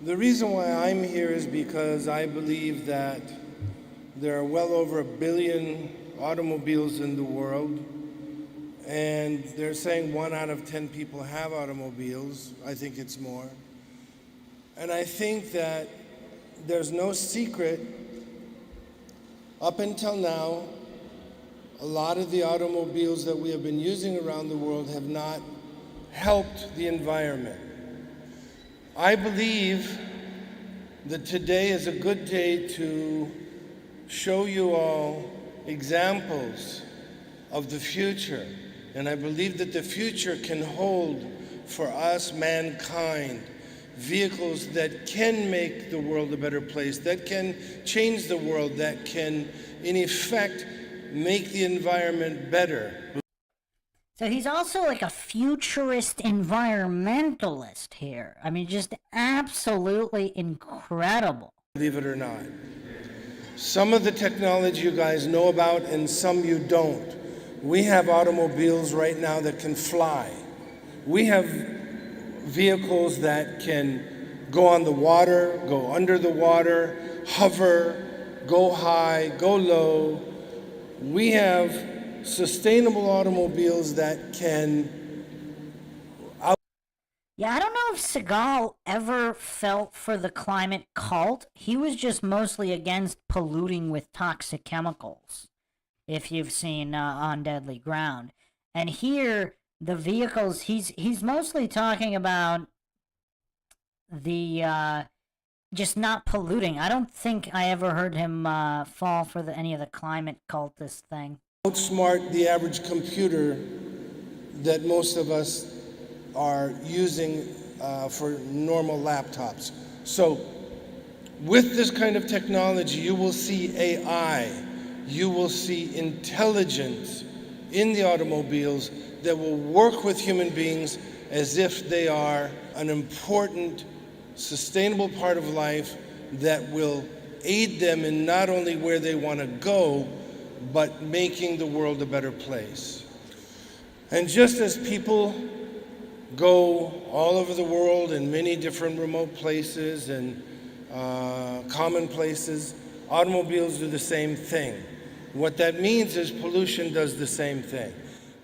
The reason why I'm here is because I believe that there are well over 1 billion automobiles in the world, and they're saying 1 out of 10 people have automobiles. I think it's more. And I think that there's no secret, up until now, a lot of the automobiles that we have been using around the world have not helped the environment. I believe that today is a good day to show you all examples of the future. And I believe that the future can hold for us, mankind, vehicles that can make the world a better place, that can change the world, that can, in effect, make the environment better. So he's also like a futurist environmentalist here. I mean, just absolutely incredible. Believe it or not. Some of the technology you guys know about and some you don't. We have automobiles right now that can fly. We have vehicles that can go on the water, go under the water, hover, go high, go low. We have sustainable automobiles that can Yeah, I don't know if Seagal ever felt for the climate cult. He was just mostly against polluting with toxic chemicals, if you've seen On Deadly Ground. And here, the vehicles, he's mostly talking about the just not polluting. I don't think I ever heard him fall for any of the climate cultist thing. outsmart the average computer that most of us are using for normal laptops. So with this kind of technology, you will see AI, you will see intelligence in the automobiles that will work with human beings as if they are an important, sustainable part of life that will aid them in not only where they want to go, but making the world a better place. And just as people go all over the world in many different remote places and common places, automobiles do the same thing. What that means is pollution does the same thing.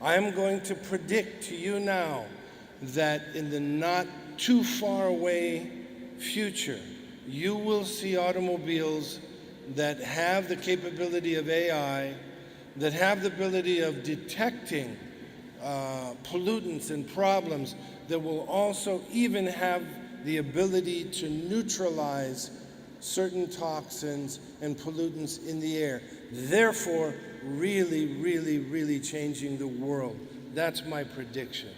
I am going to predict to you now that in the not too far away future, you will see automobiles that have the capability of AI, that have the ability of detecting pollutants and problems, that will also even have the ability to neutralize certain toxins and pollutants in the air. Therefore, really, really, really changing the world. That's my prediction.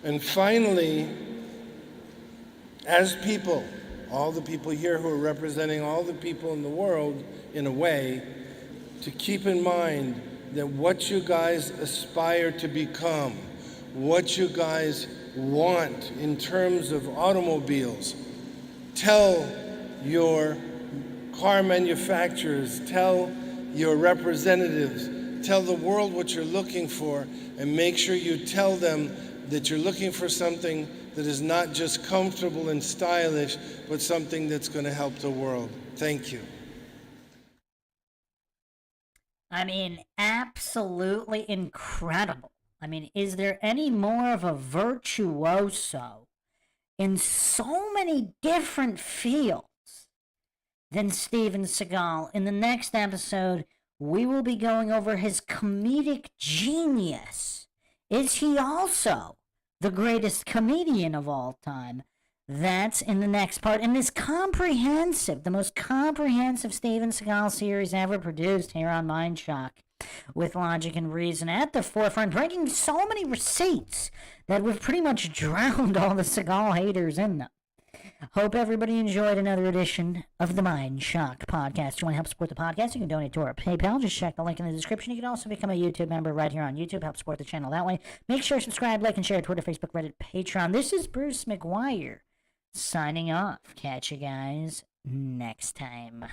And finally, as people, all the people here who are representing all the people in the world, in a way, to keep in mind that what you guys aspire to become, what you guys want in terms of automobiles, tell your car manufacturers, tell your representatives, tell the world what you're looking for, and make sure you tell them that you're looking for something that is not just comfortable and stylish, but something that's going to help the world. Thank you. I mean, absolutely incredible. I mean, is there any more of a virtuoso in so many different fields than Steven Seagal? In the next episode, we will be going over his comedic genius. Is he also the greatest comedian of all time? That's in the next part. In this comprehensive, the most comprehensive Steven Seagal series ever produced here on MindShock. with logic and reason at the forefront, bringing so many receipts that we've pretty much drowned all the Seagal haters in them. Hope everybody enjoyed another edition of the Mind Shock podcast. If you want to help support the podcast, you can donate to our PayPal. Just check the link in the description. You can also become a YouTube member right here on YouTube. Help support the channel that way. Make sure to subscribe, like, and share Twitter, Facebook, Reddit, Patreon. This is Bruce McGuire signing off. Catch you guys next time.